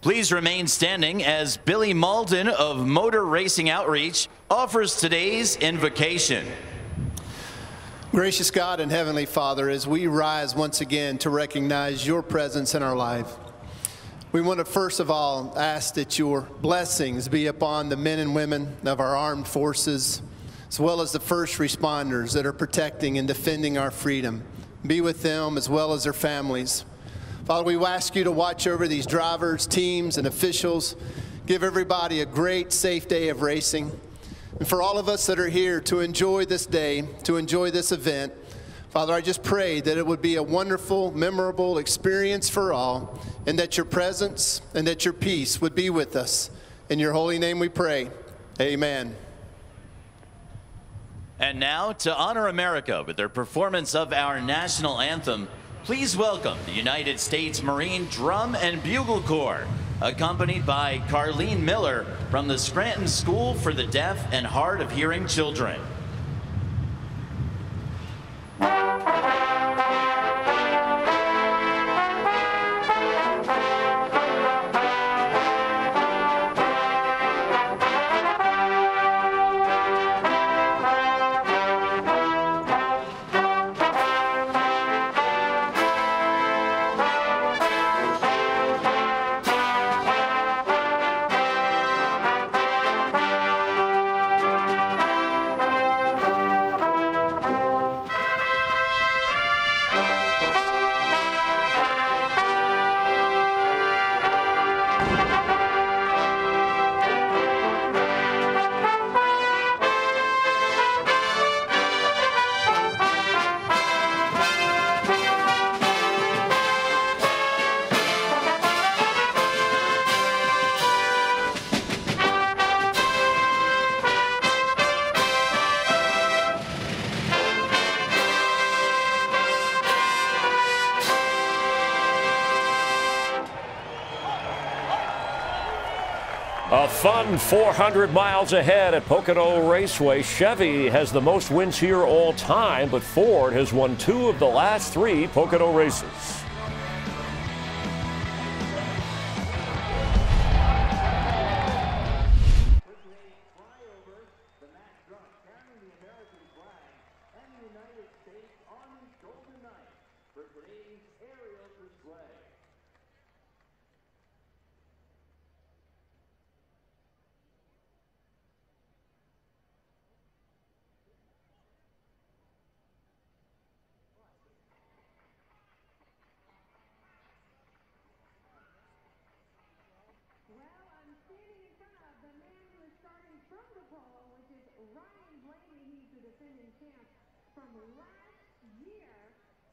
Please remain standing as Billy Malden of Motor Racing Outreach offers today's invocation. Gracious God and Heavenly Father, as we rise once again to recognize your presence in our life, we want to first of all ask that your blessings be upon the men and women of our armed forces, as well as the first responders that are protecting and defending our freedom. Be with them as well as their families. Father, we ask you to watch over these drivers, teams, and officials. Give everybody a great, safe day of racing. And for all of us that are here to enjoy this day, to enjoy this event, Father, I just pray that it would be a wonderful, memorable experience for all, and that your presence and that your peace would be with us. In your holy name we pray. Amen. And now, to honor America with their performance of our national anthem, please welcome the United States Marine Drum and Bugle Corps, accompanied by Carlene Miller from the Scranton School for the Deaf and Hard of Hearing Children. A fun 400 miles ahead at Pocono Raceway. Chevy has the most wins here all time, but Ford has won 2 of the last 3 Pocono races. Blaney, he's the defending champ from last year.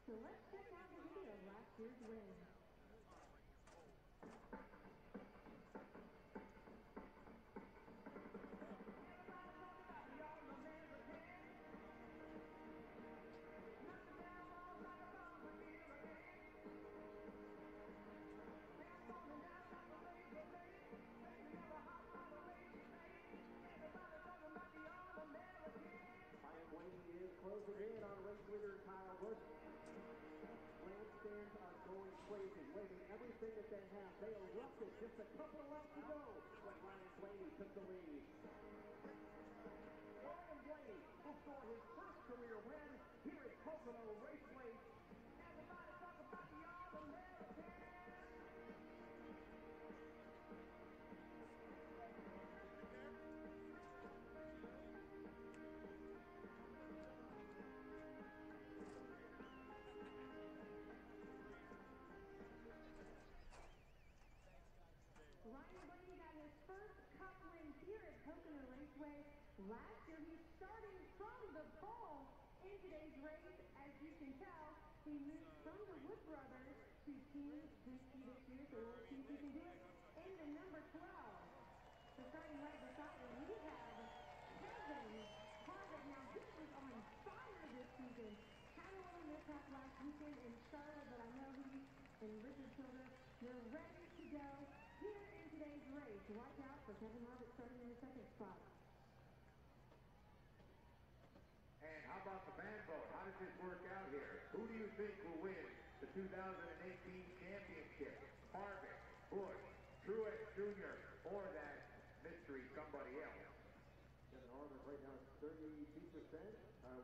So let's check out the video of last year's win. Closing in on race leader Kyle Busch. Grandstands are going crazy, waving everything that they have. They erupted just a couple of laps ago when Ryan Blaney took the lead. Ryan Blaney will score his first career win here at Pocono Raceway. Everybody talk about the All-American. Ryan Blaney got his first Cup win here at Pocono Raceway. Last year, he's starting from the pole in today's race. As you can tell, he moved from the Wood Brothers to Team Busch this year, so we'll see if he can do it in the number 12. So starting right beside him, we have Harvick. Now, he was on fire this season. Had a little mishap last weekend in Charlotte, but I know he and Richard Childress, they're ready to go here in today's race. Watch out for Kevin Harvick starting in the second spot. And how about the band vote? How does this work out here? Who do you think will win the 2018 championship? Harvick, Busch, Truex, 32%.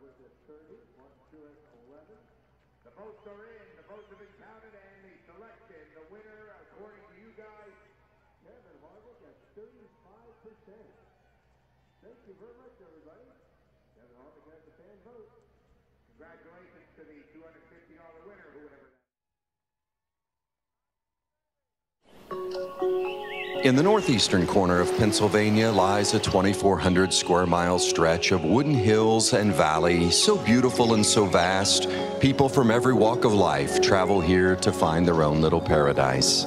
Was it 30? Truex 11. The votes are in. The votes have been counted, and the selection, the winner, according to you guys, Kevin Harvick at 35%. Thank you very much, everybody. Kevin Harvick has the fan vote. Congratulations to the $250 winner, whoever that. In the northeastern corner of Pennsylvania lies a 2,400 square mile stretch of wooden hills and valley, so beautiful and so vast, people from every walk of life travel here to find their own little paradise.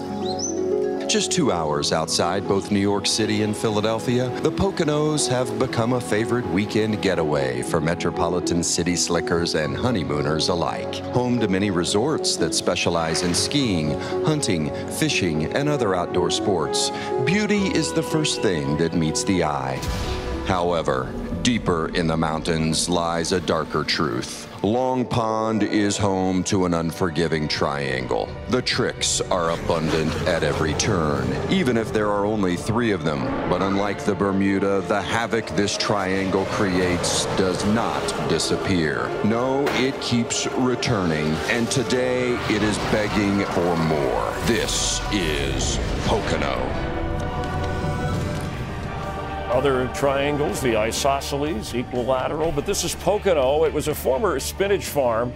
Just 2 hours outside both New York City and Philadelphia, the Poconos have become a favorite weekend getaway for metropolitan city slickers and honeymooners alike. Home to many resorts that specialize in skiing, hunting, fishing, and other outdoor sports, beauty is the first thing that meets the eye. However, deeper in the mountains lies a darker truth. Long Pond is home to an unforgiving triangle. The tricks are abundant at every turn, even if there are only 3 of them. But unlike the Bermuda, the havoc this triangle creates does not disappear. No, it keeps returning, and today it is begging for more. This is Pocono. Other triangles, the isosceles, equilateral, but this is Pocono. It was a former spinach farm.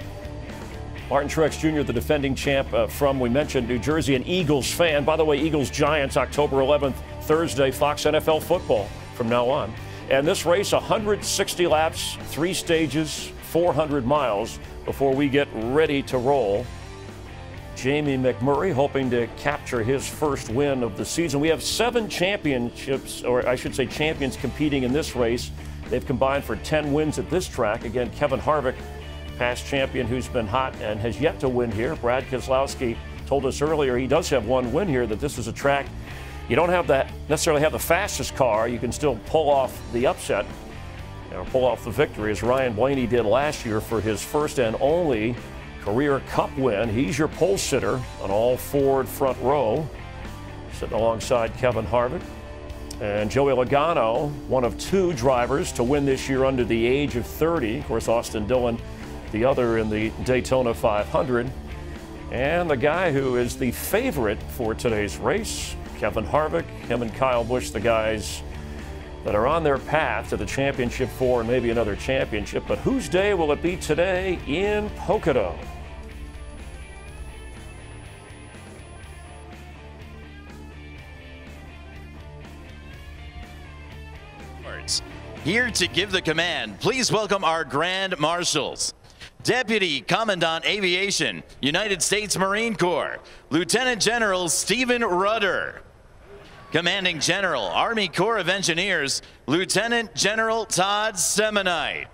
Martin Truex Jr., the defending champ from, we mentioned, New Jersey, an Eagles fan. By the way, Eagles-Giants, October 11th, Thursday, Fox NFL football from now on. And this race, 160 laps, 3 stages, 400 miles before we get ready to roll. Jamie McMurray hoping to capture his first win of the season. We have 7 championships, or I should say champions, competing in this race. They've combined for 10 wins at this track. Again, Kevin Harvick, past champion who's been hot and has yet to win here. Brad Keselowski told us earlier he does have 1 win here, that this is a track you don't have that necessarily have the fastest car. You can still pull off the upset or pull off the victory, as Ryan Blaney did last year for his first and only career Cup win. He's your pole sitter on all Ford front row, sitting alongside Kevin Harvick. And Joey Logano, one of 2 drivers to win this year under the age of 30. Of course, Austin Dillon, the other in the Daytona 500. And the guy who is the favorite for today's race, Kevin Harvick. Him and Kyle Busch, the guys that are on their path to the championship 4 and maybe another championship. But whose day will it be today in Pocono? Here to give the command, please welcome our Grand Marshals. Deputy Commandant Aviation, United States Marine Corps, Lieutenant General Stephen Rudder. Commanding General, Army Corps of Engineers, Lieutenant General Todd Semonite.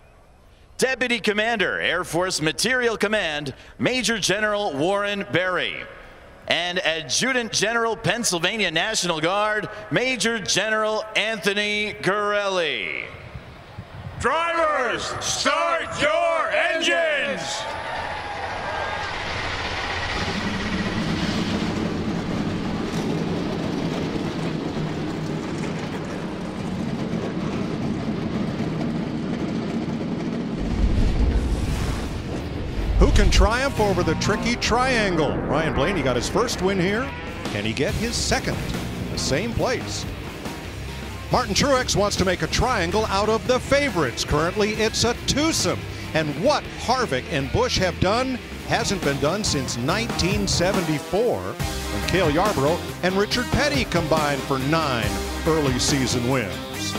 Deputy Commander, Air Force Materiel Command, Major General Warren Berry. And Adjutant General, Pennsylvania National Guard, Major General Anthony Corelli. Drivers, start your engines! Who can triumph over the tricky triangle? Ryan Blaney got his first win here. Can he get his second in the same place? Martin Truex wants to make a triangle out of the favorites. Currently, it's a twosome. And what Harvick and Busch have done hasn't been done since 1974, when Cale Yarborough and Richard Petty combined for 9 early season wins.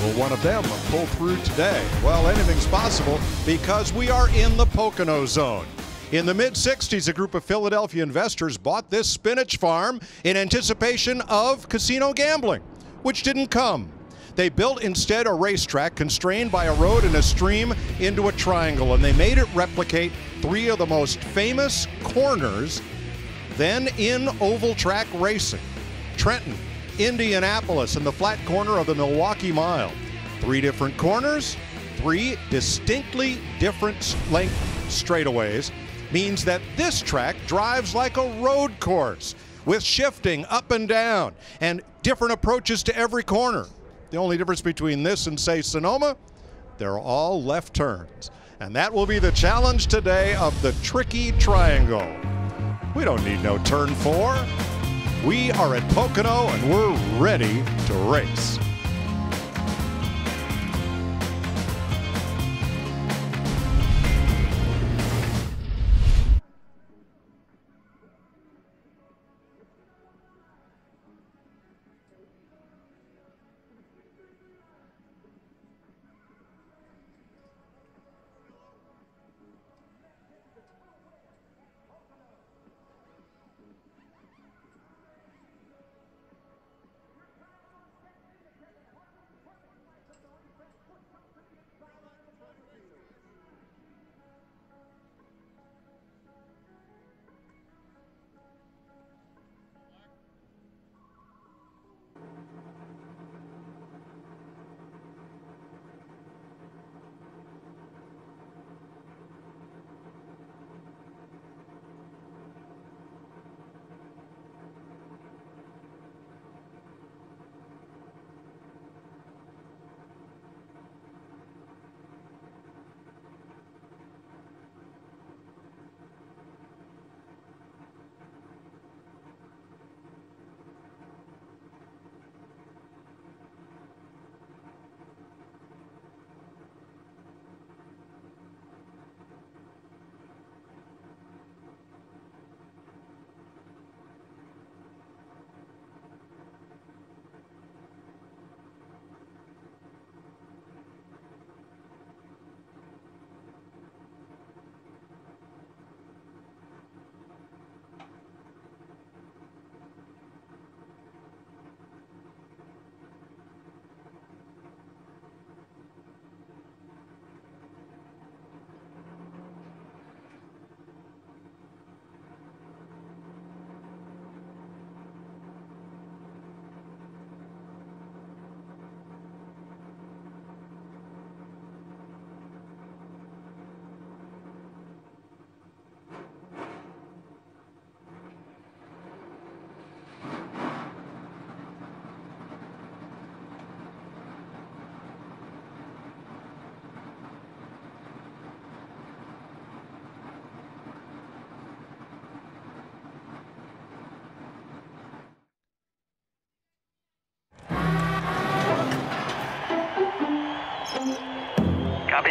Will one of them pull through today? Well, anything's possible because we are in the Pocono zone. In the mid-'60s, a group of Philadelphia investors bought this spinach farm in anticipation of casino gambling, which didn't come. They built instead a racetrack constrained by a road and a stream into a triangle, and they made it replicate 3 of the most famous corners then in oval track racing: Trenton, Indianapolis, and the flat corner of the Milwaukee Mile. 3 different corners, 3 distinctly different length straightaways, means that this track drives like a road course with shifting up and down and different approaches to every corner. The only difference between this and, say, Sonoma, they're all left turns. And that will be the challenge today of the Tricky Triangle. We don't need no turn 4. We are at Pocono and we're ready to race.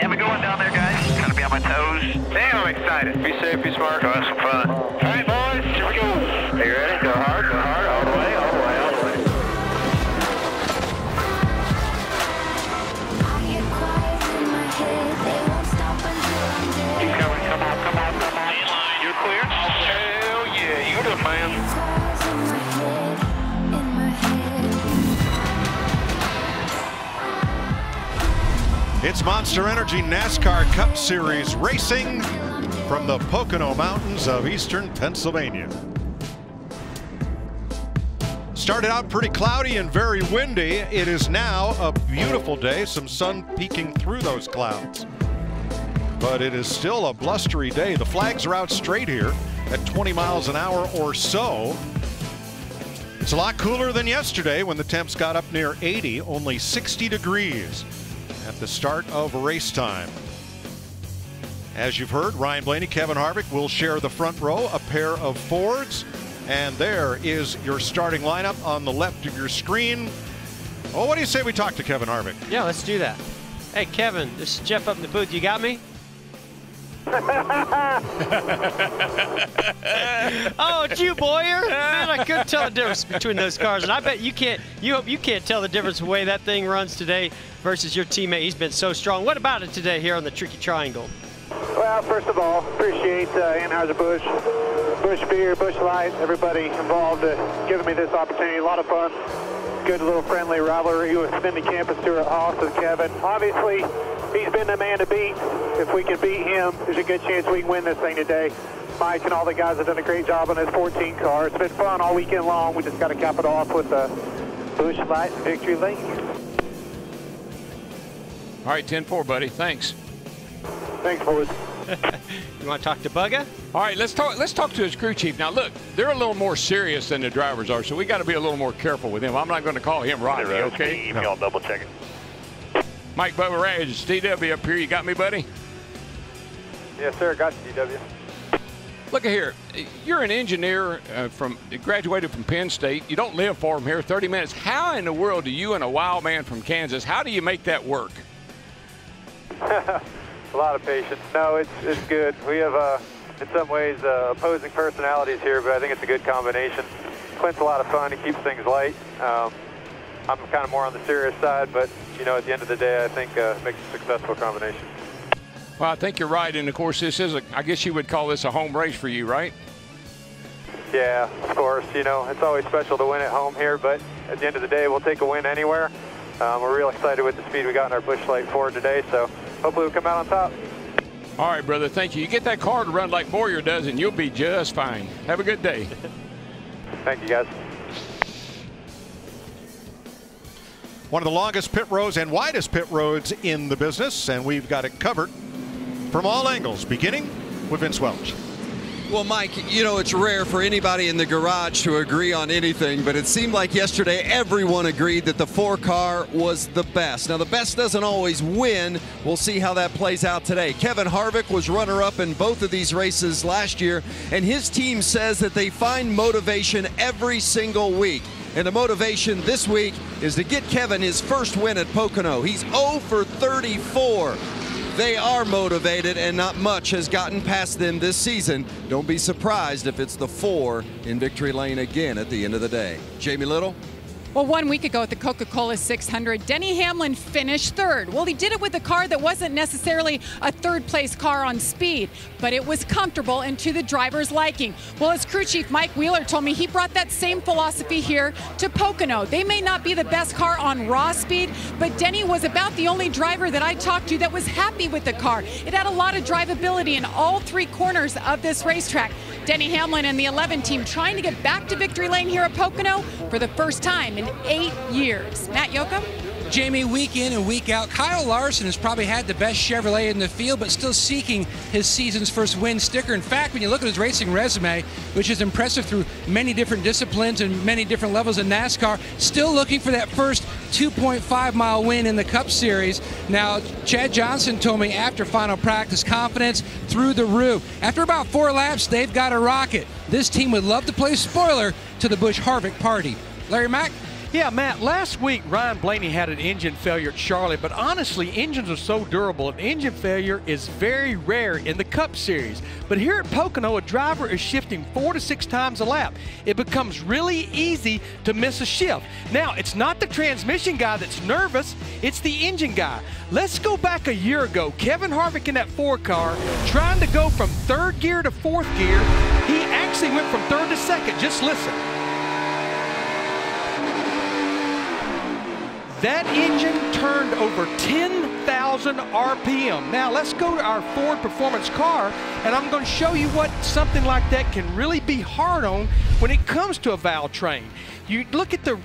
Have a good one down there, guys. Gotta be on my toes. Damn, I'm excited. Be safe, be smart. Go have some fun. All right, boys, here we go. Are you ready? Go hard, all the way, all the way, all the way. Keep coming, come on, come on, come on. You're clear? Hell yeah, you the man. It's Monster Energy NASCAR Cup Series racing from the Pocono Mountains of eastern Pennsylvania. Started out pretty cloudy and very windy. It is now a beautiful day, some sun peeking through those clouds. But it is still a blustery day. The flags are out straight here at 20 miles an hour or so. It's a lot cooler than yesterday when the temps got up near 80, only 60 degrees. At the start of race time. As you've heard, Ryan Blaney, Kevin Harvick will share the front row, a pair of Fords. And there is your starting lineup on the left of your screen. Oh, what do you say we talk to Kevin Harvick? Yeah, let's do that. Hey, Kevin, this is Jeff up in the booth. You got me? Oh, it's you, Boyer. Man, I couldn't tell the difference between those cars, and I bet you can't. You hope you can't tell the difference the way that thing runs today versus your teammate. He's been so strong. What about it today here on the Tricky Triangle? Well, first of all, appreciate Anheuser-Busch, Busch Beer, Busch Light, everybody involved giving me this opportunity. A lot of fun. Good little friendly rivalry with Cindy Campus, Stuart Haas, and Kevin. Obviously, he's been the man to beat. If we can beat him, there's a good chance we can win this thing today. Mike and all the guys have done a great job on this 14 car. It's been fun all weekend long. We just got to cap it off with a Busch Light victory lane. All right, 10-4, buddy. Thanks. Thanks, boys. You want to talk to Bugga? All right, let's talk to his crew chief. Now, look, they're a little more serious than the drivers are, so we got to be a little more careful with him. I'm not going to call him Rodney, okay? Y'all double check it. Mike Bubba Ray, is DW up here. You got me, buddy? Yes, sir. Got you, DW. Look at here. You're an engineer graduated from Penn State. You don't live far from here, 30 minutes. How in the world do you and a wild man from Kansas, how do you make that work? A lot of patience. No, it's good. We have, in some ways, opposing personalities here, but I think it's a good combination. Clint's a lot of fun. He keeps things light. I'm kind of more on the serious side, but, you know, at the end of the day, I think it makes a successful combination. Well, I think you're right, and of course this is I guess you would call this a home race for you, right? Yeah, of course. You know, it's always special to win at home here, but at the end of the day, we'll take a win anywhere. We're real excited with the speed we got in our Busch Light Ford today, so hopefully we'll come out on top. All right, brother, thank you. You get that car to run like Boyer does, and you'll be just fine. Have a good day. Thank you, guys. One of the longest pit roads and widest pit roads in the business, and we've got it covered from all angles, beginning with Vince Welch. Well, Mike, you know, it's rare for anybody in the garage to agree on anything, but it seemed like yesterday everyone agreed that the 4-car was the best. Now, the best doesn't always win. We'll see how that plays out today. Kevin Harvick was runner-up in both of these races last year, and his team says that they find motivation every single week. And the motivation this week is to get Kevin his first win at Pocono. He's 0 for 34. They are motivated, and not much has gotten past them this season. Don't be surprised if it's the 4 in victory lane again at the end of the day. Jamie Little? Well, 1 week ago at the Coca-Cola 600, Denny Hamlin finished third. Well, he did it with a car that wasn't necessarily a third-place car on speed, but it was comfortable and to the driver's liking. Well, as crew chief Mike Wheeler told me, he brought that same philosophy here to Pocono. They may not be the best car on raw speed, but Denny was about the only driver that I talked to that was happy with the car. It had a lot of drivability in all 3 corners of this racetrack. Denny Hamlin and the 11 team trying to get back to victory lane here at Pocono for the first time in 8 years. Matt Yoakum? Jamie, week in and week out, Kyle Larson has probably had the best Chevrolet in the field, but still seeking his season's first win sticker. In fact, when you look at his racing resume, which is impressive through many different disciplines and many different levels of NASCAR, still looking for that first 2.5-mile win in the Cup Series. Now, Chad Johnson told me after final practice, confidence through the roof. After about 4 laps, they've got a rocket. This team would love to play spoiler to the Busch Harvick party. Larry Mack? Yeah, Matt, last week Ryan Blaney had an engine failure at Charlotte, but honestly, engines are so durable, an engine failure is very rare in the Cup Series. But here at Pocono, a driver is shifting 4 to 6 times a lap. It becomes really easy to miss a shift. Now, it's not the transmission guy that's nervous, it's the engine guy. Let's go back a year ago. Kevin Harvick in that 4-car, trying to go from 3rd gear to 4th gear. He actually went from 3rd to 2nd. Just listen. That engine turned over 10,000 RPM. Now let's go to our Ford Performance car, and I'm going to show you what something like that can really be hard on when it comes to a valve train. You look at the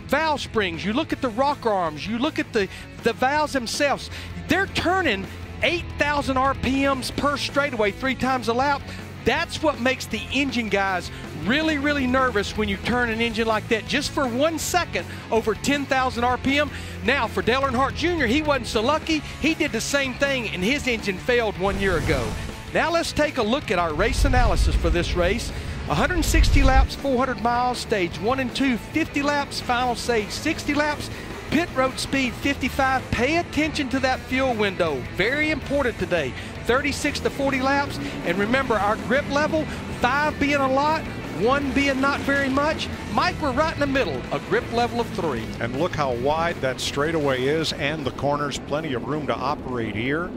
valve springs, you look at the rocker arms, you look at the valves themselves. They're turning 8,000 RPMs per straightaway 3 times a lap. That's what makes the engine guys really, really nervous when you turn an engine like that just for 1 second over 10,000 RPM. Now, for Dale Earnhardt Jr., he wasn't so lucky. He did the same thing, and his engine failed 1 year ago. Now let's take a look at our race analysis for this race. 160 laps, 400 miles, stage 1 and 2, 50 laps, final stage 60 laps. Pit road speed 55. Pay attention to that fuel window. Very important today. 36 to 40 laps. And remember our grip level, 5 being a lot, 1 being not very much. Mike, we're right in the middle, a grip level of 3. And look how wide that straightaway is and the corners. Plenty of room to operate here.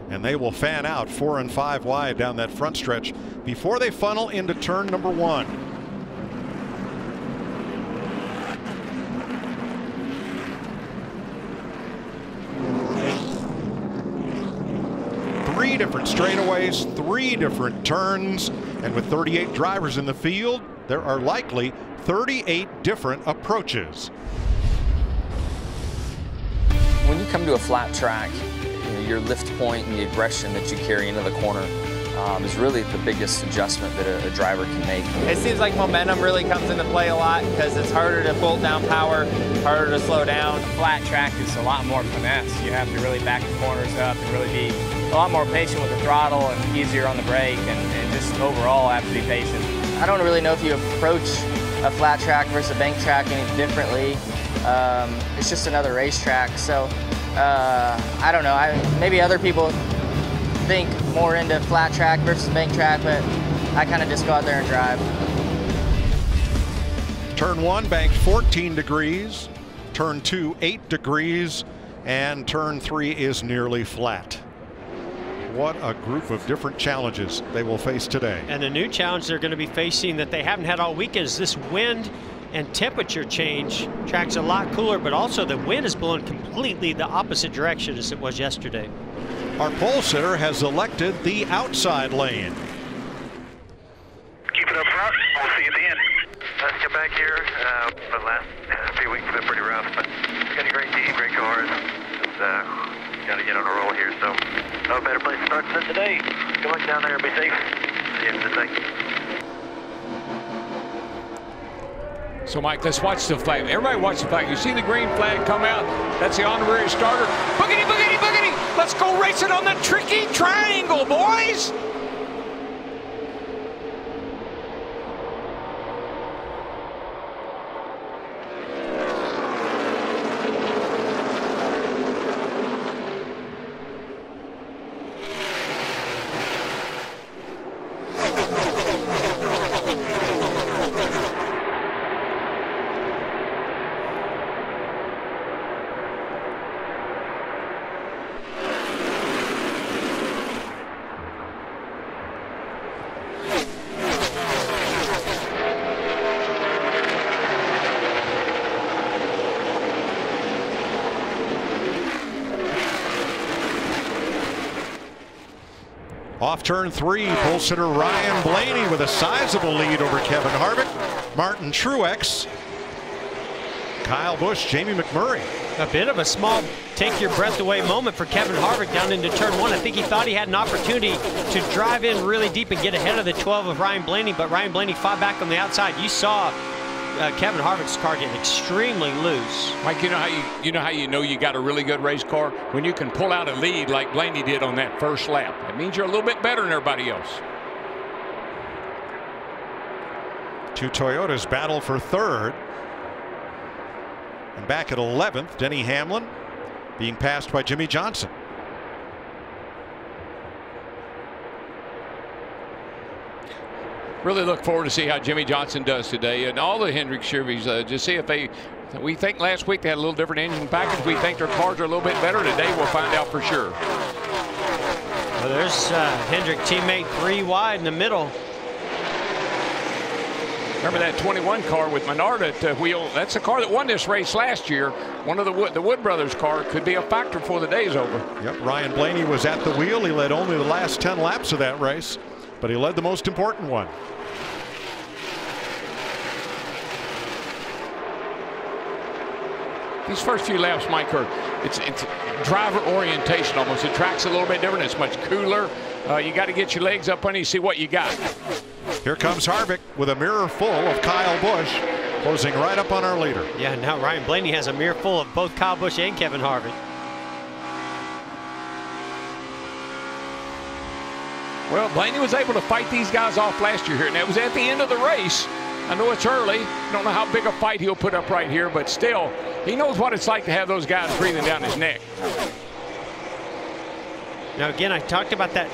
And they will fan out 4 and 5 wide down that front stretch before they funnel into turn number 1. Three different straightaways, 3 different turns, and with 38 drivers in the field, there are likely 38 different approaches. When you come to a flat track, your lift point and the aggression that you carry into the corner is really the biggest adjustment that a driver can make. It seems like momentum really comes into play a lot because it's harder to bolt down power, harder to slow down. Flat track is a lot more finesse. You have to really back the corners up and really be a lot more patient with the throttle and easier on the brake, and just overall have to be patient. I don't really know if you approach a flat track versus a bank track any differently. It's just another racetrack, so I don't know. Maybe other people think more into flat track versus bank track, but I kind of just go out there and drive. Turn 1 banked 14 degrees, turn 2 8 degrees, and turn 3 is nearly flat. What a group of different challenges they will face today. And the new challenge they're going to be facing that they haven't had all weekend is this wind and temperature change. Track's a lot cooler, but also the wind is blowing completely the opposite direction as it was yesterday. Our pole sitter has elected the outside lane. Keep it up front. We'll see you at the end. Let's get back here. The last few weeks have been pretty rough, but we've got a great team, great cars. Got to get on a roll here, so no better place to start than today. Good luck down there and be safe. See you in the day. So, Mike, let's watch the flag. Everybody watch the flag. You see the green flag come out? That's the honorary starter. Boogity, boogity, boogity. Let's go racing on the tricky triangle, boys. Off turn 3, pole sitter Ryan Blaney with a sizable lead over Kevin Harvick, Martin Truex, Kyle Busch, Jamie McMurray. A bit of a small take your breath away moment for Kevin Harvick down into turn 1. I think he thought he had an opportunity to drive in really deep and get ahead of the 12 of Ryan Blaney, but Ryan Blaney fought back on the outside. You saw Kevin Harvick's car get extremely loose. Mike, you know how you know you got a really good race car? When you can pull out a lead like Blaney did on that first lap. It means you're a little bit better than everybody else. Two Toyotas battle for third. And back at 11th, Denny Hamlin being passed by Jimmy Johnson. Really look forward to see how Jimmy Johnson does today, and all the Hendrick Chevys. Just see if they. We think last week they had a little different engine package. We think their cars are a little bit better today. We'll find out for sure. Well, there's Hendrick teammate 3 wide in the middle. Remember that 21 car with Menard at the wheel? That's the car that won this race last year. One of the Wood brothers' car could be a factor before the day's over. Yep, Ryan Blaney was at the wheel. He led only the last 10 laps of that race, but he led the most important one. These first few laps, Mike, it's driver orientation almost. The track's a little bit different. It's much cooler. You got to get your legs up on you, see what you got. Here comes Harvick with a mirror full of Kyle Busch, closing right up on our leader. Yeah, now Ryan Blaney has a mirror full of both Kyle Busch and Kevin Harvick. Well, Blaney was able to fight these guys off last year here, and that was at the end of the race. I know it's early. Don't know how big a fight he'll put up right here, but still, he knows what it's like to have those guys breathing down his neck. Now, again, I talked about that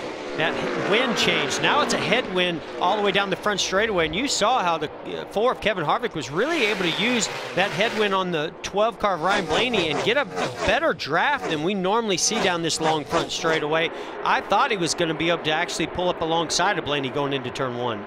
wind change. Now it's a headwind all the way down the front straightaway, and you saw how the 4 of Kevin Harvick was really able to use that headwind on the 12 car of Ryan Blaney and get a better draft than we normally see down this long front straightaway. I thought he was going to be able to actually pull up alongside of Blaney going into turn 1.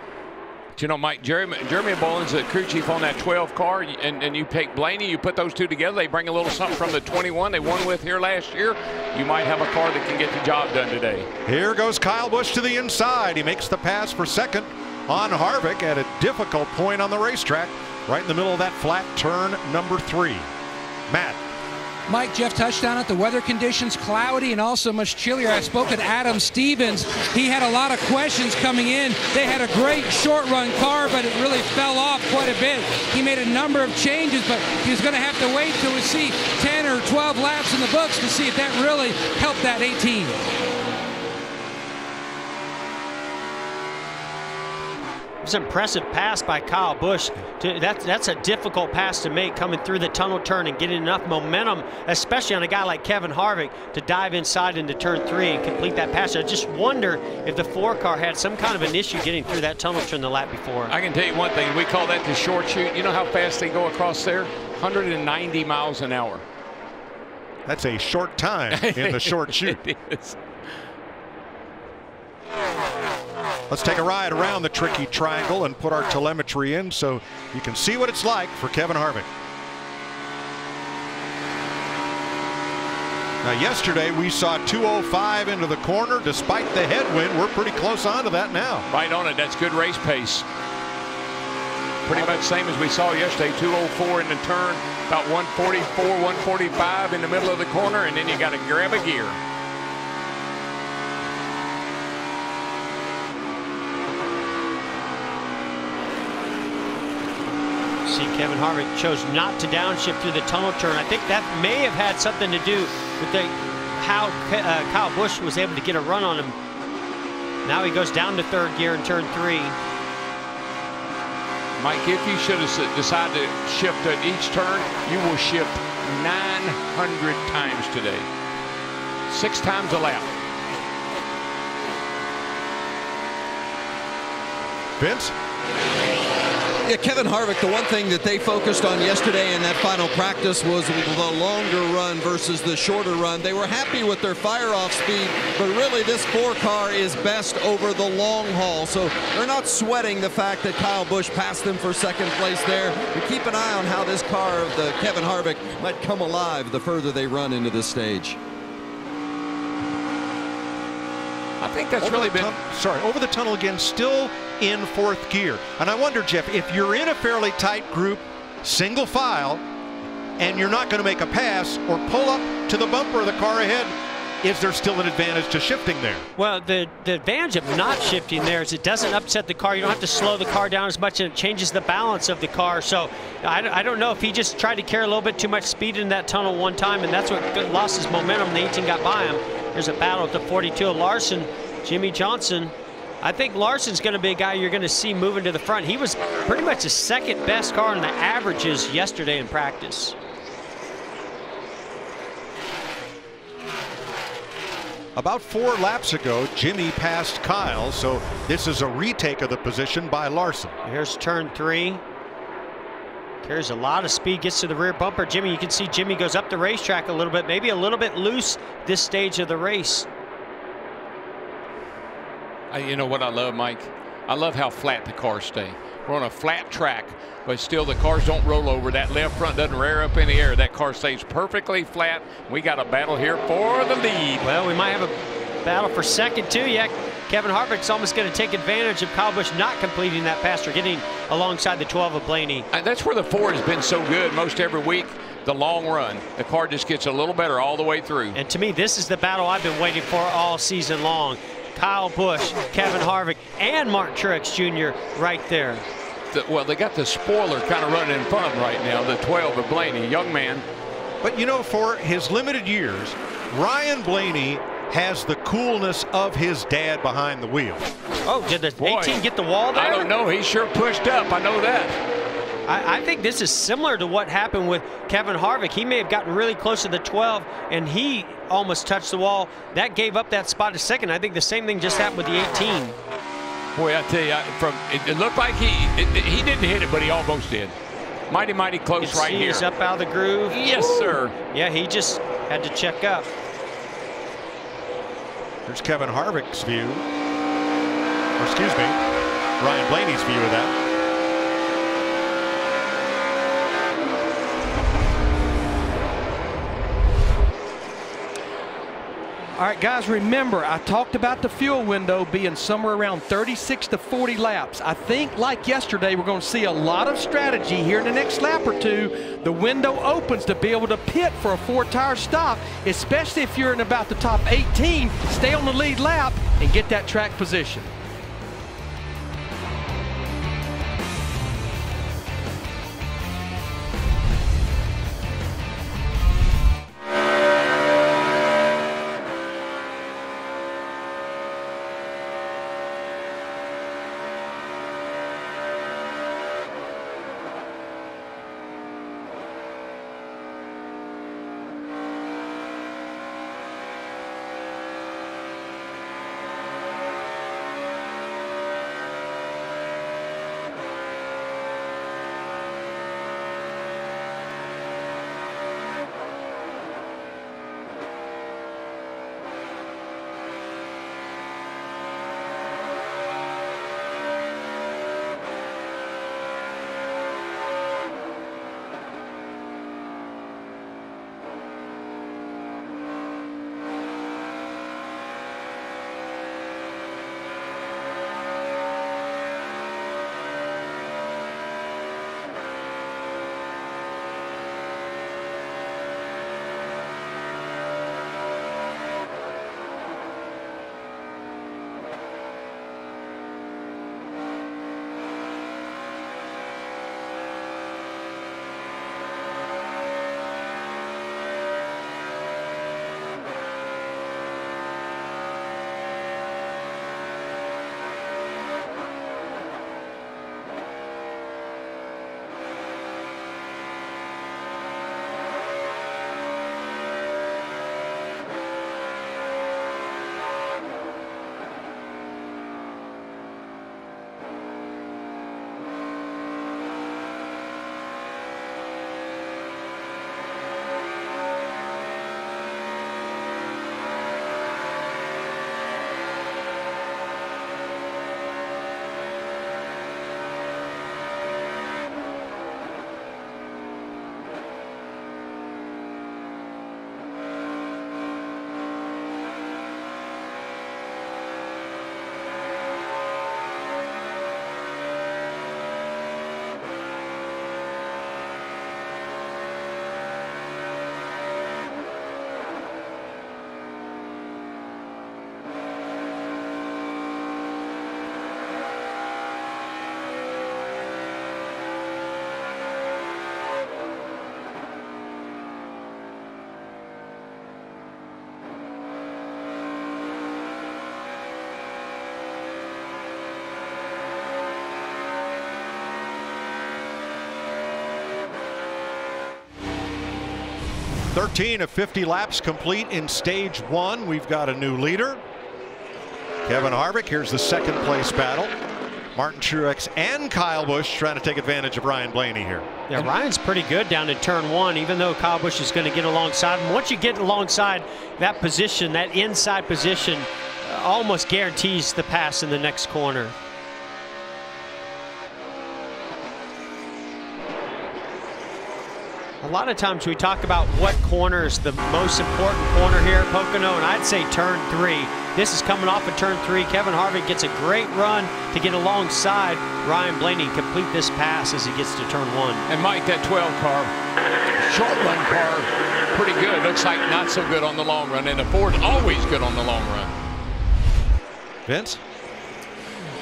You know, Mike, Jeremy Boland's the crew chief on that 12 car, and you take Blaney, you put those two together, they bring a little something from the 21 they won with here last year. You might have a car that can get the job done today. Here goes Kyle Busch to the inside. He makes the pass for second on Harvick at a difficult point on the racetrack, right in the middle of that flat turn number 3. Matt. Mike, Jeff touched on it. The weather conditions cloudy and also much chillier. I spoke with Adam Stevens. He had a lot of questions coming in. They had a great short run car, but it really fell off quite a bit. He made a number of changes, but he's going to have to wait till we see 10 or 12 laps in the books to see if that really helped that 18. It's an impressive pass by Kyle Busch. That's a difficult pass to make, coming through the tunnel turn and getting enough momentum, especially on a guy like Kevin Harvick, to dive inside into turn 3 and complete that pass. I just wonder if the 4 car had some kind of an issue getting through that tunnel turn the lap before. I can tell you one thing. We call that the short shoot. You know how fast they go across there? 190 miles an hour. That's a short time in the short shoot. It is. Let's take a ride around the tricky triangle and put our telemetry in so you can see what it's like for Kevin Harvick. Now, yesterday we saw 205 into the corner. Despite the headwind, we're pretty close onto that now. Right on it. That's good race pace. Pretty much same as we saw yesterday. 204 in the turn, about 144, 145 in the middle of the corner, and then you got to grab a gear. See, Kevin Harvick chose not to downshift through the tunnel turn. I think that may have had something to do with how Kyle Busch was able to get a run on him. Now he goes down to 3rd gear in turn 3. Mike, if you should have decided to shift at each turn, you will shift 900 times today. 6 times a lap. Vince? Yeah, Kevin Harvick, the one thing that they focused on yesterday in that final practice was the longer run versus the shorter run. They were happy with their fire-off speed, but really this 4 car is best over the long haul. So they're not sweating the fact that Kyle Busch passed them for 2nd place there. But keep an eye on how this car of the Kevin Harvick might come alive the further they run into this stage. I think that's really been... over the tunnel again, still in 4th gear. And I wonder, Jeff, if you're in a fairly tight group, single file, and you're not going to make a pass or pull up to the bumper of the car ahead, is there still an advantage to shifting there? Well, the advantage of not shifting there is it doesn't upset the car. You don't have to slow the car down as much, and it changes the balance of the car. So I don't know if he just tried to carry a little bit too much speed in that tunnel one time, and that's what lost his momentum. The 18 got by him. There's a battle at the 42 of Larson, Jimmy Johnson. I think Larson's going to be a guy you're going to see moving to the front. He was pretty much the 2nd best car in the averages yesterday in practice. About 4 laps ago, Jimmy passed Kyle, so this is a retake of the position by Larson. Here's turn 3. Carries a lot of speed, gets to the rear bumper. Jimmy, you can see Jimmy goes up the racetrack a little bit, maybe a little bit loose this stage of the race. You know what I love, Mike? I love how flat the cars stay. We're on a flat track, but still the cars don't roll over. That left front doesn't rear up in the air. That car stays perfectly flat. We got a battle here for the lead. Well, we might have a battle for 2nd too. Yeah, Kevin Harvick's almost going to take advantage of Kyle Busch not completing that pass or getting alongside the 12 of Blaney. That's where the 4 has been so good most every week. The long run, the car just gets a little better all the way through. And to me, this is the battle I've been waiting for all season long. Kyle Busch, Kevin Harvick, and Mark Truex Jr. right there. Well, they got the spoiler kind of running in front of them right now, the 12 of Blaney, young man. But you know, for his limited years, Ryan Blaney has the coolness of his dad behind the wheel. Oh, did the 18 get the wall there? I don't know. He sure pushed up. I know that. I think this is similar to what happened with Kevin Harvick. He may have gotten really close to the 12, and he almost touched the wall. That gave up that spot to 2nd. I think the same thing just happened with the 18. Boy, I tell you, it looked like he didn't hit it, but he almost did. Mighty, mighty close right here. He's up out of the groove. Yes, sir. Yeah, he just had to check up. There's Kevin Harvick's view. Or excuse me, Ryan Blaney's view of that. All right, guys, remember, I talked about the fuel window being somewhere around 36 to 40 laps. I think, like yesterday, we're going to see a lot of strategy here in the next lap or two. The window opens to be able to pit for a 4-tire stop, especially if you're in about the top 18. Stay on the lead lap and get that track position. "13 of 50 laps complete in stage 1. We've got a new leader. Kevin Harvick. Here's the second place battle. Martin Truex and Kyle Busch trying to take advantage of Ryan Blaney here. Yeah, Ryan's pretty good down in turn 1, even though Kyle Busch is going to get alongside him. Once you get alongside that position, that inside position, almost guarantees the pass in the next corner. A lot of times we talk about what corner is the most important corner here at Pocono, and I'd say turn 3. This is coming off of turn 3. Kevin Harvick gets a great run to get alongside Ryan Blaney and complete this pass as he gets to turn 1. And Mike, that 12 car, short run car, pretty good. Looks like not so good on the long run, and the Ford's always good on the long run. Vince?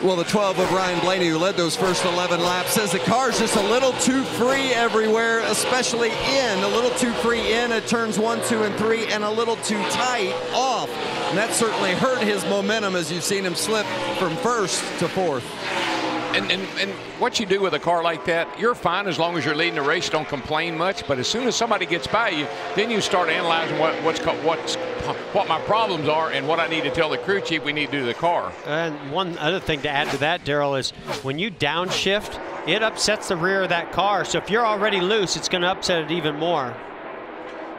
Well, the 12 of Ryan Blaney, who led those first 11 laps, says the car's just a little too free everywhere, especially in. A little too free in at turns 1, 2, and 3, and a little too tight off. And that certainly hurt his momentum as you've seen him slip from first to fourth. And what you do with a car like that, you're fine as long as you're leading the race, don't complain much. But as soon as somebody gets by you, then you start analyzing what my problems are and what I need to tell the crew chief we need to do to the car. And one other thing to add to that, Daryl, is when you downshift, it upsets the rear of that car. So if you're already loose, it's going to upset it even more.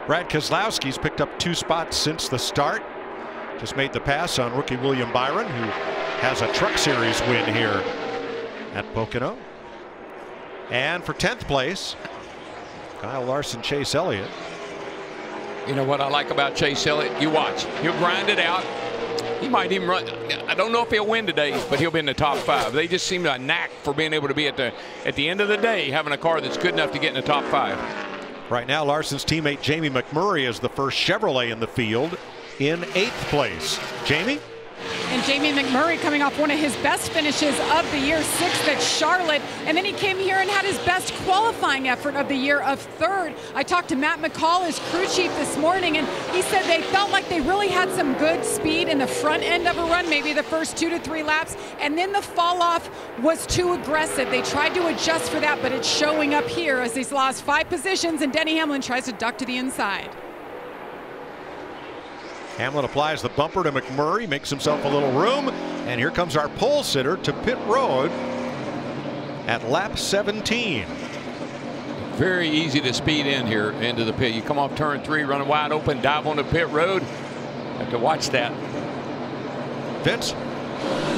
Brad Keselowski's picked up 2 spots since the start. Just made the pass on rookie William Byron, who has a Truck Series win here at Pocono. And for 10th place, Kyle Larson, Chase Elliott. You know what I like about Chase Elliott? You watch. He'll grind it out. He might even run. I don't know if he'll win today, but he'll be in the top 5. They just seem to have a knack for being able to be at the end of the day having a car that's good enough to get in the top 5. Right now, Larson's teammate Jamie McMurray is the first Chevrolet in the field in 8th place. Jamie? And Jamie McMurray coming off one of his best finishes of the year, 6th at Charlotte. And then he came here and had his best qualifying effort of the year of 3rd. I talked to Matt McCall, his crew chief, this morning, and he said they felt like they really had some good speed in the front end of a run, maybe the first 2 to 3 laps. And then the fall off was too aggressive. They tried to adjust for that, but it's showing up here as he's lost 5 positions and Denny Hamlin tries to duck to the inside. Hamlin applies the bumper to McMurray, makes himself a little room, and here comes our pole sitter to pit road at lap 17. Very easy to speed in here into the pit. You come off turn 3, running wide open, dive on the pit road. Have to watch that. Vince?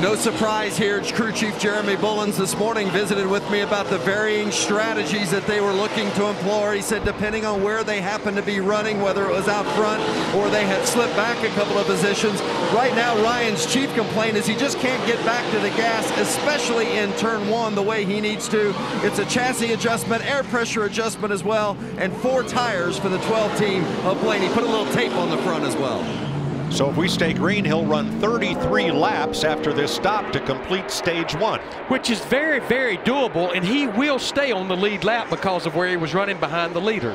No surprise here. Crew Chief Jeremy Bullins this morning visited with me about the varying strategies that they were looking to employ. He said depending on where they happened to be running, whether it was out front or they had slipped back a couple of positions. Right now, Ryan's chief complaint is he just can't get back to the gas, especially in turn 1 the way he needs to. It's a chassis adjustment, air pressure adjustment as well, and 4 tires for the 12 team of Blaney. Put a little tape on the front as well. So if we stay green, he'll run 33 laps after this stop to complete stage 1. Which is very, very doable, and he will stay on the lead lap because of where he was running behind the leader.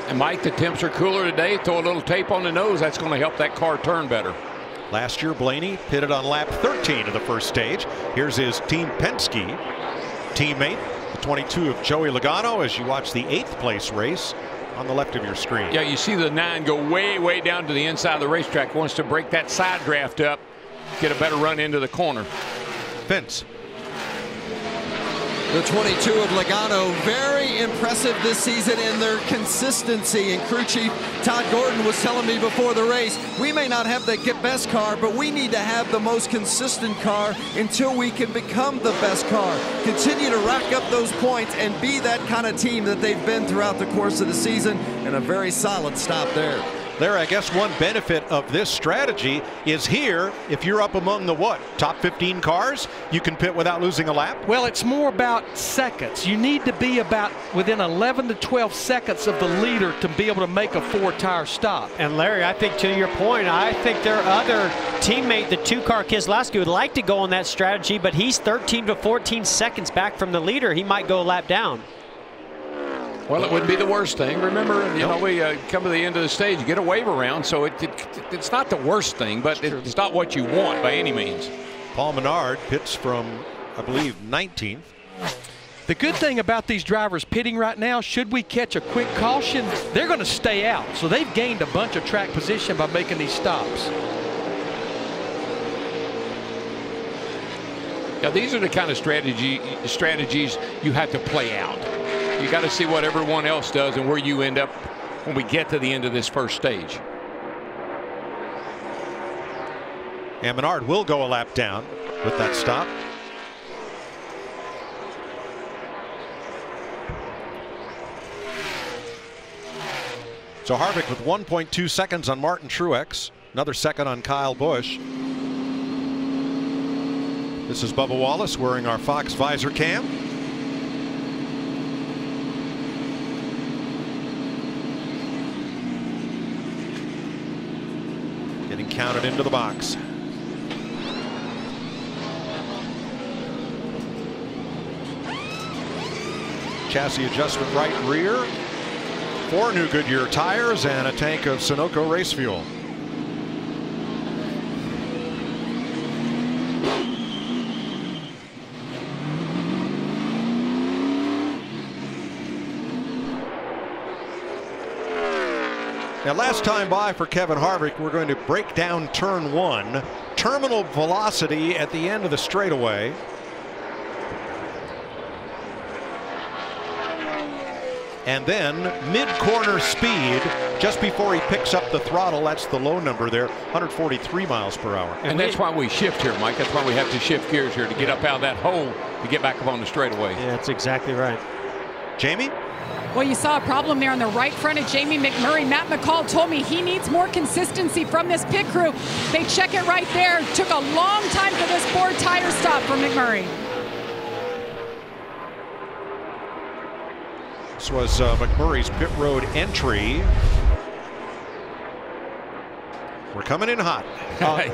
And Mike, the temps are cooler today. Throw a little tape on the nose. That's going to help that car turn better. Last year, Blaney pitted on lap 13 of the first stage. Here's his Team Penske teammate, the 22 of Joey Logano, as you watch the 8th place race on the left of your screen. Yeah, you see the 9 go way, way down to the inside of the racetrack. Wants to break that side draft up, get a better run into the corner. Vince. The 22 of Logano, very impressive this season in their consistency. And crew chief Todd Gordon was telling me before the race, we may not have the best car, but we need to have the most consistent car until we can become the best car. Continue to rack up those points and be that kind of team that they've been throughout the course of the season. And a very solid stop there. Larry, I guess one benefit of this strategy is here, if you're up among the top 15 cars, you can pit without losing a lap? Well, it's more about seconds. You need to be about within 11 to 12 seconds of the leader to be able to make a 4-tire stop. And Larry, I think to your point, I think their other teammate, the 2-car Keselowski, would like to go on that strategy, but he's 13 to 14 seconds back from the leader. He might go a lap down. Well, it wouldn't be the worst thing. Remember, you know, we come to the end of the stage, get a wave around, so it's not the worst thing, but it's not what you want by any means. Paul Menard pits from, I believe, 19th. The good thing about these drivers pitting right now, should we catch a quick caution, they're going to stay out. So they've gained a bunch of track position by making these stops. Yeah, these are the kind of strategies you have to play out. You got to see what everyone else does and where you end up when we get to the end of this first stage. And Menard will go a lap down with that stop. So Harvick with 1.2 seconds on Martin Truex, another second on Kyle Busch. This is Bubba Wallace wearing our Fox visor cam. Getting counted into the box. Chassis adjustment right rear. 4 new Goodyear tires and a tank of Sunoco race fuel. Now, last time by for Kevin Harvick, we're going to break down turn 1. Terminal velocity at the end of the straightaway. And then mid-corner speed just before he picks up the throttle. That's the low number there, 143 miles per hour. And that's why we shift here, Mike. That's why we have to shift gears here to get up out of that hole to get back up on the straightaway. Yeah, that's exactly right. Jamie? Well, you saw a problem there on the right front of Jamie McMurray. Matt McCall told me he needs more consistency from this pit crew. They check it right there. Took a long time for this Ford tire stop for McMurray. This was McMurray's pit road entry. We're coming in hot.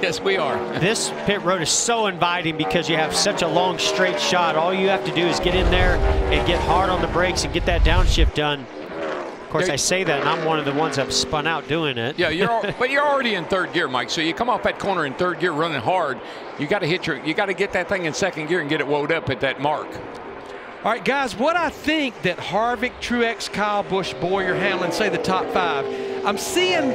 Yes, we are. This pit road is so inviting because you have such a long straight shot. All you have to do is get in there and get hard on the brakes and get that downshift done. Of course, I say that, and I'm one of the ones that spun out doing it. Yeah, but you're already in third gear, Mike. So you come off that corner in third gear running hard. You got to you got to get that thing in second gear and get it wound up at that mark. All right, guys, what I think that Harvick, Truex, Kyle Busch, Bowyer, Hamlin, say the top 5, I'm seeing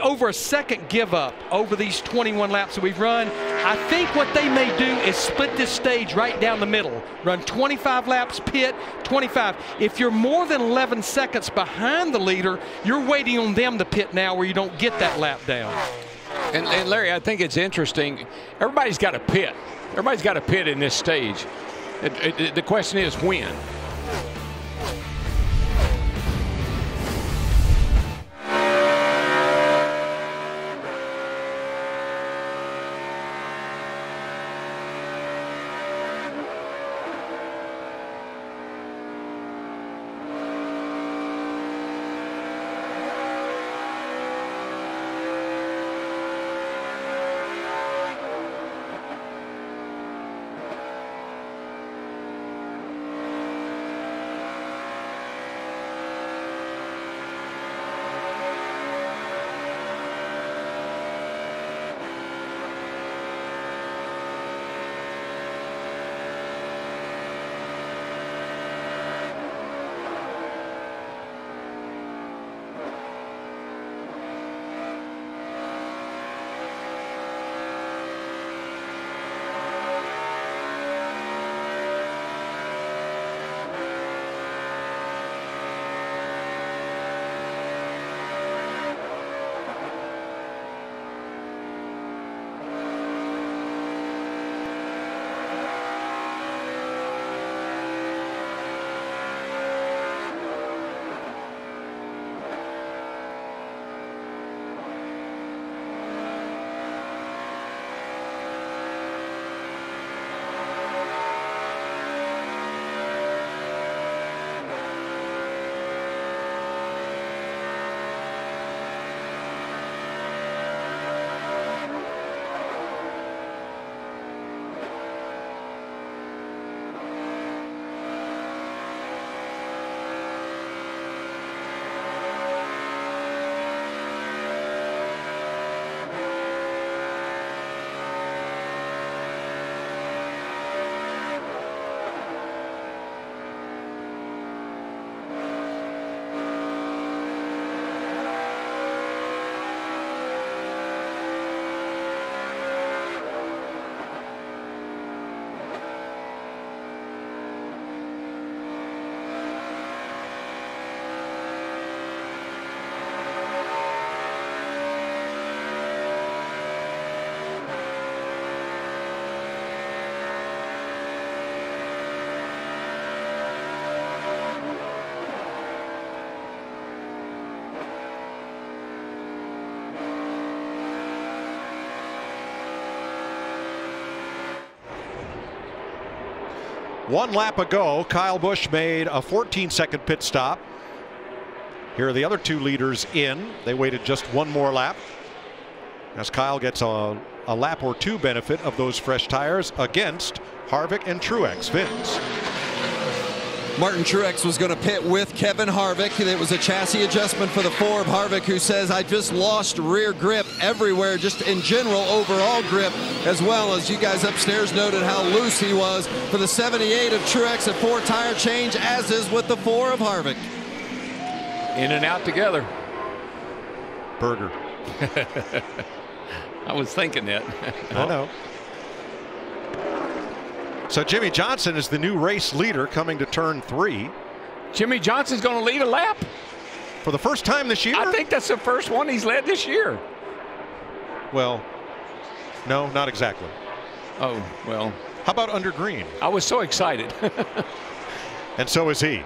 over a second give up over these 21 laps that we've run. I think what they may do is split this stage right down the middle. Run 25 laps, pit, 25. If you're more than 11 seconds behind the leader, you're waiting on them to pit now where you don't get that lap down. And Larry, I think it's interesting. Everybody's got a pit. Everybody's got a pit in this stage. The question is when. One lap ago, Kyle Busch made a 14-second pit stop. Here are the other two leaders in. They waited just one more lap as Kyle gets a lap or two benefit of those fresh tires against Harvick and Truex. Vince. Martin Truex was going to pit with Kevin Harvick. It was a chassis adjustment for the Ford. Harvick, who says, I just lost rear grip everywhere, just in general overall grip, as well as you guys upstairs noted how loose he was for the 78 of Truex, a 4-tire change, as is with the 4 of Harvick. In and out together. Burger. I was thinking that. I know. So Jimmy Johnson is the new race leader coming to turn 3. Jimmy Johnson's going to lead a lap? For the first time this year? I think that's the first one he's led this year. Well, no, not exactly. Oh, well. How about under green? I was so excited. And so is he.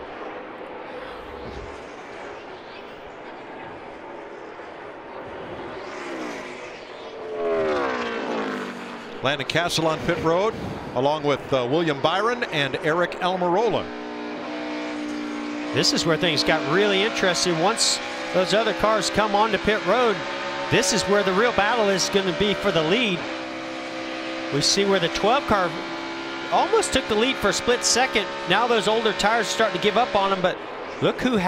Landon Castle on pit road, along with William Byron and Eric Almirola. This is where things got really interesting. Once those other cars come onto pit road, this is where the real battle is going to be for the lead. We see where the 12 car almost took the lead for a split second. Now those older tires are starting to give up on them, but look who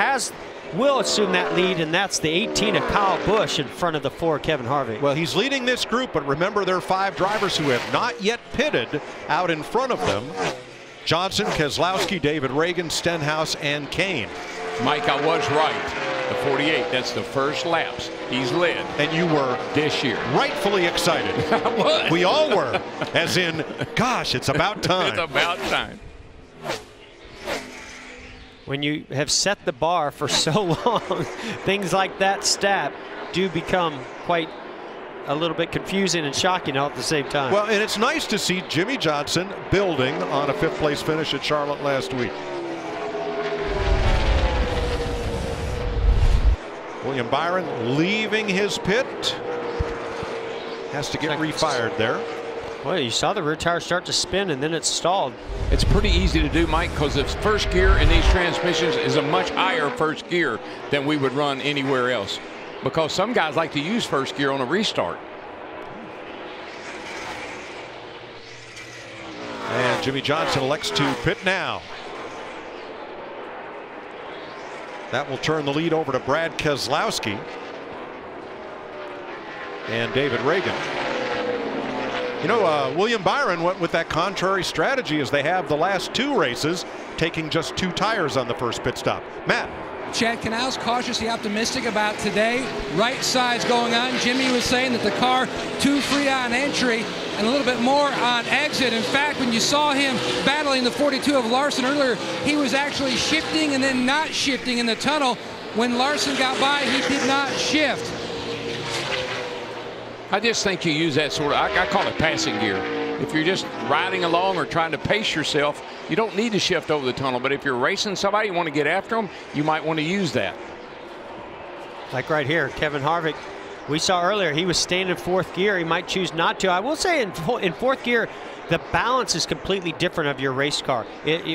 will assume that lead, and that's the 18 of Kyle Busch in front of the 4 Kevin Harvick. Well, he's leading this group, but remember there are 5 drivers who have not yet pitted out in front of them. Johnson, Keselowski, David Reagan, Stenhouse, and Kane. Mike, I was right. The 48, that's the first laps he's led. And you were this year rightfully excited. I was. We all were, as in, gosh, it's about time. It's about time. When you have set the bar for so long, things like that stat do become quite a little bit confusing and shocking all at the same time. Well, and it's nice to see Jimmy Johnson building on a 5th place finish at Charlotte last week. William Byron leaving his pit. Has to get refired there. Well, you saw the rear tire start to spin and then it stalled. It's pretty easy to do, Mike, because the first gear in these transmissions is a much higher first gear than we would run anywhere else. Because some guys like to use first gear on a restart. And Jimmy Johnson elects to pit now. That will turn the lead over to Brad Keselowski and David Reagan. You know, William Byron went with that contrary strategy as they have the last 2 races, taking just 2 tires on the first pit stop. Matt. Chad Canals cautiously optimistic about today. Right side's going on. Jimmy was saying that the car too free on entry and a little bit more on exit. In fact, when you saw him battling the 42 of Larson earlier, he was actually shifting and then not shifting in the tunnel. When Larson got by, he did not shift. I just think you use that sort of, I call it passing gear. If you're just riding along or trying to pace yourself, you don't need to shift over the tunnel. But if you're racing somebody, you want to get after them, you might want to use that. Like right here, Kevin Harvick, we saw earlier he was staying in 4th gear. He might choose not to. I will say in 4th gear, the balance is completely different of your race car.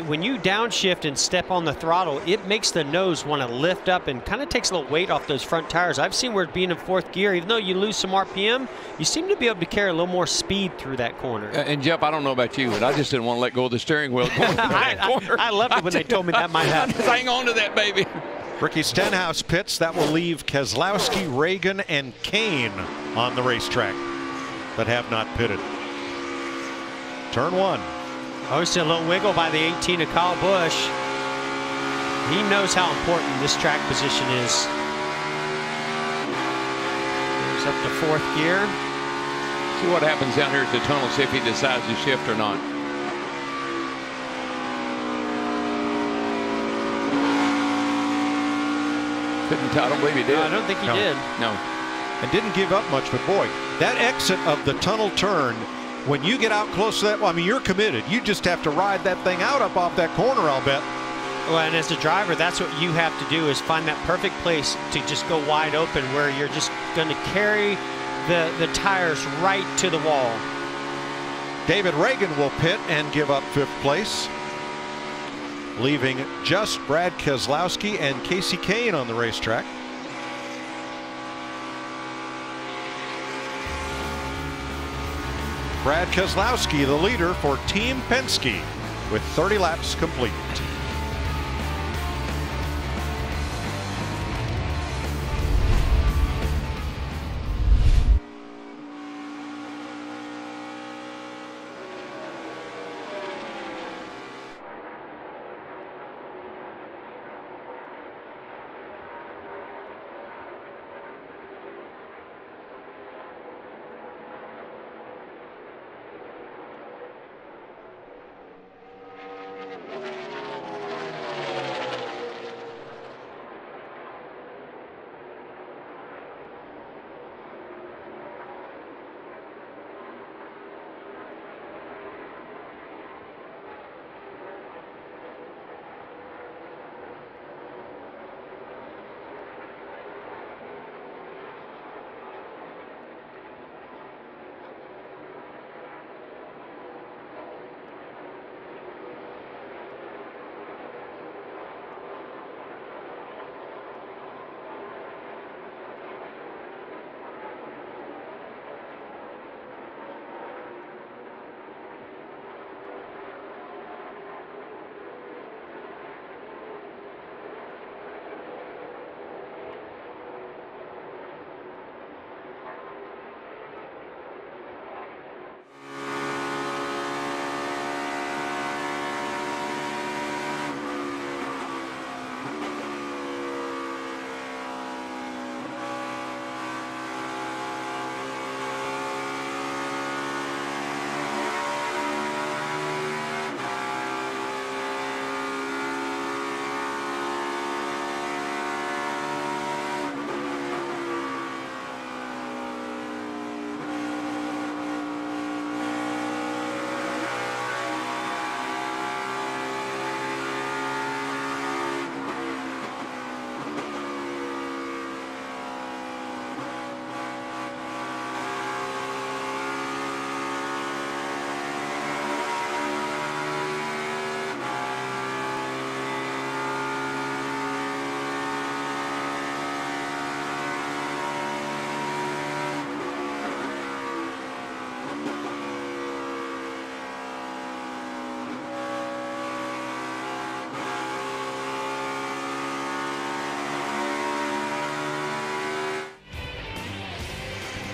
When you downshift and step on the throttle, it makes the nose want to lift up and kind of takes a little weight off those front tires. I've seen where being in 4th gear, even though you lose some RPM, you seem to be able to carry a little more speed through that corner. And Jeff, I don't know about you, but I just didn't want to let go of the steering wheel going through that corner. I loved it when they told me that might happen. Just hang on to that, baby. Ricky Stenhouse pits. That will leave Keselowski, Reagan, and Kane on the racetrack that have not pitted. Turn 1. Oh, see a little wiggle by the 18 of Kyle Busch. He knows how important this track position is. Moves up to 4th gear. See what happens down here at the tunnel, see if he decides to shift or not. I don't believe he did. No, I don't think he did. No. And didn't give up much, but boy, that exit of the tunnel turn, when you get out close to that, well, I mean, you're committed. You just have to ride that thing out up off that corner, I'll bet. Well, and as a driver, that's what you have to do, is find that perfect place to just go wide open where you're just going to carry the tires right to the wall. David Reagan will pit and give up 5th place, leaving just Brad Keselowski and Casey Kane on the racetrack. Brad Keselowski, the leader for Team Penske, with 30 laps complete.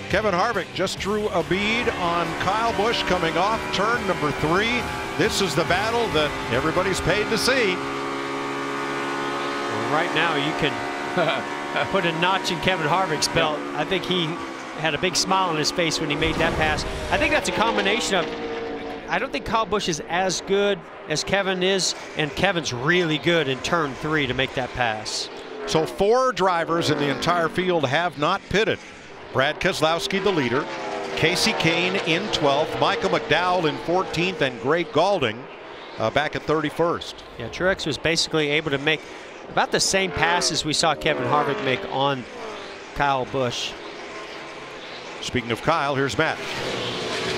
Kevin Harvick just drew a bead on Kyle Busch coming off turn number 3. This is the battle that everybody's paid to see. Well, right now you can put a notch in Kevin Harvick's belt. I think he had a big smile on his face when he made that pass. I think that's a combination of, I don't think Kyle Busch is as good as Kevin is, and Kevin's really good in turn 3 to make that pass. So 4 drivers in the entire field have not pitted. Brad Keselowski, the leader. Casey Kane in 12th. Michael McDowell in 14th, and Greg Gaulding back at 31st. Yeah, Truex was basically able to make about the same passes we saw Kevin Harvick make on Kyle Busch. Speaking of Kyle, here's Matt.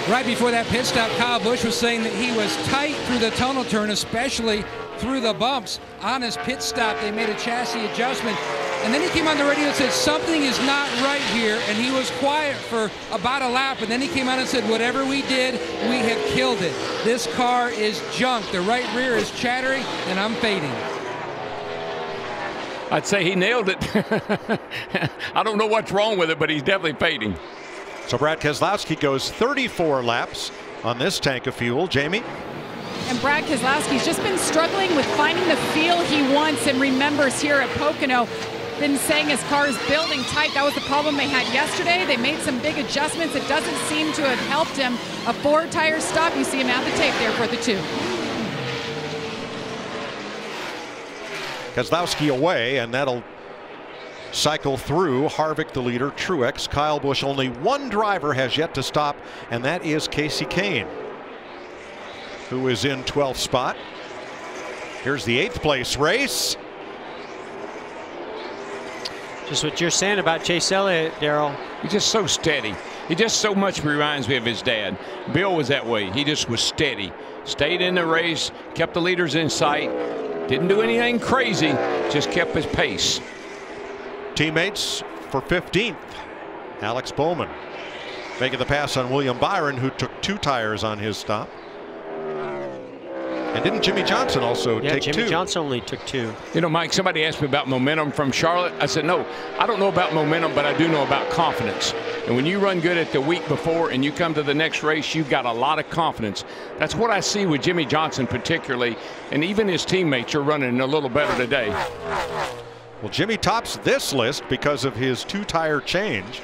Right before that pit stop, Kyle Busch was saying that he was tight through the tunnel turn, especially through the bumps. On his pit stop, they made a chassis adjustment. And then he came on the radio and said, something is not right here. And he was quiet for about a lap. And then he came on and said, whatever we did, we have killed it. This car is junk. The right rear is chattering, and I'm fading. I'd say he nailed it. I don't know what's wrong with it, but he's definitely fading. So Brad Keselowski goes 34 laps on this tank of fuel. Jamie? And Brad Keselowski's just been struggling with finding the feel he wants and remembers here at Pocono. Been saying his car is building tight. That was the problem they had yesterday. They made some big adjustments. It doesn't seem to have helped him. A 4-tire stop. You see him at the tape there for the 2. Keselowski away, and that'll cycle through. Harvick the leader, Truex, Kyle Busch. Only one driver has yet to stop, and that is Casey Kane, who is in 12th spot. Here's the 8th place race. Just what you're saying about Chase Elliott, Darrell. He's just so steady. He just so much reminds me of his dad. Bill was that way. He just was steady. Stayed in the race, kept the leaders in sight, didn't do anything crazy, just kept his pace. Teammates for 15th. Alex Bowman making the pass on William Byron, who took 2 tires on his stop. And didn't Jimmy Johnson also take 2? Jimmy Johnson only took 2. You know, Mike, somebody asked me about momentum from Charlotte. I said, no, I don't know about momentum, but I do know about confidence. And when you run good at the week before and you come to the next race, you've got a lot of confidence. That's what I see with Jimmy Johnson particularly, and even his teammates are running a little better today. Well, Jimmy tops this list because of his 2-tire change.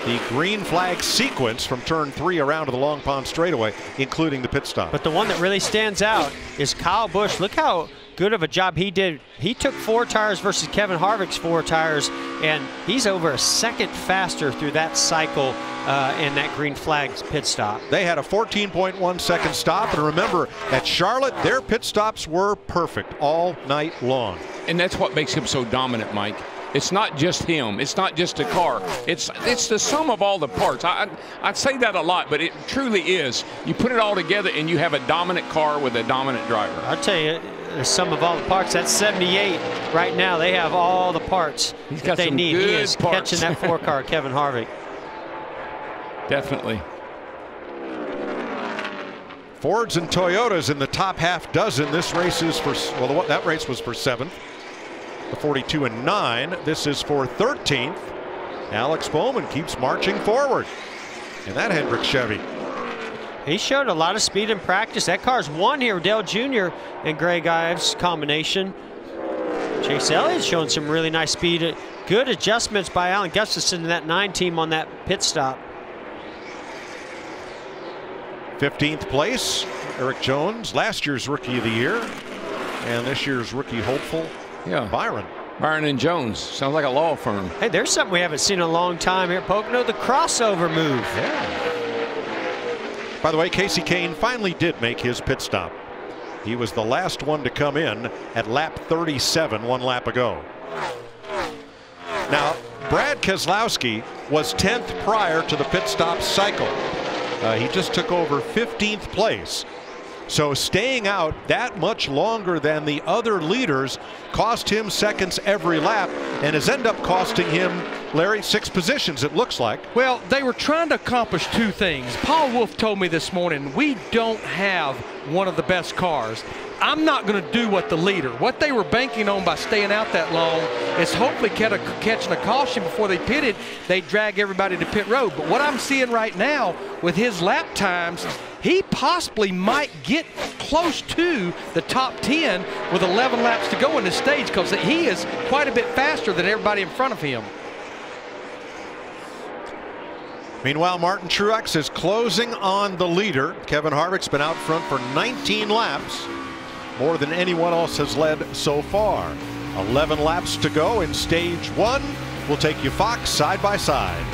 The green flag sequence from turn 3 around to the Long Pond straightaway, including the pit stop. But the one that really stands out is Kyle Busch. Look how good of a job he did. He took 4 tires versus Kevin Harvick's 4 tires, and he's over a second faster through that cycle in that green flag pit stop. They had a 14.1 second stop, and remember, at Charlotte, their pit stops were perfect all night long. And that's what makes him so dominant, Mike. It's not just him. It's not just a car. It's the sum of all the parts. I say that a lot, but it truly is. You put it all together and you have a dominant car with a dominant driver. I'll tell you, the sum of all the parts, that's 78 right now. They have all the parts that they need. He is catching that 4-car, Kevin Harvick. Definitely. Fords and Toyotas in the top half dozen. This race is for, well, that race was for 7th. The 42 and 9. This is for 13th. Alex Bowman keeps marching forward in that Hendrick Chevy. He showed a lot of speed in practice. That car's won here. Dale Jr. and Greg Ives combination. Chase Elliott's showing some really nice speed. Good adjustments by Alan Gustafson and that 9 team on that pit stop. 15th place, Eric Jones, last year's Rookie of the Year, and this year's Rookie hopeful. Yeah, Byron and Jones. Sounds like a law firm. Hey, there's something we haven't seen in a long time here at Pocono, the crossover move. Yeah. By the way, Casey Kane finally did make his pit stop. He was the last one to come in at lap 37 1 lap ago. Now, Brad Keselowski was 10th prior to the pit stop cycle. He just took over 15th place. So staying out that much longer than the other leaders cost him seconds every lap, and has ended up costing him, Larry, 6 positions, it looks like. Well, they were trying to accomplish 2 things. Paul Wolf told me this morning, we don't have one of the best cars. I'm not going to do what what they were banking on by staying out that long is hopefully catching a caution before they pitted, they drag everybody to pit road. But what I'm seeing right now with his lap times, he possibly might get close to the top 10 with 11 laps to go in this stage, because he is quite a bit faster than everybody in front of him. Meanwhile, Martin Truex is closing on the leader. Kevin Harvick's been out front for 19 laps, more than anyone else has led so far. 11 laps to go in stage 1. We'll take you Fox side by side.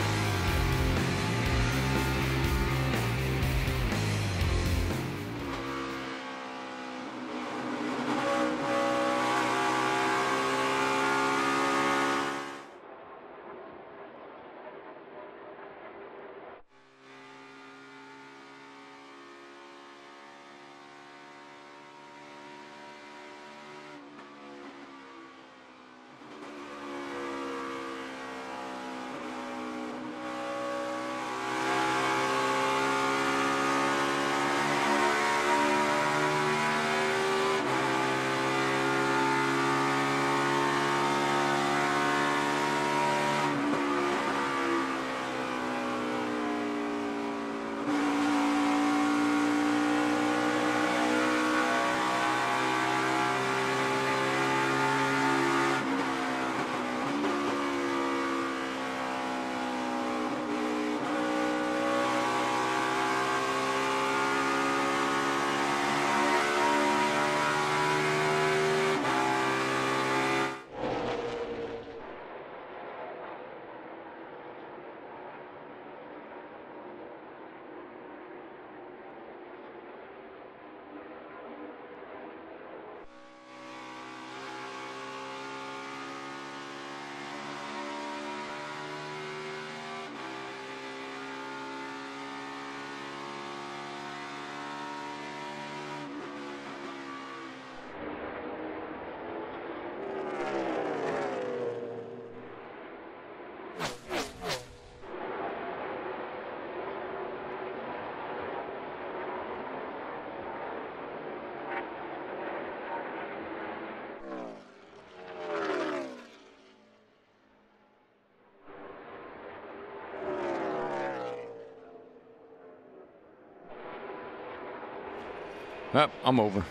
Oh, I'm over.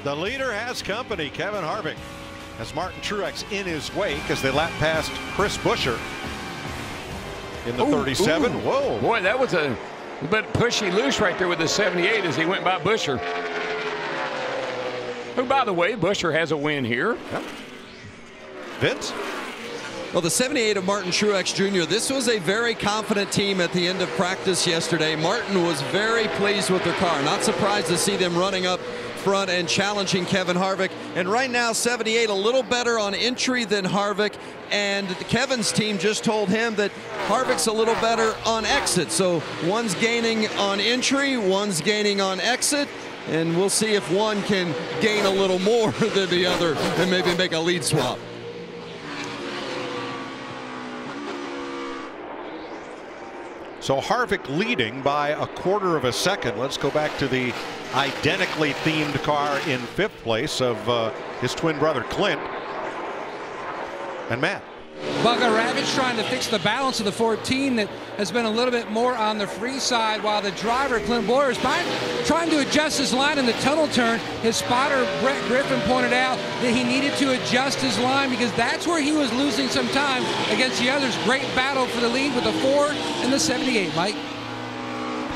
The leader has company. Kevin Harvick has Martin Truex in his wake as they lap past Chris Buescher in the 37. Ooh. Whoa. Boy, that was a bit pushy loose right there with the 78 as he went by Buescher. Who, by the way, Buescher has a win here. Yep. Vince? Well, the 78 of Martin Truex Jr., this was a very confident team at the end of practice yesterday. Martin was very pleased with their car. Not surprised to see them running up front and challenging Kevin Harvick. And right now, 78 a little better on entry than Harvick. And Kevin's team just told him that Harvick's a little better on exit. So one's gaining on entry, one's gaining on exit. And we'll see if one can gain a little more than the other and maybe make a lead swap. So Harvick leading by a quarter of a second. Let's go back to the identically themed car in 5th place of his twin brother Clint. And Matt. Bugger Ravage trying to fix the balance of the Ford team that has been a little bit more on the free side, while the driver, Clint Boyer, is trying to adjust his line in the tunnel turn. His spotter, Brett Griffin, pointed out that he needed to adjust his line because that's where he was losing some time against the others. Great battle for the lead with the Ford and the 78, Mike.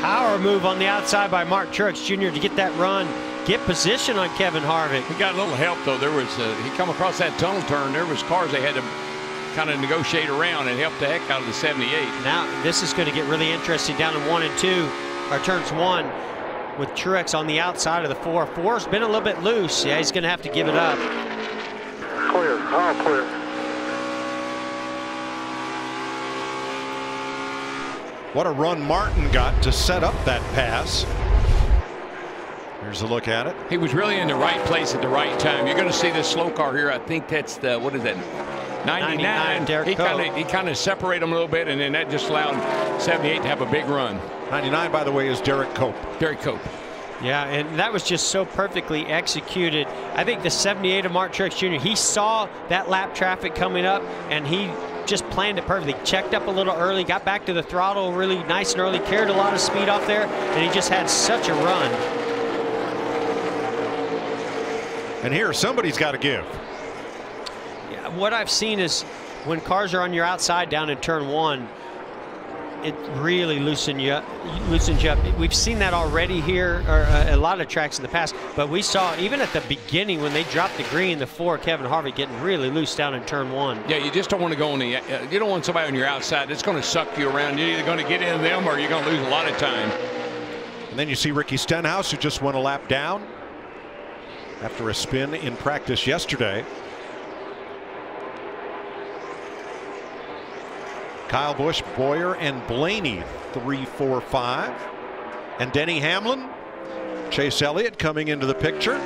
Power move on the outside by Martin Truex Jr. to get that run, get position on Kevin Harvick. He got a little help, though. There was he come across that tunnel turn. There was cars they had to kind of negotiate around and help the heck out of the 78. Now this is going to get really interesting down in 1 and 2, or turns 1, with Truex on the outside of the 4. 4's been a little bit loose. Yeah, he's going to have to give it up. Clear, all clear. What a run Martin got to set up that pass. Here's a look at it. He was really in the right place at the right time. You're going to see this slow car here. I think that's the, what is that? 99. He kind of separated them a little bit, and then that just allowed 78 to have a big run. 99, by the way, is Derek Cope. Derek Cope. Yeah, and that was just so perfectly executed. I think the 78 of Martin Truex Jr., he saw that lap traffic coming up, and he just planned it perfectly. Checked up a little early, got back to the throttle really nice and early, carried a lot of speed off there, and he just had such a run. And here, somebody's got to give. Yeah, what I've seen is when cars are on your outside down in turn 1, it really loosens you up. We've seen that already here, or a lot of tracks in the past, but we saw even at the beginning when they dropped the green, the 4, Kevin Harvick getting really loose down in turn 1. Yeah, you just don't want to go on the, you don't want somebody on your outside. It's going to suck you around. You're either going to get in them or you're going to lose a lot of time. And then you see Ricky Stenhouse, who just went a lap down after a spin in practice yesterday. Kyle Busch, Boyer, and Blaney 3, 4, 5. And Denny Hamlin, Chase Elliott coming into the picture.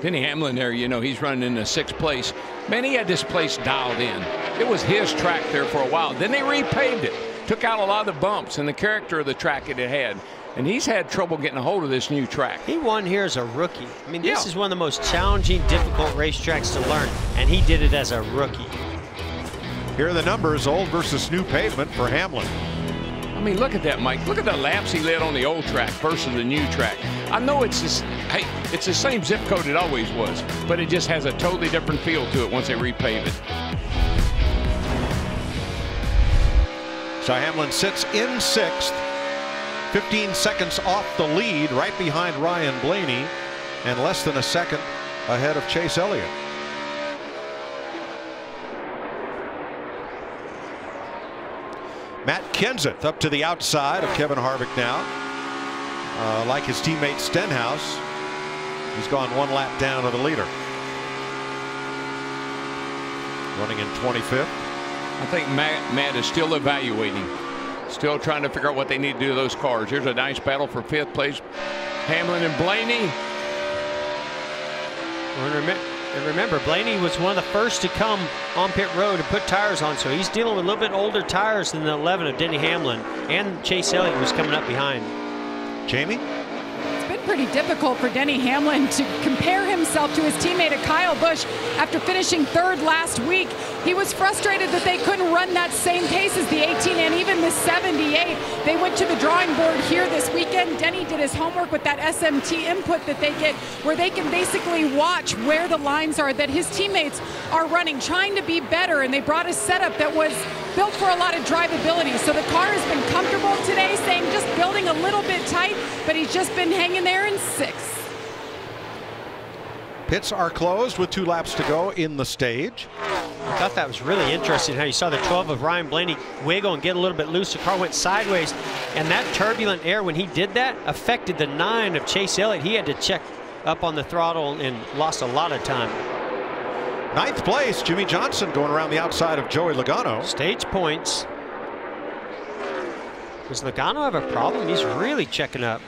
Denny Hamlin there, you know, he's running in the 6th place. Man, he had this place dialed in. It was his track there for a while. Then they repaved it, took out a lot of the bumps and the character of the track it had. And he's had trouble getting a hold of this new track. He won here as a rookie. I mean, this is one of the most challenging, difficult racetracks to learn, and he did it as a rookie. Here are the numbers, old versus new pavement for Hamlin. I mean, look at that, Mike. Look at the laps he led on the old track versus the new track. I know it's just, hey, it's the same zip code it always was, but it just has a totally different feel to it once they repave it. So Hamlin sits in 6th, 15 seconds off the lead, right behind Ryan Blaney, and less than a second ahead of Chase Elliott. Matt Kenseth up to the outside of Kevin Harvick now. Like his teammate Stenhouse, he's gone 1 lap down to the leader. Running in 25th. I think Matt is still evaluating. Still trying to figure out what they need to do to those cars. Here's a nice battle for 5th place. Hamlin and Blaney. And remember, Blaney was one of the first to come on pit road and put tires on, so he's dealing with a little bit older tires than the 11 of Denny Hamlin. And Chase Elliott was coming up behind. Jamie? It's been pretty difficult for Denny Hamlin to compare himself to his teammate Kyle Busch after finishing 3rd last week. He was frustrated that they couldn't run that same pace as the 18 and even the 78. They went to the drawing board here this weekend. Denny did his homework with that SMT input that they get, where they can basically watch where the lines are that his teammates are running, trying to be better. And they brought a setup that was built for a lot of drivability. So the car has been comfortable today, saying just building a little bit tight, but he's just been hanging there in 6th. Pits are closed with 2 laps to go in the stage. I thought that was really interesting how you saw the 12 of Ryan Blaney wiggle and get a little bit loose. The car went sideways, and that turbulent air, when he did that, affected the 9 of Chase Elliott. He had to check up on the throttle and lost a lot of time. 9th place, Jimmy Johnson going around the outside of Joey Logano. Stage points. Does Logano have a problem? He's really checking up.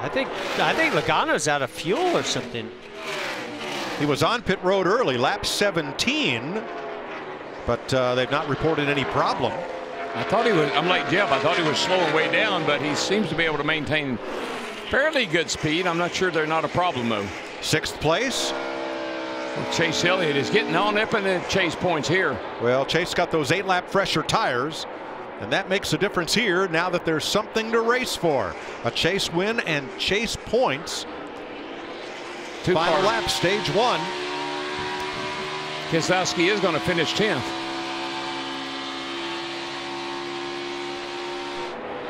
I think Logano's out of fuel or something. He was on pit road early, lap 17, but they've not reported any problem. I thought he was, I'm like Jeff, I thought he was slowing way down, but he seems to be able to maintain fairly good speed. I'm not sure they're not a problem though. 6th place. Well, Chase Elliott is getting on up in the Chase points here. Well, Chase got those 8-lap fresher tires, and that makes a difference here now that there's something to race for. A Chase win and Chase points. 2 Final cars. lap, stage 1. Keselowski is going to finish 10th.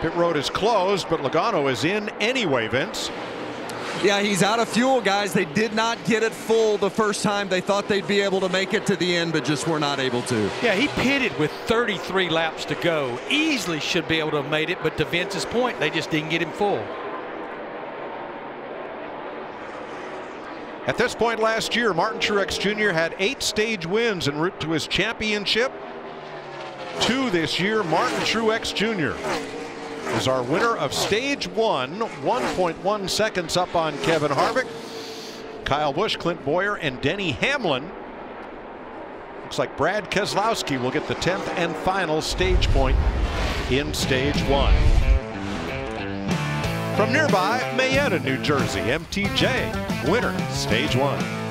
Pit road is closed, but Logano is in anyway, Vince. Yeah, he's out of fuel, guys. They did not get it full the first time. They thought they'd be able to make it to the end, but just were not able to. Yeah, he pitted with 33 laps to go. Easily should be able to have made it, but to Vince's point, they just didn't get him full. At this point last year, Martin Truex Jr. had 8 stage wins en route to his championship. 2 this year, Martin Truex Jr. is our winner of stage 1, 1.1 seconds up on Kevin Harvick, Kyle Busch, Clint Boyer, and Denny Hamlin. Looks like Brad Keselowski will get the 10th and final stage point in stage 1. From nearby Marietta, New Jersey, MTJ, winner, stage 1.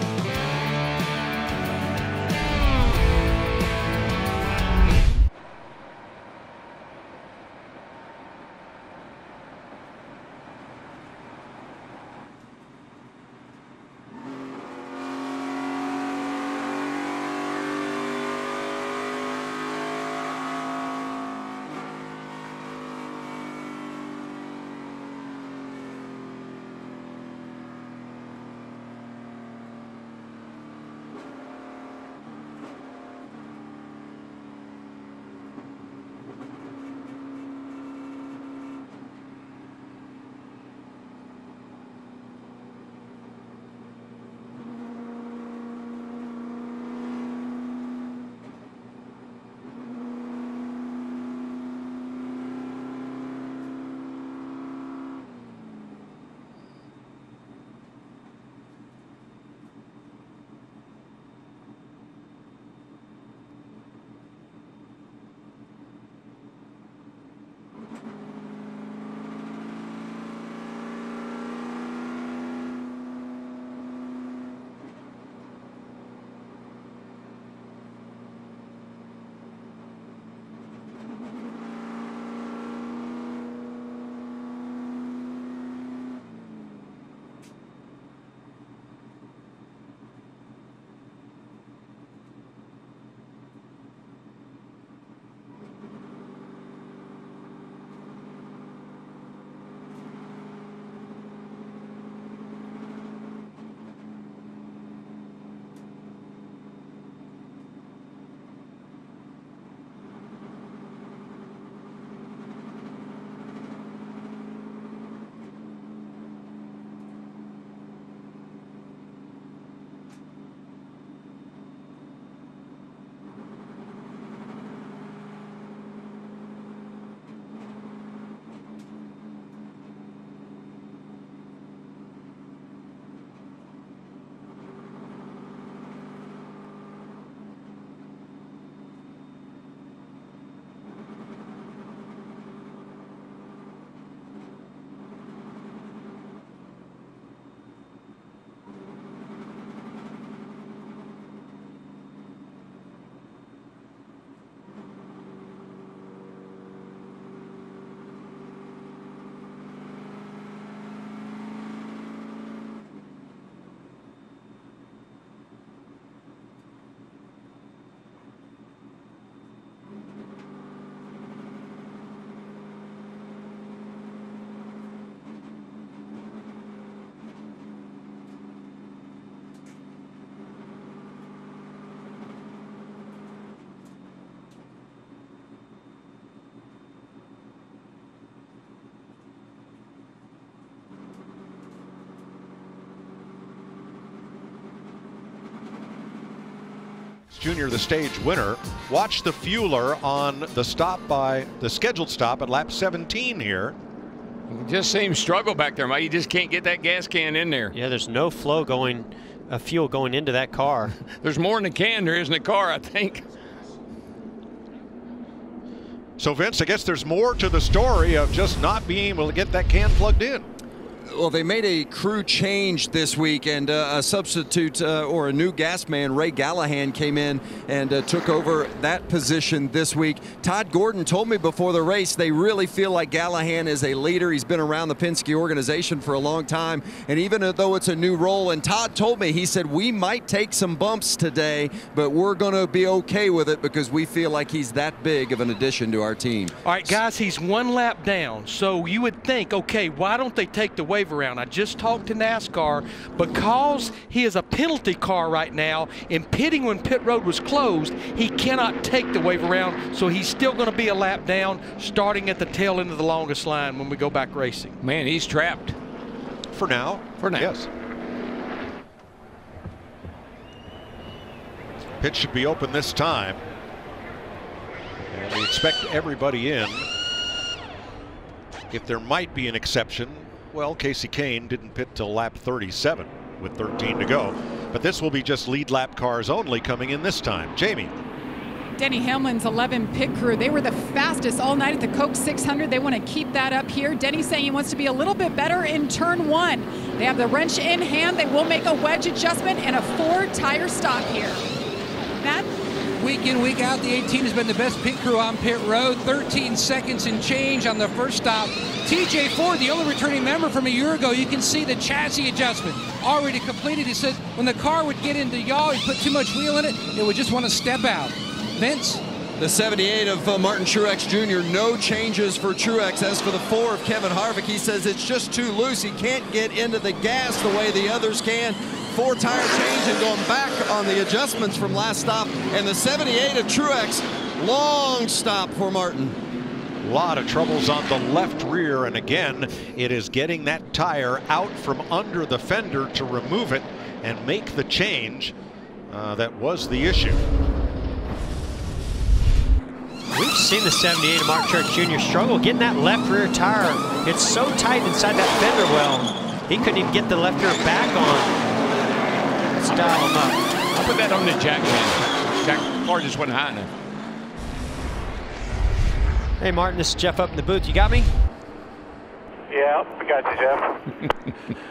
Jr., the stage winner. Watch the fueler on the scheduled stop at lap 17 here. It just seems struggle back there, Mike. You just can't get that gas can in there. Yeah, there's no flow fuel going into that car. There's more in the can there is in the car, I think. So, Vince, I guess there's more to the story of just not being able to get that can plugged in. Well, they made a crew change this week, and a substitute or a new gas man, Ray Gallahan, came in and took over that position this week. Todd Gordon told me before the race they really feel like Gallahan is a leader. He's been around the Penske organization for a long time, and even though it's a new role, and Todd told me, he said, we might take some bumps today, but we're going to be okay with it because we feel like he's that big of an addition to our team. All right, guys, he's one lap down, so you would think, okay, why don't they take the wave around? I just talked to NASCAR. Because he is a penalty car right now, in pitting when pit road was closed, he cannot take the wave around, so he's still going to be a lap down starting at the tail end of the longest line when we go back racing. Man, he's trapped. For now. For now. Yes. Pit should be open this time. And we expect everybody in. if there might be an exception, well, Casey Kane didn't pit till lap 37 with 13 to go. But this will be just lead lap cars only coming in this time. Jamie. Denny Hamlin's 11 pit crew, they were the fastest all night at the Coke 600. They want to keep that up here. Denny's saying he wants to be a little bit better in turn 1. They have the wrench in hand. They will make a wedge adjustment and a 4-tire stop here. Matt? Week in, week out, the 18 has been the best pit crew on pit road. 13 seconds and change on the first stop. TJ Ford, the only returning member from a year ago, you can see the chassis adjustment already completed. He said when the car would get into yaw, he'd put too much wheel in it, it would just want to step out. Vince? The 78 of Martin Truex Jr., no changes for Truex. As for the 4 of Kevin Harvick, he says it's just too loose. He can't get into the gas the way the others can. 4-tire change and going back on the adjustments from last stop. And the 78 of Truex, long stop for Martin. A lot of troubles on the left rear, and again, it is getting that tire out from under the fender to remove it and make the change. That was the issue. We've seen the 78 of Martin Truex Jr. struggle getting that left rear tire. It's so tight inside that fender well. He couldn't even get the left rear back on. Let's dial him up. I'll put that on the jack man. Jack car just wasn't high enough. Hey Martin, this is Jeff up in the booth. You got me? Yeah, I got you,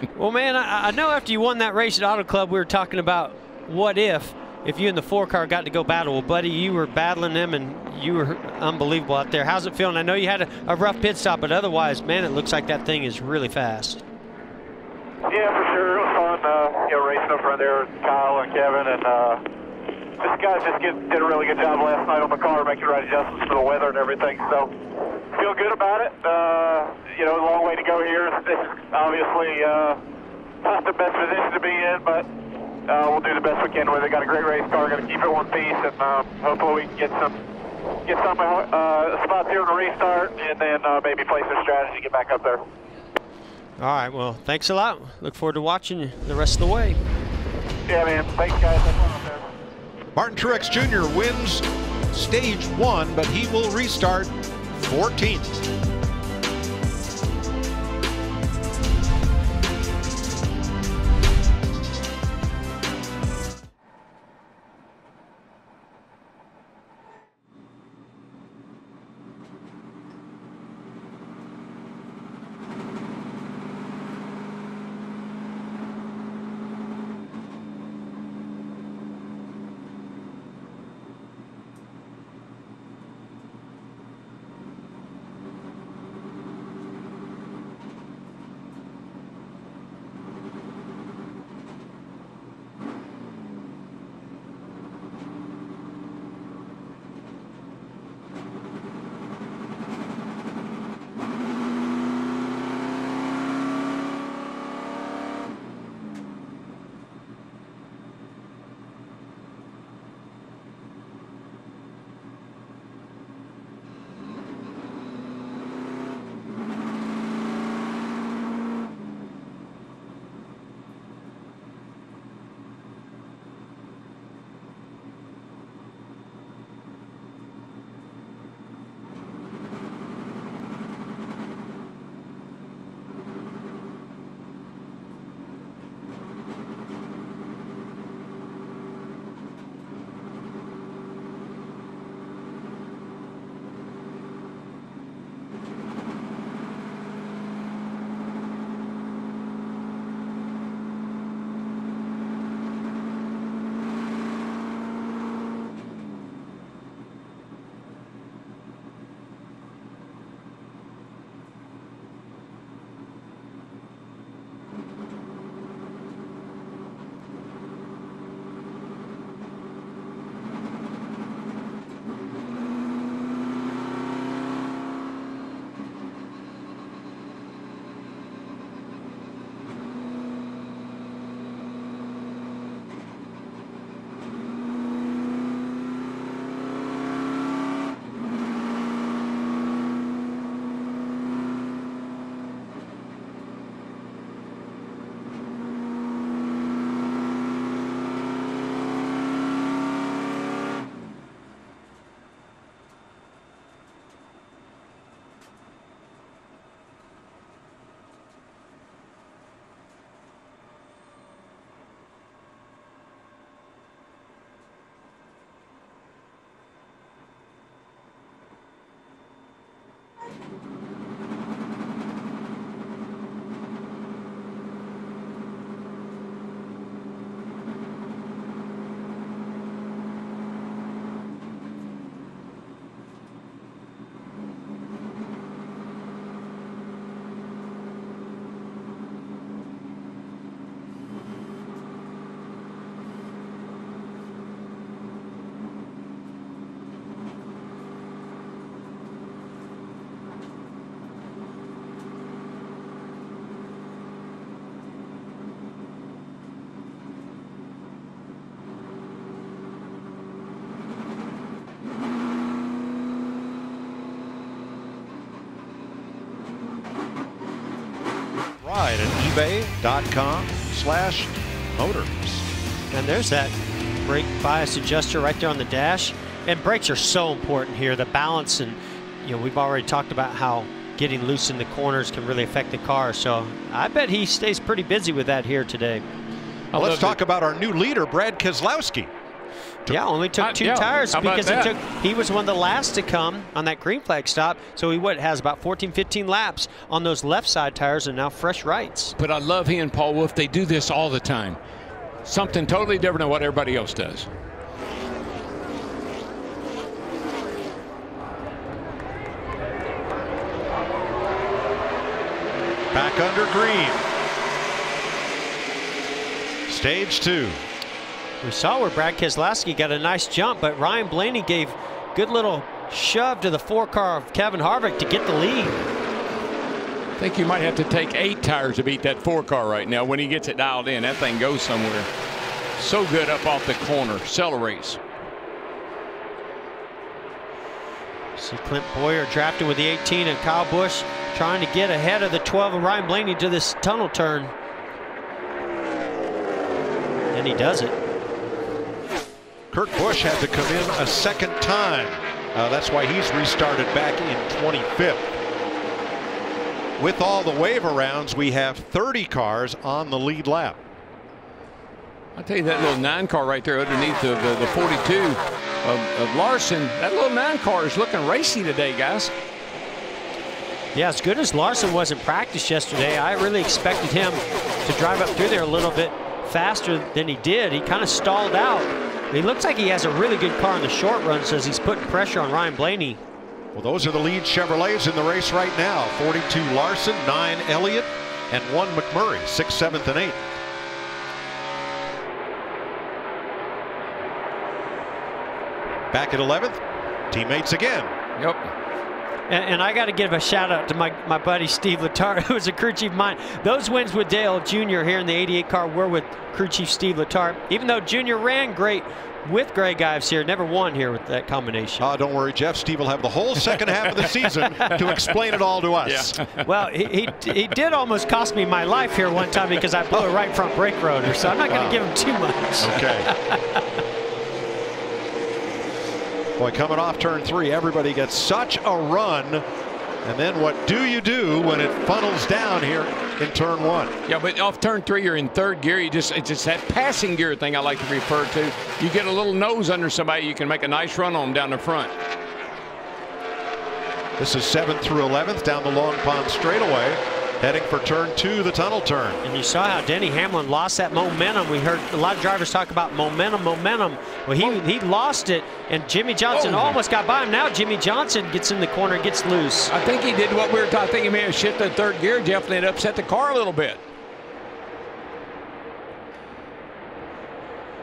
Jeff. Well, man, I know after you won that race at Auto Club, we were talking about what if you and the 4-car got to go battle. Well, buddy, you were battling them, and you were unbelievable out there. How's it feeling? I know you had a rough pit stop, but otherwise, man, it looks like that thing is really fast. Yeah, for sure. It was fun, racing up front there with Kyle and Kevin, and these guys just did a really good job last night on the car, making the right adjustments for the weather and everything. So, feel good about it. A long way to go here. This is obviously not the best position to be in, but we'll do the best we can with it. Got a great race car. Got to keep it one piece, and hopefully we can get some spots here in the restart, and then maybe play some strategy to get back up there. All right, well, thanks a lot. Look forward to watching you the rest of the way. Yeah, man. Thanks, guys. Have fun up there. Martin Truex Jr. wins stage 1, but he will restart 14th. eBay.com/motors. And there's that brake bias adjuster right there on the dash. And brakes are so important here. The balance, and we've already talked about how getting loose in the corners can really affect the car. So I bet he stays pretty busy with that here today. Well, let's talk about our new leader, Brad Keselowski. Yeah, only took 2 tires because he was one of the last to come on that green flag stop. So he has about 14, 15 laps on those left side tires and now fresh rights. But I love he and Paul Wolf. They do this all the time. Something totally different than what everybody else does. Back under green. Stage 2. We saw where Brad Keselowski got a nice jump, but Ryan Blaney gave good little shove to the 4 car of Kevin Harvick to get the lead. I think you might have to take 8 tires to beat that 4 car right now. When he gets it dialed in, that thing goes somewhere. So good up off the corner. Celeries. See Clint Boyer drafting with the 18 and Kyle Busch trying to get ahead of the 12 of Ryan Blaney to this tunnel turn. And he does it. Kurt Busch had to come in a second time. That's why he's restarted back in 25th. With all the wave arounds, we have 30 cars on the lead lap. I'll tell you, that little 9 car right there underneath the 42 of Larson, that little 9 car is looking racy today, guys. Yeah, as good as Larson was in practice yesterday, I really expected him to drive up through there a little bit faster than he did. He kind of stalled out. He looks like he has a really good car in the short run, so he's putting pressure on Ryan Blaney. Well, those are the lead Chevrolets in the race right now. 42 Larson, 9 Elliott, and 1 McMurray, 6th, 7th, and 8th. Back at 11th, teammates again. Yep. And I got to give a shout out to my buddy Steve Letarte, who was a crew chief of mine. Those wins with Dale Jr. here in the 88 car were with crew chief Steve Letarte. Even though Jr. ran great with Greg Ives here, never won here with that combination. Oh, don't worry, Jeff. Steve will have the whole second half of the season to explain it all to us. Yeah. Well, he did almost cost me my life here one time because I blew a right front brake rotor, so I'm not going to give him too much. Okay. Boy, coming off turn 3, everybody gets such a run. And then what do you do when it funnels down here in turn 1? Yeah, but off turn 3, you're in 3rd gear. It's just that passing gear thing I like to refer to. You get a little nose under somebody, you can make a nice run on them down the front. This is 7th through 11th down the Long Pond straightaway, heading for turn 2, the tunnel turn. And you saw how Denny Hamlin lost that momentum. We heard a lot of drivers talk about momentum. Well, he lost it, and Jimmy Johnson almost got by him. Now Jimmy Johnson gets in the corner and gets loose. I think he did what we were talking. I think he may have shifted 3rd gear, Jeff, and it upset the car a little bit.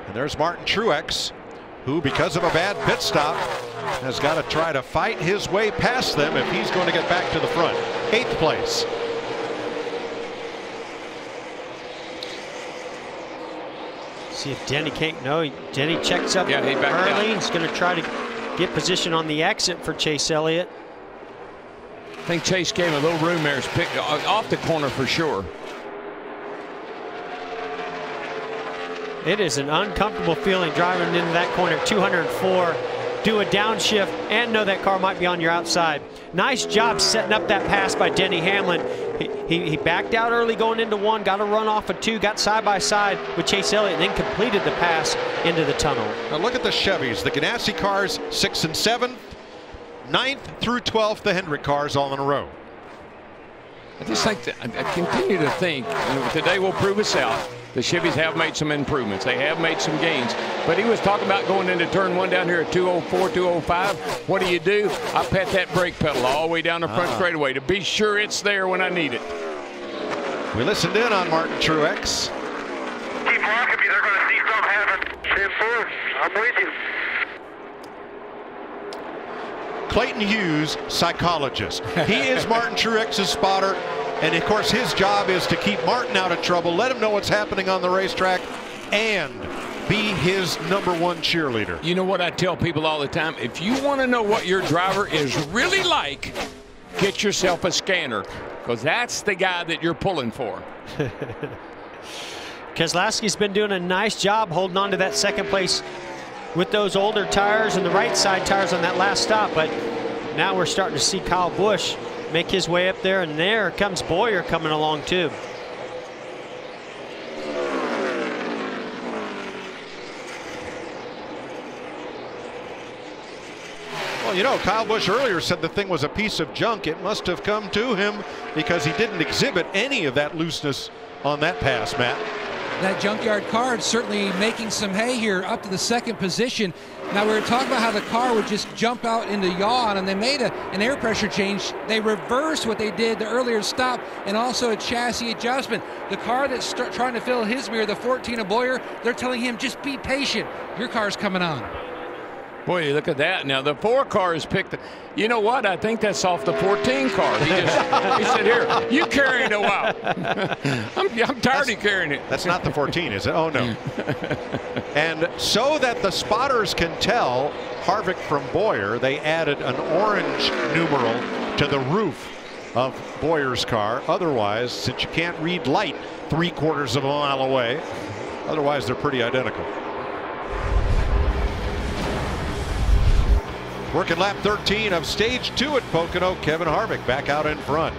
And there's Martin Truex, who, because of a bad pit stop, has got to try to fight his way past them if he's going to get back to the front. 8th place. See if Denny can't. No, Denny checks up he backed early. out. He's going to try to get position on the exit for Chase Elliott. I think Chase gave him a little room there. Picked off the corner for sure. It is an uncomfortable feeling driving into that corner at 204. Do a downshift and know that car might be on your outside. Nice job setting up that pass by Denny Hamlin. He backed out early going into 1, got a run off of 2, got side by side with Chase Elliott, and then completed the pass into the tunnel. Now look at the Chevys. The Ganassi cars 6th and 7th, 9th through 12th, the Hendrick cars all in a row. I just think that I continue to think, today will prove us out. The Chevys have made some improvements. They have made some gains. But he was talking about going into turn 1 down here at 204, 205. What do? I pat that brake pedal all the way down the front straightaway to be sure it's there when I need it. We listened in on Martin Truex. Keep rocking me. They're going to see something happen. 10-4. I'm with you. Clayton Hughes, psychologist. He is Martin Truex's spotter. And of course, his job is to keep Martin out of trouble, let him know what's happening on the racetrack, and be his #1 cheerleader. You know what I tell people all the time? If you want to know what your driver is really like, get yourself a scanner. because that's the guy that you're pulling for. Keselowski's been doing a nice job holding on to that second place with those older tires and the right side tires on that last stop, but now we're starting to see Kyle Busch make his way up there, and there comes Bowyer coming along too. Well, you know, Kyle Busch earlier said the thing was a piece of junk. It must have come to him because he didn't exhibit any of that looseness on that pass, Matt. That junkyard car is certainly making some hay here up to the second position. Now, we were talking about how the car would just jump out into yaw, and they made an air pressure change. They reversed what they did the earlier stop, and also a chassis adjustment. The car that's trying to fill his mirror, the 14 of Bowyer, they're telling him, just be patient. Your car's coming on. Boy, you look at that. Now, the 4 car is picked. You know what? I think that's off the 14 car. He said, here, you carry it a while. I'm tired of carrying it. That's not the 14, is it? Oh, no. And so that the spotters can tell Harvick from Bowyer, they added an orange numeral to the roof of Bowyer's car. Otherwise, since you can't read light 3/4 of a mile away, otherwise they're pretty identical. Working lap 13 of stage 2 at Pocono. Kevin Harvick back out in front.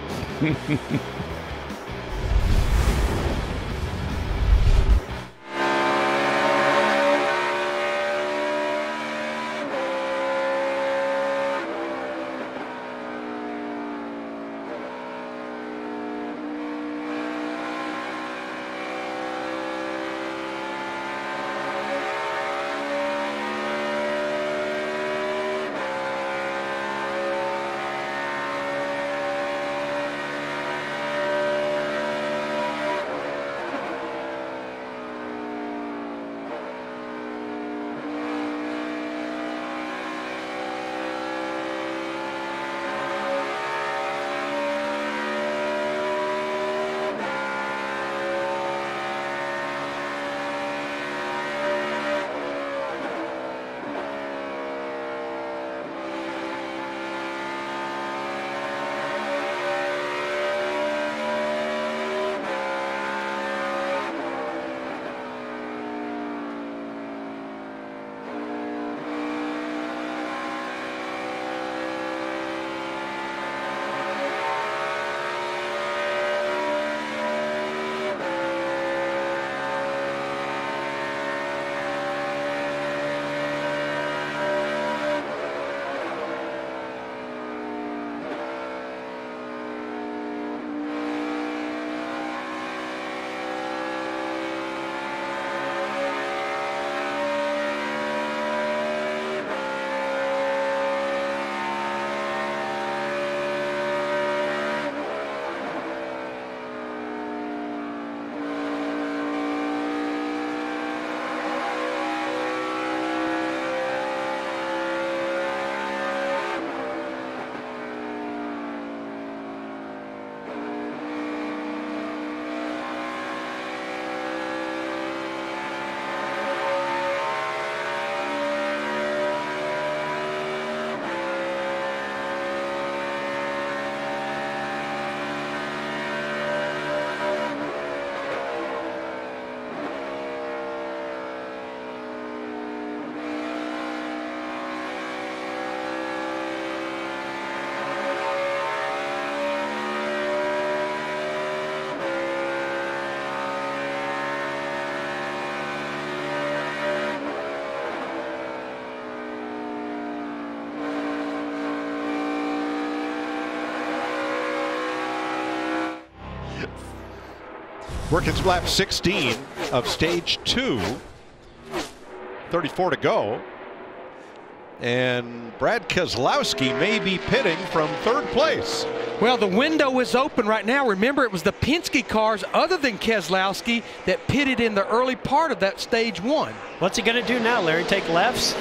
Working lap 16 of stage 2. 34 to go. And Brad Keselowski may be pitting from 3rd place. Well, the window is open right now. Remember, it was the Penske cars other than Keselowski that pitted in the early part of that stage 1. What's he going to do now, Larry? Take lefts?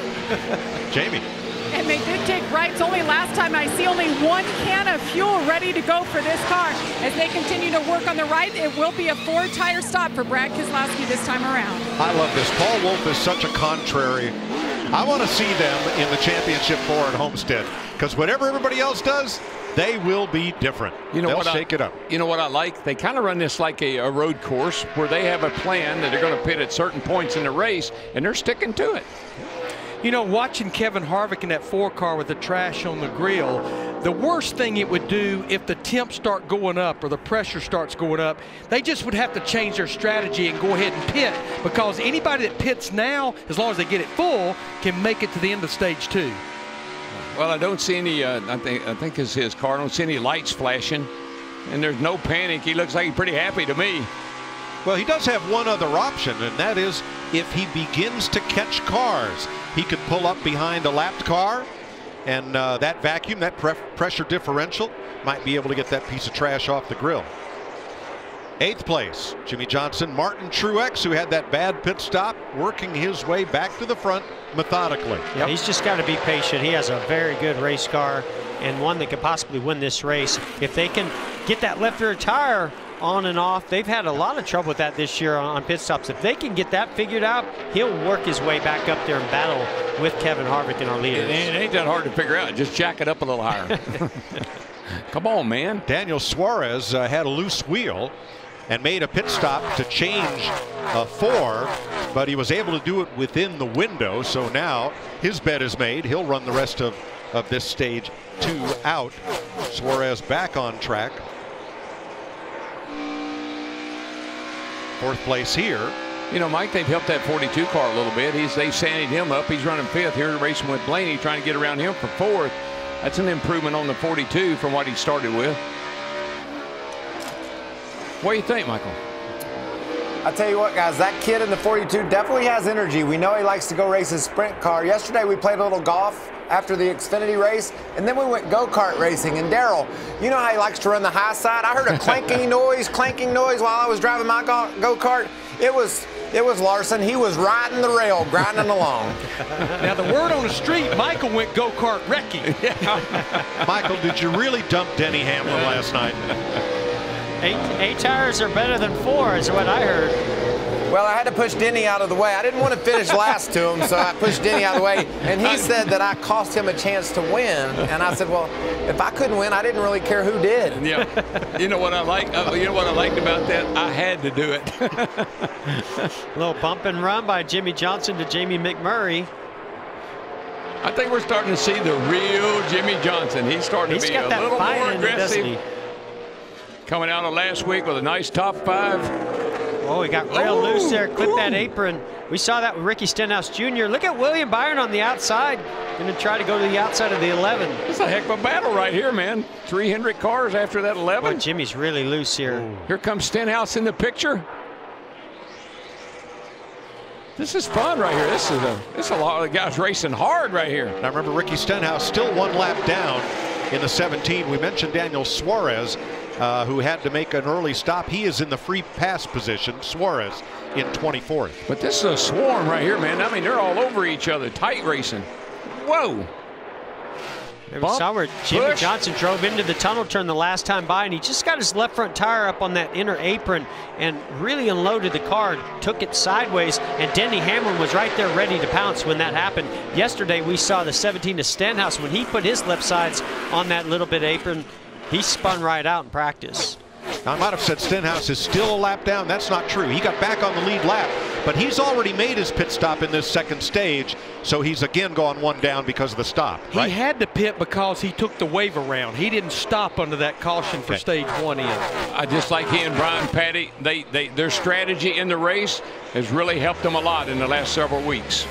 Jamie. And they did take rights. Only last time I see only 1 can of fuel ready to go for this car. As they continue to work on the right, it will be a 4-tire stop for Brad Keselowski this time around. I love this. Paul Wolfe is such a contrary. I want to see them in the championship 4 at Homestead, because whatever everybody else does, they will be different. They'll shake it up. You know what I like? They kind of run this like a road course where they have a plan that they're going to pit at certain points in the race, and they're sticking to it. You know, watching Kevin Harvick in that 4-car with the trash on the grill, the worst thing it would do if the temps start going up or the pressure starts going up, they just would have to change their strategy and go ahead and pit, because anybody that pits now, as long as they get it full, can make it to the end of stage 2. Well, I don't see any, I think it's his car. I don't see any lights flashing, and there's no panic. He looks like he's pretty happy to me. Well, he does have one other option, and that is if he begins to catch cars. He could pull up behind a lapped car, and that vacuum, that pressure differential, might be able to get that piece of trash off the grill. 8th place, Jimmy Johnson. Martin Truex, who had that bad pit stop, working his way back to the front methodically. Yeah, he's just got to be patient. He has a very good race car and one that could possibly win this race. If they can get that left rear tire on and off, they've had a lot of trouble with that this year on pit stops. If they can get that figured out, he'll work his way back up there and battle with Kevin Harvick and our leaders. It ain't that hard to figure out. Just jack it up a little higher. Come on, man. Daniel Suarez had a loose wheel and made a pit stop to change a 4, but he was able to do it within the window. So now his bet is made. He'll run the rest of this stage 2 out. Suarez back on track. 4th place here. You know, Mike, they've helped that 42 car a little bit. They've sanded him up. He's running 5th here, racing with Blaney, trying to get around him for 4th. That's an improvement on the 42 from what he started with. What do you think, Michael? I tell you what, guys, that kid in the 42 definitely has energy. We know he likes to go race his sprint car. Yesterday we played a little golf after the Xfinity race, and then we went go-kart racing. And Daryl, you know how he likes to run the high side? I heard a clanking noise while I was driving my go-kart. It was Larson. He was riding the rail, grinding along. Now, the word on the street, Michael went go-kart wrecking. Michael, did you really dump Denny Hamlin last night? 8 tires are better than 4 is what I heard. Well, I had to push Denny out of the way. I didn't want to finish last to him, so I pushed Denny out of the way. And he said that I cost him a chance to win. And I said, well, if I couldn't win, I didn't really care who did. Yeah. You know what I like? You know what I liked about that? I had to do it. A little bump and run by Jimmy Johnson to Jamie McMurray. I think we're starting to see the real Jimmy Johnson. He's starting to be a little more aggressive. Coming out of last week with a nice top 5. Oh, he got real loose there. Clipped that apron. We saw that with Ricky Stenhouse Jr. Look at William Byron on the outside. Going to try to go to the outside of the 11. It's a heck of a battle right here, man. 300 cars after that 11. Boy, Jimmy's really loose here. Ooh. Here comes Stenhouse in the picture. This is fun right here. This is a lot of guys racing hard right here. Now remember, Ricky Stenhouse still 1 lap down in the 17. We mentioned Daniel Suarez, who had to make an early stop. He is in the free pass position, Suarez in 24th. But this is a swarm right here, man. I mean, they're all over each other, tight racing. Whoa. We saw where Jimmy Johnson drove into the tunnel turn the last time by, and he just got his left front tire up on that inner apron and really unloaded the car, took it sideways, and Denny Hamlin was right there ready to pounce when that happened. Yesterday we saw the 17 to Stenhouse. When he put his left sides on that little bit of apron, he spun right out in practice. I might have said Stenhouse is still a lap down. That's not true. He got back on the lead lap, but he's already made his pit stop in this 2nd stage, so he's again gone 1 down because of the stop. Right? He had to pit because he took the wave around. He didn't stop under that caution for stage 1 in. I just like he and Brian Patty, their strategy in the race has really helped them a lot in the last several weeks.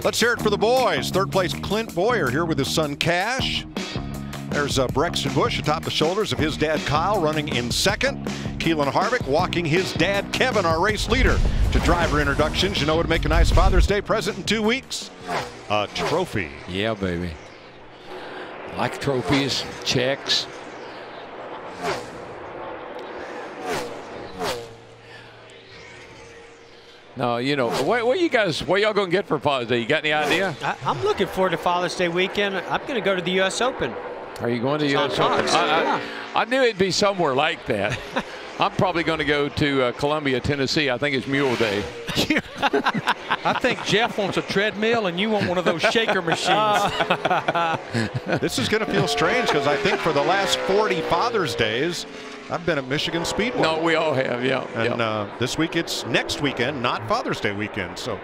Let's hear it for the boys. Third place, Clint Boyer here with his son Cash. There's Brexton Busch atop the shoulders of his dad Kyle, running in second. Keelan Harvick walking his dad Kevin, our race leader, to driver introductions. You know what would make a nice Father's Day present in 2 weeks? A trophy. Yeah, baby. Like trophies, checks. No, you know, what y'all going to get for Father's Day? You got any idea? I'm looking forward to Father's Day weekend. I'm going to go to the U.S. Open. Are you going to the U.S. Open? I knew it'd be somewhere like that. I'm probably going to go to Columbia, Tennessee. I think it's Mule Day. I think Jeff wants a treadmill and you want one of those shaker machines. This is going to feel strange because I think for the last 40 Father's Days, I've been at Michigan Speedway. No, we all have, yeah. And this week it's next weekend, not Father's Day weekend. So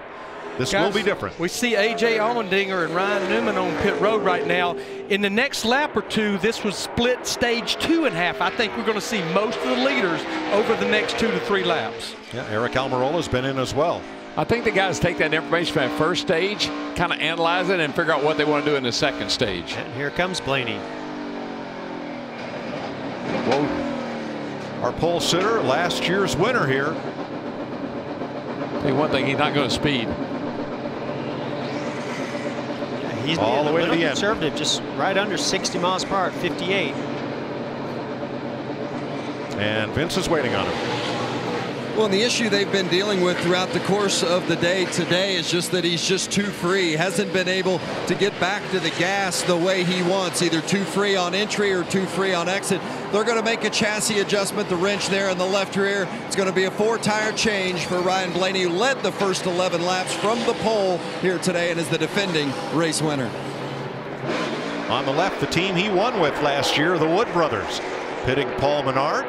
this Guys, will be different. We see A.J. Allmendinger and Ryan Newman on pit road right now. In the next lap or two, this was split stage 2.5. I think we're going to see most of the leaders over the next 2 to 3 laps. Yeah, Eric Almirola's been in as well. I think the guys take that information from that first stage, kind of analyze it, and figure out what they want to do in the second stage. And here comes Blaney. Whoa. Our pole sitter, last year's winner here. Tell you one thing, he's not going to speed. Yeah, he's all the way to the end. Conservative, just right under 60 miles per hour at 58. And Vince is waiting on him. Well, and the issue they've been dealing with throughout the course of the day today is just that he's just too free. Hasn't been able to get back to the gas the way he wants, either too free on entry or too free on exit. They're going to make a chassis adjustment, the wrench there in the left rear. It's going to be a 4-tire change for Ryan Blaney, who led the first 11 laps from the pole here today and is the defending race winner. On the left, the team he won with last year, the Wood brothers, pitting Paul Menard.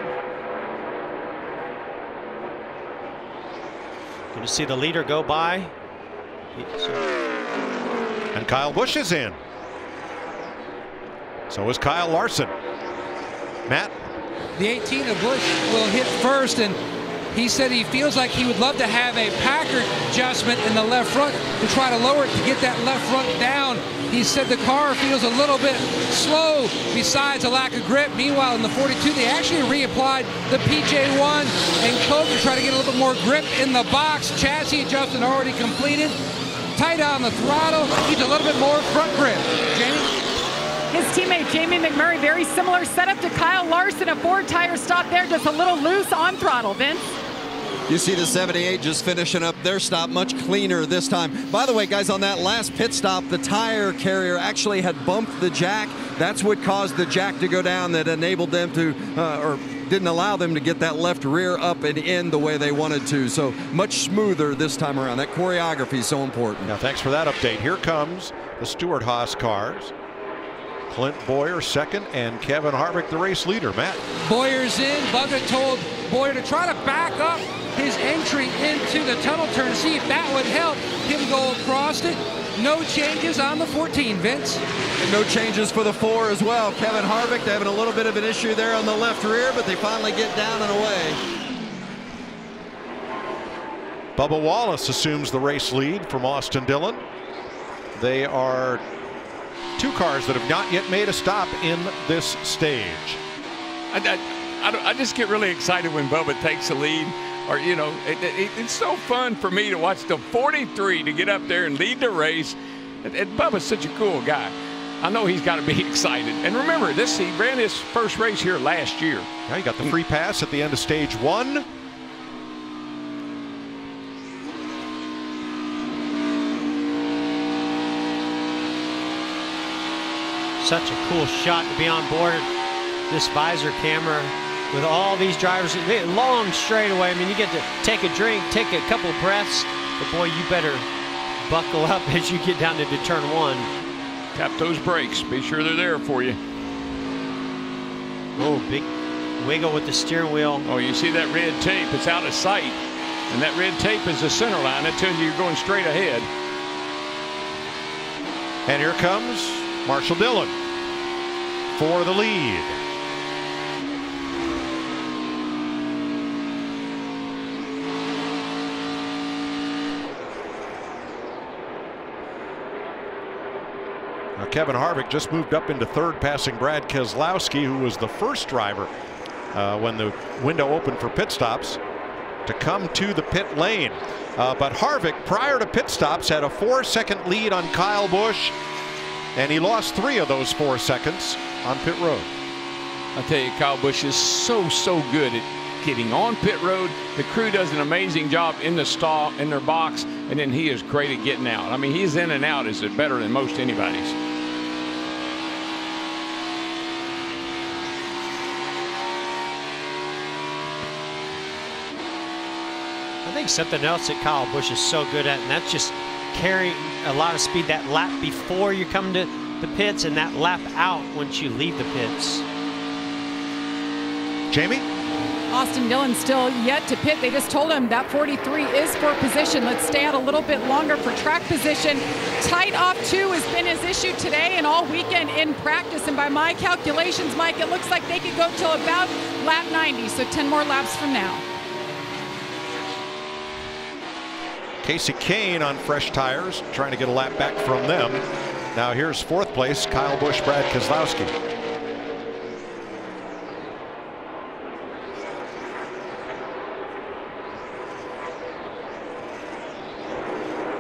Going to see the leader go by. And Kyle Busch is in. So is Kyle Larson. Matt? The 18 of Busch will hit first, and he said he feels like he would love to have a Packard adjustment in the left front to try to lower it to get that left front down. He said the car feels a little bit slow besides a lack of grip. Meanwhile, in the 42, they actually reapplied the PJ1 and coat to try to get a little bit more grip in the box. Chassis adjustment already completed. Tight on the throttle. Needs a little bit more front grip. Jamie? His teammate Jamie McMurray, very similar setup to Kyle Larson. A 4-tire stop there, just a little loose on throttle. Vince? You see the 78 just finishing up their stop much cleaner this time. By the way, guys, on that last pit stop, the tire carrier actually had bumped the jack. That's what caused the jack to go down, that enabled them to, or didn't allow them to get that left rear up and in the way they wanted to. So much smoother this time around. That choreography is so important. Now, thanks for that update. Here comes the Stewart-Haas cars. Clint Boyer second, and Kevin Harvick the race leader. Matt? Boyer's in. Bugga told Boyer to try to back up his entry into the tunnel turn to see if that would help him go across it. No changes on the 14, Vince. And no changes for the 4 as well. Kevin Harvick, they're having a little bit of an issue there on the left rear, but they finally get down and away. Bubba Wallace assumes the race lead from Austin Dillon. They are 2 cars that have not yet made a stop in this stage. I just get really excited when Bubba takes the lead. Or, you know, it's so fun for me to watch the 43 to get up there and lead the race. And Bubba's such a cool guy. I know he's got to be excited. And remember, he ran his first race here last year. Now he got the free pass at the end of stage 1. Such a cool shot to be on board this visor camera with all these drivers. Long straightaway. I mean, you get to take a drink, take a couple breaths, but boy, you better buckle up as you get down into turn 1. Tap those brakes. Be sure they're there for you. Oh, big wiggle with the steering wheel. Oh, you see that red tape? It's out of sight. And that red tape is the center line. That tells you you're going straight ahead. And here comes Marshall Dillon for the lead. Kevin Harvick just moved up into third, passing Brad Keselowski, who was the first driver when the window opened for pit stops to come to the pit lane. But Harvick, prior to pit stops, had a 4-second lead on Kyle Busch, and he lost 3 of those 4 seconds on pit road. I tell you, Kyle Busch is so good at getting on pit road. The crew does an amazing job in the stall, in their box, and then he is great at getting out. I mean, his in and out is better than most anybody's. I think something else that Kyle Busch is so good at, and that's just carrying a lot of speed that lap before you come to the pits and that lap out once you leave the pits. Jamie? Austin Dillon still yet to pit. They just told him that 43 is for position. Let's stay out a little bit longer for track position. Tight off 2 has been his issue today and all weekend in practice. And by my calculations, Mike, it looks like they could go till about lap 90, so 10 more laps from now. Casey Kane on fresh tires, trying to get a lap back from them. Now here's 4th place, Kyle Busch, Brad Keselowski.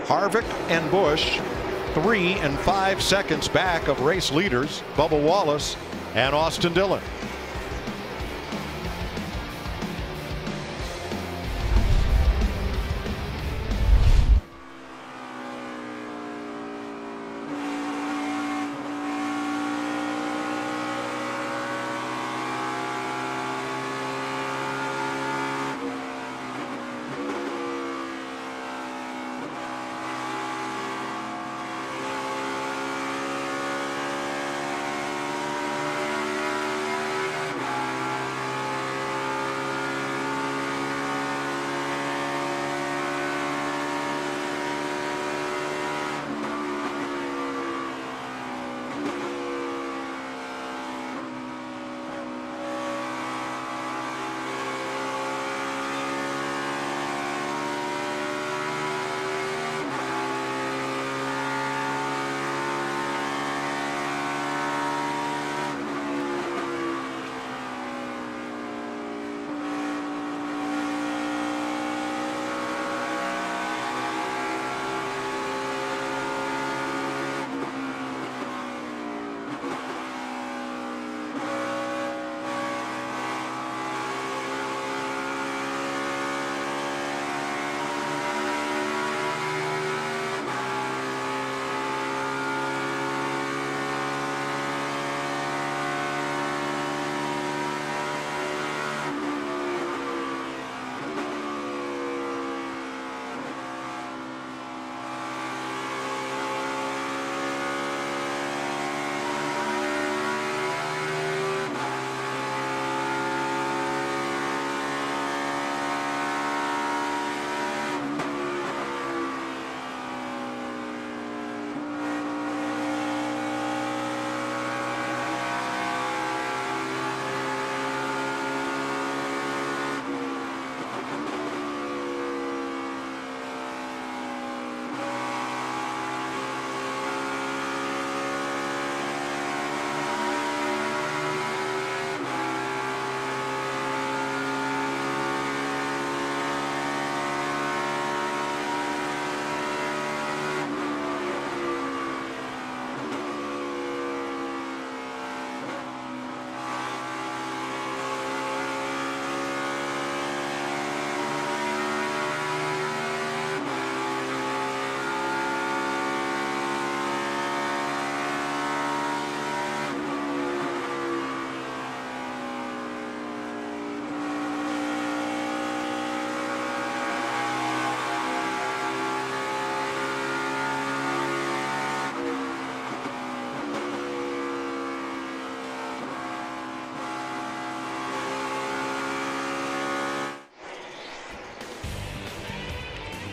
Harvick and Busch 3 and 5 seconds back of race leaders Bubba Wallace and Austin Dillon.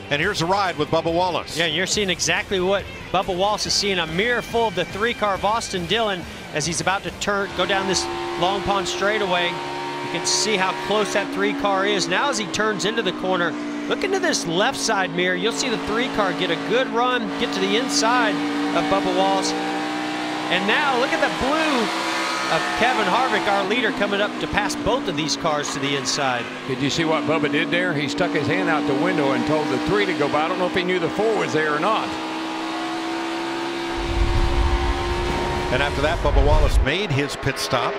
And here's a ride with Bubba Wallace. Yeah, you're seeing exactly what Bubba Wallace is seeing, a mirror full of the 3-car of Austin Dillon as he's about to go down this Long Pond straightaway. You can see how close that 3-car is. Now as he turns into the corner, look into this left side mirror. You'll see the 3-car get a good run, get to the inside of Bubba Wallace. And now look at the blue of Kevin Harvick, our leader, coming up to pass both of these cars to the inside. Did you see what Bubba did there? He stuck his hand out the window and told the 3 to go by. I don't know if he knew the 4 was there or not. And after that, Bubba Wallace made his pit stop.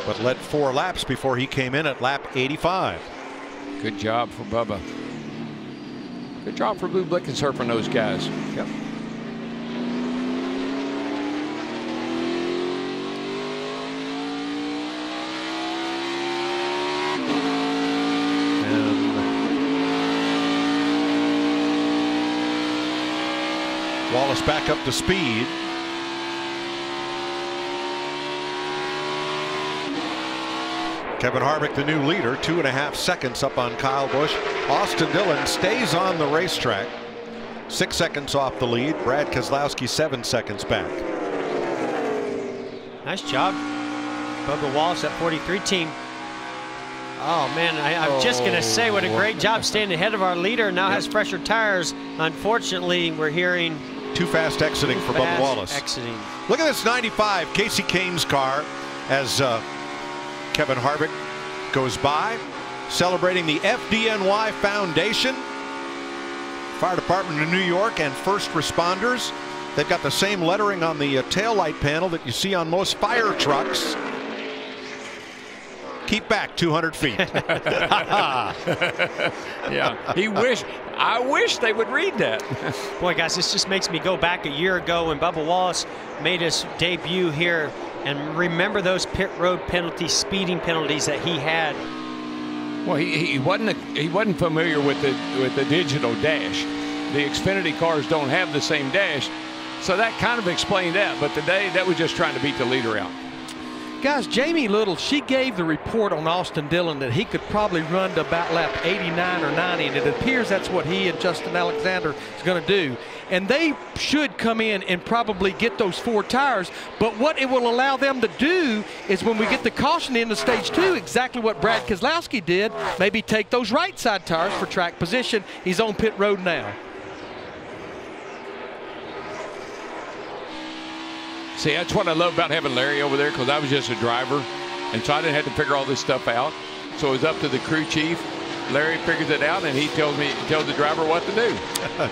But led 4 laps before he came in at lap 85. Good job for Bubba. Good job for Blue Blickensurfing those guys. Yep. Wallace back up to speed. Kevin Harvick, the new leader, 2.5 seconds up on Kyle Busch. Austin Dillon stays on the racetrack, 6 seconds off the lead. Brad Keselowski 7 seconds back. Nice job, Bubba Wallace, at 43 team. Oh man, I'm just gonna say what a great job staying ahead of our leader. Now has fresher tires. Unfortunately, we're hearing too fast exiting for Bubba Wallace. Exiting. Look at this 95 Casey Kane's car as Kevin Harvick goes by, celebrating the FDNY Foundation, Fire Department of New York, and first responders. They've got the same lettering on the taillight panel that you see on most fire trucks. Keep back 200 feet. Yeah, I wish they would read that. Boy, guys, this just makes me go back a year ago when Bubba Wallace made his debut here, and remember those pit road penalties, speeding penalties that he had. Well, he wasn't familiar with the digital dash. The Xfinity cars don't have the same dash, so that kind of explained that. But today, that was just trying to beat the leader out. Guys, Jamie Little, she gave the report on Austin Dillon that he could probably run to about lap 89 or 90, and it appears that's what he and Justin Alexander is going to do. And they should come in and probably get those 4 tires, but what it will allow them to do is when we get the caution into stage 2, exactly what Brad Keselowski did, maybe take those right side tires for track position. He's on pit road now. See, that's what I love about having Larry over there, because I was just a driver, and so I didn't have to figure all this stuff out. So it was up to the crew chief. Larry figures it out, and he tells the driver what to do.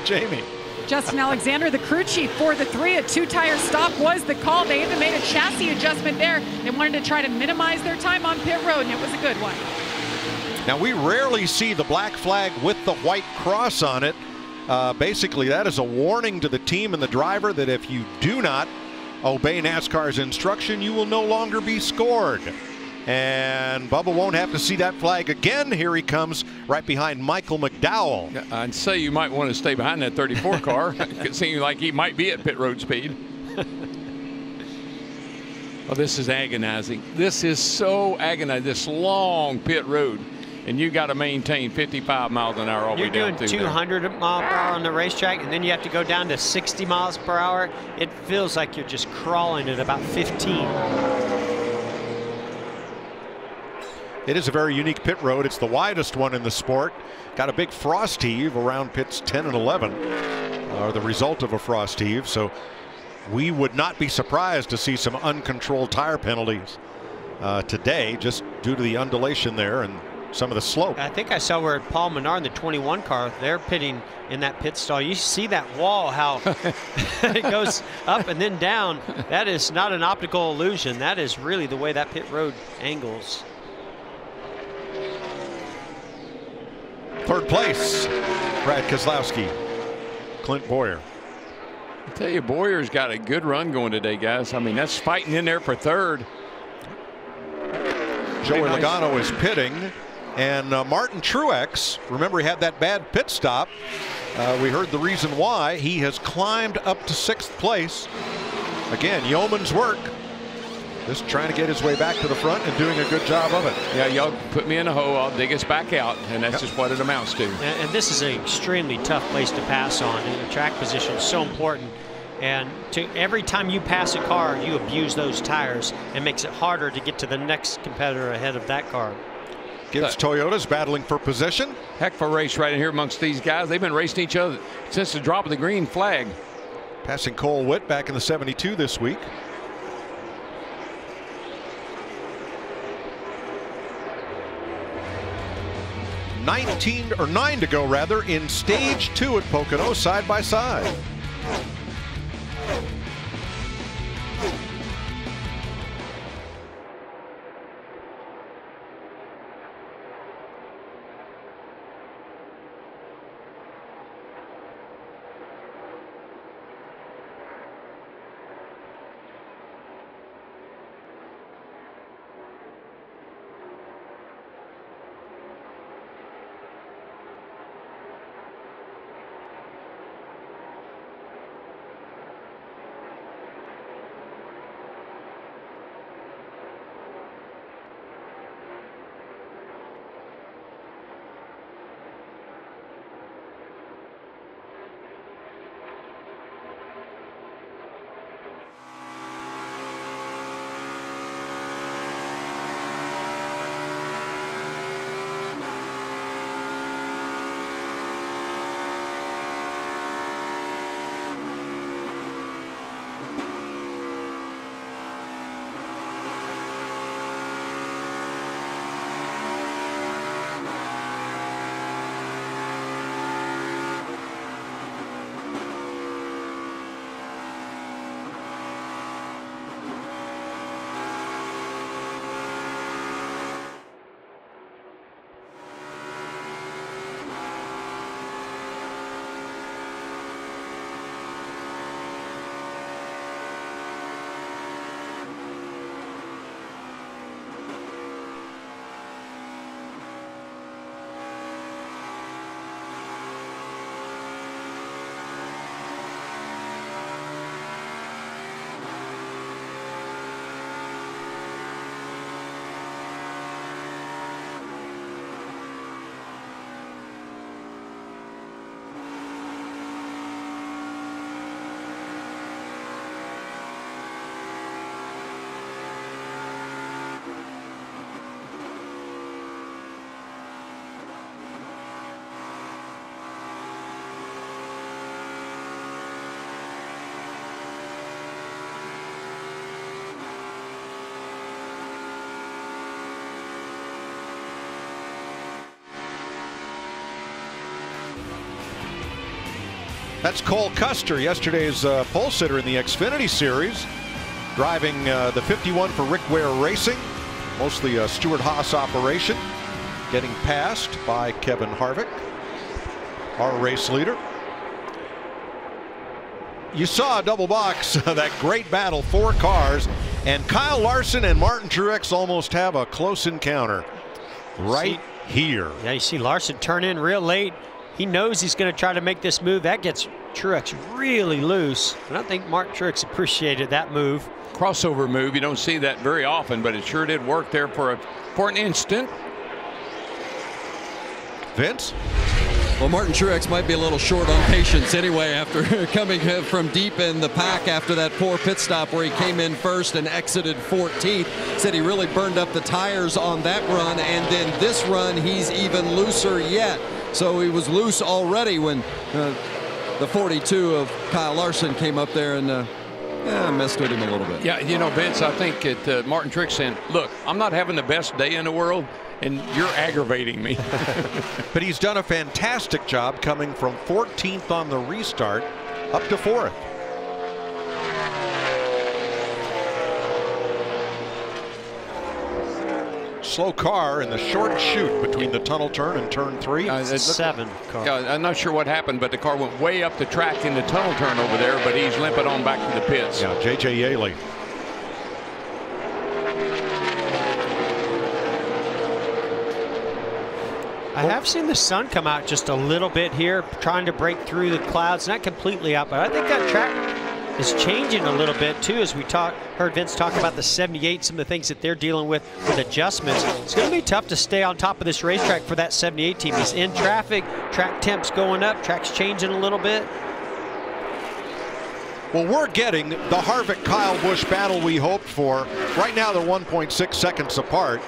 Jamie. Justin Alexander, the crew chief for the 3. A 2-tire stop was the call. They even made a chassis adjustment there. They wanted to try to minimize their time on pit road, and it was a good one. Now, we rarely see the black flag with the white cross on it. Basically, that is a warning to the team and the driver that if you do not obey NASCAR's instruction, you will no longer be scored. And Bubba won't have to see that flag again. Here he comes right behind Michael McDowell. I'd say you might want to stay behind that 34 car. It seems like he might be at pit road speed. Oh, this is agonizing. This is so agonizing. This long pit road. And you got to maintain 55 miles an hour all the way down through there. You're doing 200 miles per hour on the racetrack, and then you have to go down to 60 miles per hour. It feels like you're just crawling at about 15. It is a very unique pit road. It's the widest one in the sport. Got a big frost heave around pits 10 and 11, are the result of a frost heave. So we would not be surprised to see some uncontrolled tire penalties today, just due to the undulation there and some of the slope. I think I saw where Paul Menard in the 21 car, they're pitting in that pit stall. You see that wall, how it goes up and then down. That is not an optical illusion. That is really the way that pit road angles. Third place, Brad Keselowski, Clint Boyer. I tell you, Boyer's got a good run going today, guys. I mean, that's fighting in there for third. Joey Logano is pitting. And Martin Truex, remember he had that bad pit stop. We heard the reason why. He has climbed up to 6th place. Again, yeoman's work. Just trying to get his way back to the front and doing a good job of it. Yeah, y'all put me in a hole, I'll dig us back out, and that's just what it amounts to. And this is an extremely tough place to pass on. And the track position is so important. And every time you pass a car, you abuse those tires and makes it harder to get to the next competitor ahead of that car. Gibbs Toyota's battling for position. Heck of a race right in here amongst these guys. They've been racing each other since the drop of the green flag. Passing Cole Witt back in the 72 this week. Nine to go rather in stage 2 at Pocono, side by side. That's Cole Custer, yesterday's pole sitter in the Xfinity Series, driving the 51 for Rick Ware Racing, mostly a Stuart Haas operation, getting passed by Kevin Harvick, our race leader. You saw a double box, that great battle, 4 cars, and Kyle Larson and Martin Truex almost have a close encounter right here. Yeah, you see Larson turn in real late. He knows he's going to try to make this move. That gets Truex really loose. And I think Martin Truex appreciated that move. Crossover move. You don't see that very often, but it sure did work there for an instant. Vince? Well, Martin Truex might be a little short on patience anyway after coming from deep in the pack after that poor pit stop where he came in first and exited 14th. Said he really burned up the tires on that run, and then this run he's even looser yet. So he was loose already when the 42 of Kyle Larson came up there and messed with him a little bit. Yeah, you know, Vince, I think that Martin Truex saying, look, I'm not having the best day in the world, and you're aggravating me. But he's done a fantastic job coming from 14th on the restart up to 4th. Slow car in the short chute between the tunnel turn and turn 3. It's 7 car. I'm not sure what happened, but the car went way up the track in the tunnel turn over there, but he's limping on back to the pits. Yeah, J.J. Yaley. I have seen the sun come out just a little bit here, trying to break through the clouds. Not completely out, but I think that track is changing a little bit too, as we heard Vince talk about the 78, some of the things that they're dealing with adjustments. It's going to be tough to stay on top of this racetrack for that 78 team. He's in traffic, track temps going up, track's changing a little bit. Well, we're getting the Harvick-Kyle Busch battle we hoped for. Right now they're 1.6 seconds apart.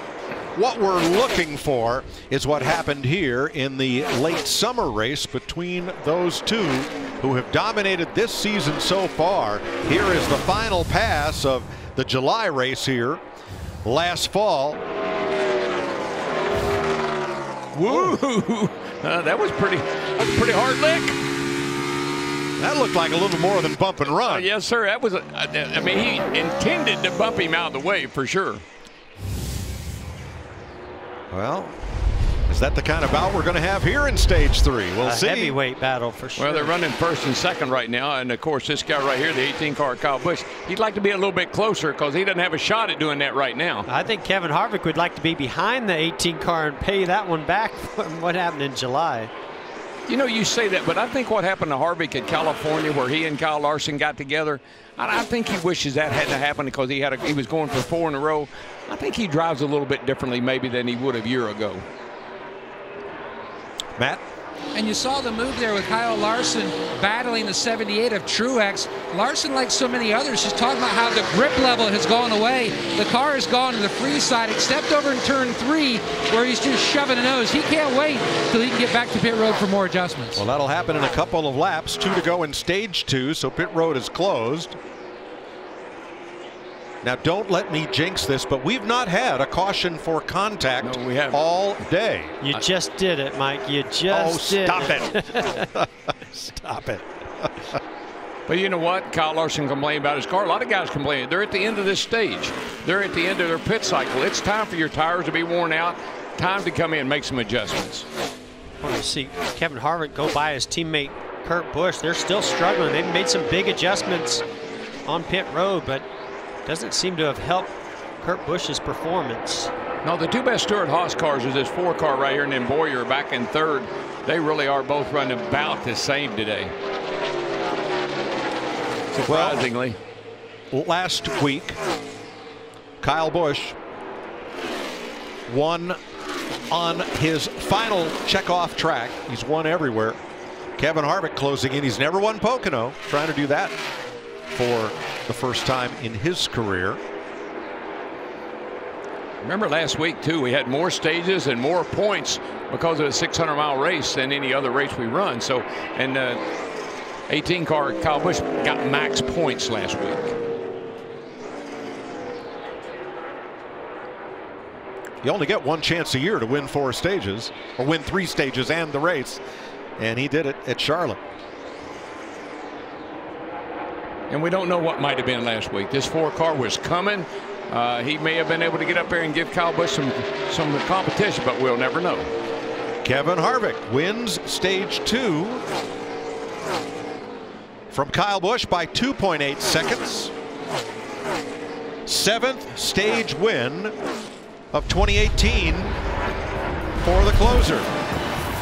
what we're looking for is what happened here in the late summer race between those two who have dominated this season so far. Here is the final pass of the July race here last fall. Woo! That was pretty hard lick. That looked like a little more than bump and run. Yes, sir. That was. I mean, he intended to bump him out of the way for sure. Well, is that the kind of bout we're going to have here in stage 3? We'll see. Heavyweight battle for sure. Well, they're running first and second right now, and of course this guy right here, the 18 car Kyle Busch, he'd like to be a little bit closer because he doesn't have a shot at doing that right now. I think Kevin Harvick would like to be behind the 18 car and pay that one back from what happened in July. You know, you say that, but I think what happened to Harvick in California, where he and Kyle Larson got together, I think he wishes that hadn't happened because he was going for 4 in a row. I think he drives a little bit differently maybe than he would have a year ago. Matt? And you saw the move there with Kyle Larson battling the 78 of Truex. Larson, like so many others, is talking about how the grip level has gone away. The car has gone to the free side, except over in turn 3, where he's just shoving a nose. He can't wait till he can get back to pit road for more adjustments. Well, that'll happen in a couple of laps. 2 to go in stage 2, so pit road is closed. Now, don't let me jinx this, but we've not had a caution for contact all day. You just did it, Mike. You just did stop it. Stop it. But you know what? Kyle Larson complained about his car. A lot of guys complain. They're at the end of this stage. They're at the end of their pit cycle. It's time for your tires to be worn out. Time to come in and make some adjustments. I want to see Kevin Harvick go by his teammate Kurt Busch. They're still struggling. They've made some big adjustments on pit road, but doesn't seem to have helped Kurt Busch's performance. No, the 2 best Stewart-Haas cars is this 4 car right here, and then Boyer back in 3rd. They really are both running about the same today. Surprisingly. Well, last week, Kyle Busch won on his final checkoff track. He's won everywhere. Kevin Harvick closing in. He's never won Pocono, trying to do that for the first time in his career. Remember last week too, we had more stages and more points because of a 600-mile race than any other race we run. So, and 18 car Kyle Busch got max points last week. You only get 1 chance a year to win 4 stages, or win 3 stages and the race, and he did it at Charlotte. And we don't know what might have been last week. This 4 car was coming. He may have been able to get up there and give Kyle Busch some competition, but we'll never know. Kevin Harvick wins stage 2 from Kyle Busch by 2.8 seconds. 7th stage win of 2018 for the closer.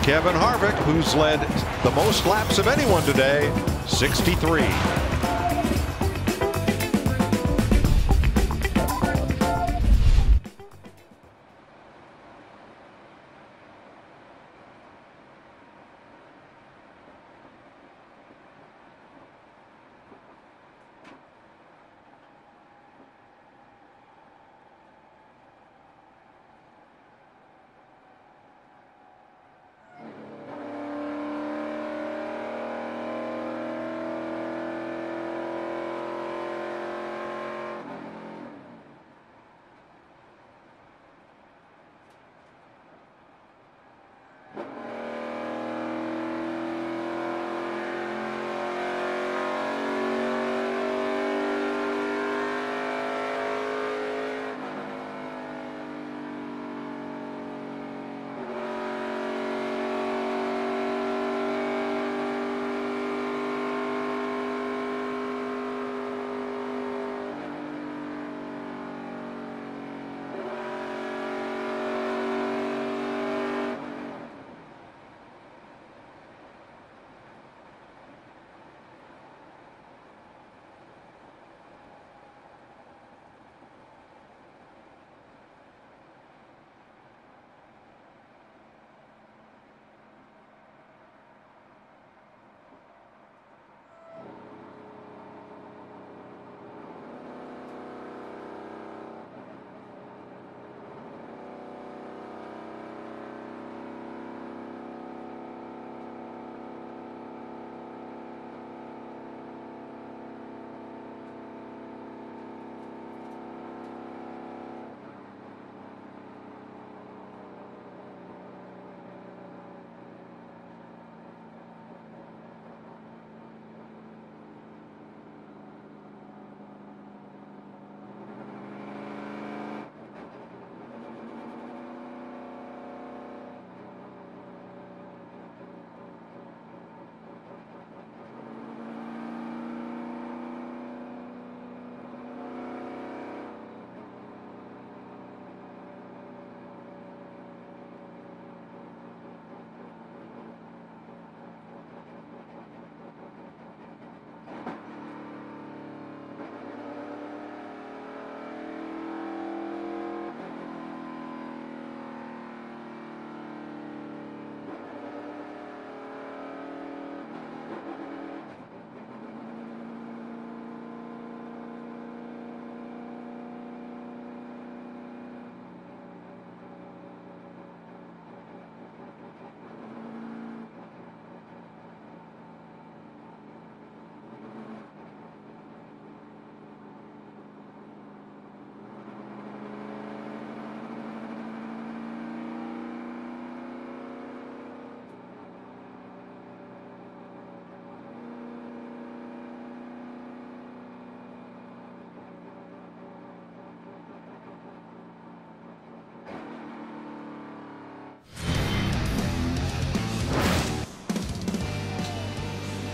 Kevin Harvick, who's led the most laps of anyone today, 63.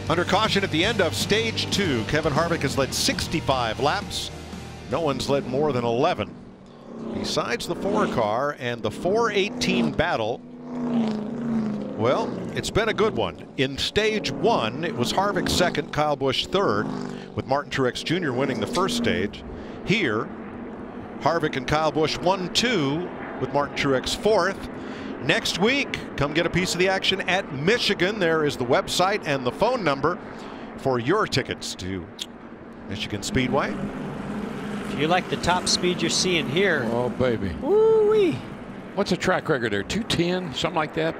Under caution at the end of stage 2, Kevin Harvick has led 65 laps. No one's led more than 11. Besides the 4 car and the 4:18 battle, well, it's been a good one. In stage 1, it was Harvick second, Kyle Busch third, with Martin Truex Jr. winning the first stage. Here, Harvick and Kyle Busch 1-2 with Martin Truex fourth. Next week, come get a piece of the action at Michigan. There is the website and the phone number for your tickets to Michigan Speedway. If you like the top speed you're seeing here. Oh, baby. Woo-wee. What's the track record there? 210, something like that?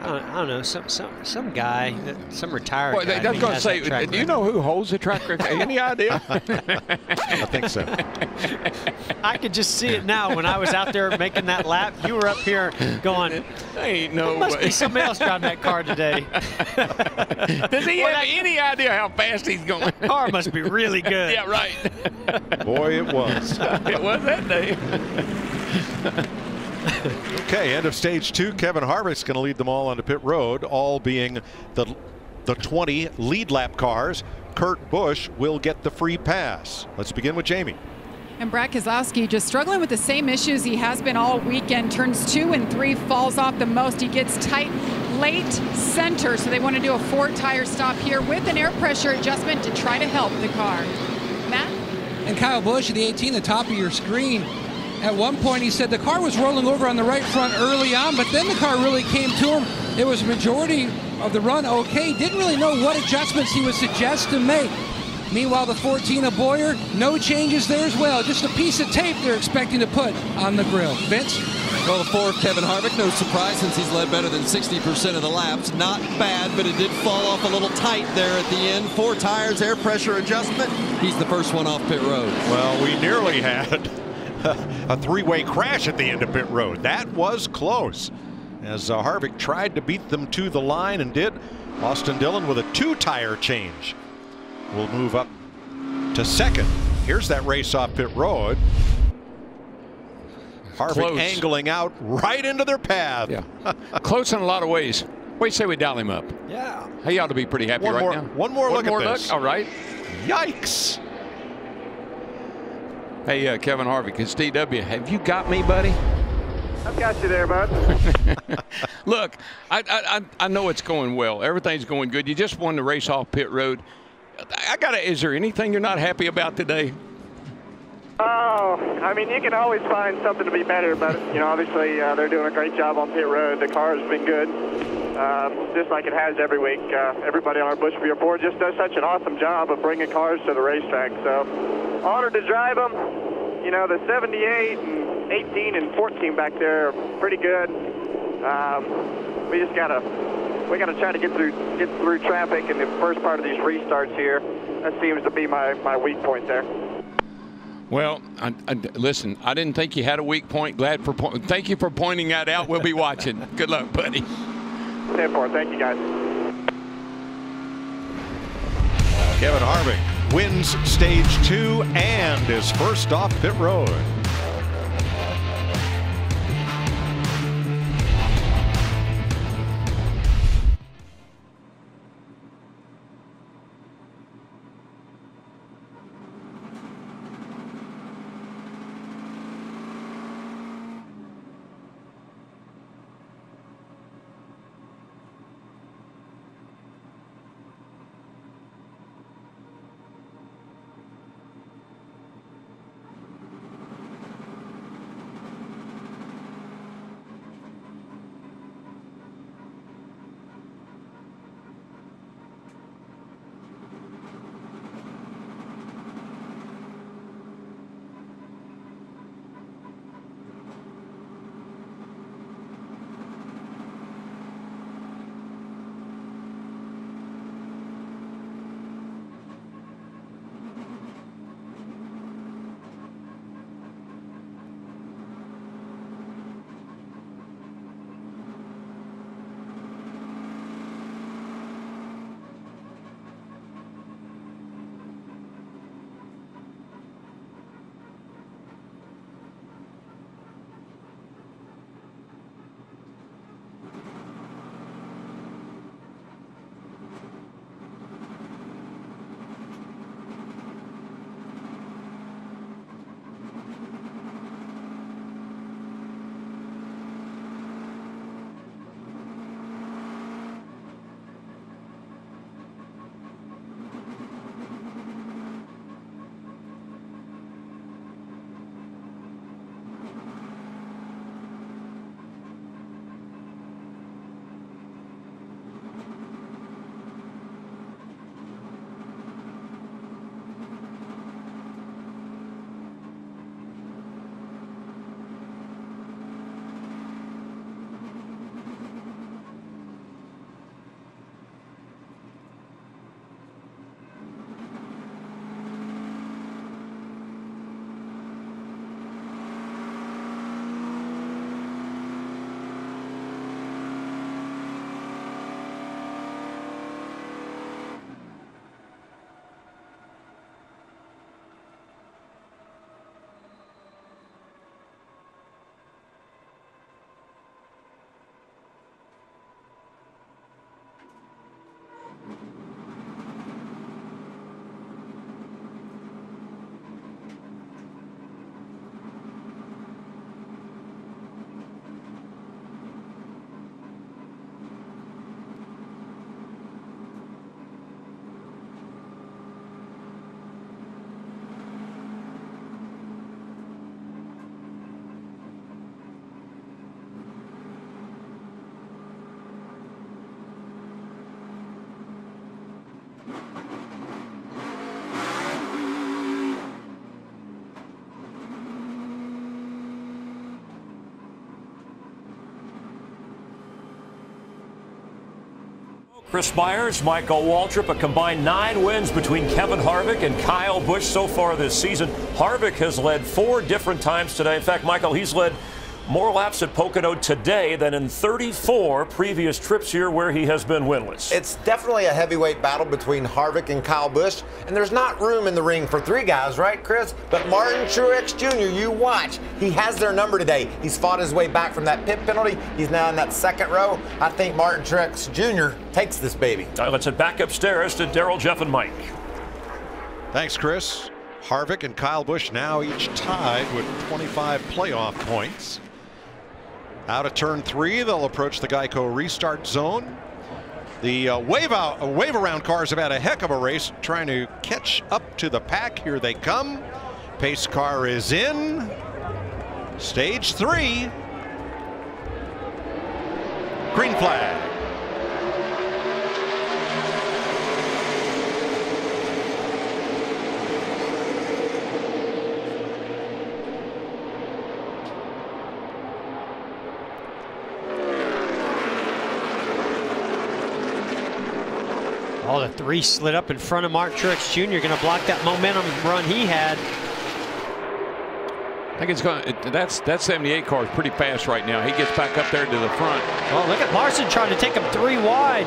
I don't know, some guy, some retired Well, guy. I was going to say, do you know who holds the track record? Any idea? I think so. I could just see it now. When I was out there making that lap, you were up here going, ain't no there must way. be somebody else driving that car today. Does he have any idea how fast he's going? That car must be really good. Yeah, right. Boy, it was. It was that day. Okay, end of stage 2. Kevin Harvick's going to lead them all onto pit road, all being the 20 lead lap cars. Kurt Busch will get the free pass. Let's begin with Jamie. And Brad Keselowski just struggling with the same issues he has been all weekend. Turns 2 and 3, falls off the most. He gets tight late center, so they want to do a 4-tire stop here with an air pressure adjustment to try to help the car. Matt? And Kyle Busch at the 18, the top of your screen. At one point, he said the car was rolling over on the right front early on, but then the car really came to him. It was a majority of the run okay. Didn't really know what adjustments he would suggest to make. Meanwhile, the 14 of Boyer, no changes there as well. Just a piece of tape they're expecting to put on the grill. Vince? Well, the 4 of Kevin Harvick, no surprise since he's led better than 60% of the laps. Not bad, but it did fall off a little tight there at the end. 4 tires, air pressure adjustment. He's the first one off pit road. Well, we nearly had a 3-way crash at the end of pit road. That was close, as Harvick tried to beat them to the line and did. Austin Dillon with a 2-tire change will move up to second. Here's that race off pit road. Harvick Close. angling out right into their path. Yeah, close in a lot of ways. What do you say we dial him up? Yeah. He ought to be pretty happy now. One more look at this. All right. Yikes. Hey, Kevin Harvick, it's DW. Have you got me, buddy? I've got you there, bud. Look, I know it's going well. Everything's going good. You just won the race off pit road. Is there anything you're not happy about today? Oh, I mean, you can always find something to be better, but, you know, obviously they're doing a great job on pit road. The car has been good, just like it has every week. Everybody on our Busch Beer board just does such an awesome job of bringing cars to the racetrack. So, honored to drive them. You know, the 78 and 18 and 14 back there are pretty good. We just gotta try to get through traffic in the first part of these restarts here. That seems to be my weak point there. Well, listen, I didn't think you had a weak point. Thank you for pointing that out. We'll be watching. Good luck, buddy. 10-4. Thank you, guys. Kevin Harvick wins stage 2 and is first off pit road. Chris Myers, Michael Waltrip, a combined 9 wins between Kevin Harvick and Kyle Busch so far this season. Harvick has led 4 different times today. In fact, Michael, he's led more laps at Pocono today than in 34 previous trips here where he has been winless. It's definitely a heavyweight battle between Harvick and Kyle Busch, and there's not room in the ring for 3 guys, right, Chris? But Martin Truex Jr., you watch. He has their number today. He's fought his way back from that pit penalty. He's now in that 2nd row. I think Martin Truex Jr. takes this baby. All right, let's head back upstairs to Daryl, Jeff, and Mike. Thanks, Chris. Harvick and Kyle Busch now each tied with 25 playoff points. Out of turn 3, they'll approach the Geico restart zone. The wave around cars have had a heck of a race trying to catch up to the pack. Here they come. Pace car is in. Stage 3. Green flag. Oh, the 3 slid up in front of Martin Truex Jr. Going to block that momentum run he had. I think it's going. That 78 car is pretty fast right now. He gets back up there to the front. Oh, look at Larson trying to take him 3 wide.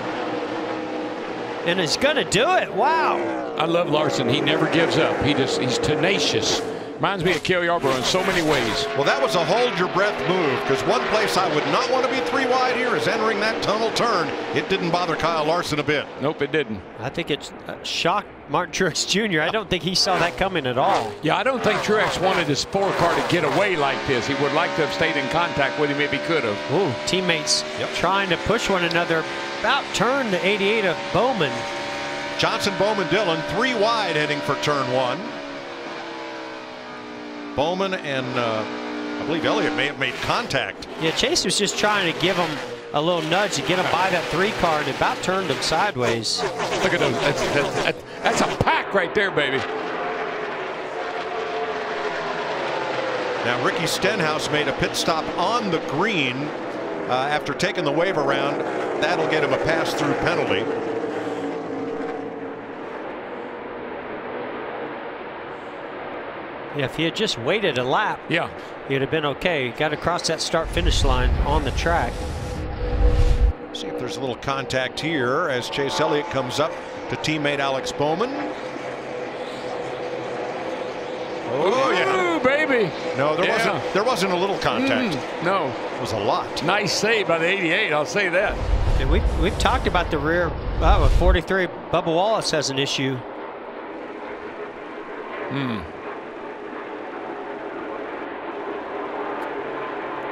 And he's going to do it. Wow. I love Larson. He never gives up. He's tenacious. Reminds me of Cale Yarborough in so many ways. Well, that was a hold your breath move, because one place I would not want to be 3 wide here is entering that tunnel turn. It didn't bother Kyle Larson a bit. Nope, it didn't. I think it shocked Martin Truex Jr. I don't think he saw that coming at all. Yeah, I don't think Truex wanted his 4 car to get away like this. He would like to have stayed in contact with him if he could have. Ooh, teammates trying to push one another. About turn to 88 of Bowman. Johnson, Bowman, Dillon, 3 wide heading for turn 1. Bowman and I believe Elliott may have made contact. Yeah, Chase was just trying to give him a little nudge to get him by that 3 car, and it about turned him sideways. Look at those. That's a pack right there, baby. Now Ricky Stenhouse made a pit stop on the green after taking the wave around. That'll get him a pass-through penalty. Yeah, if he had just waited a lap, he'd have been okay. Got to cross that start-finish line on the track. See if there's a little contact here as Chase Elliott comes up to teammate Alex Bowman. Oh yeah, baby. No, there wasn't a little contact. No, it was a lot. Nice save by the 88. I'll say that. And we've talked about the rear. With 43, Bubba Wallace has an issue.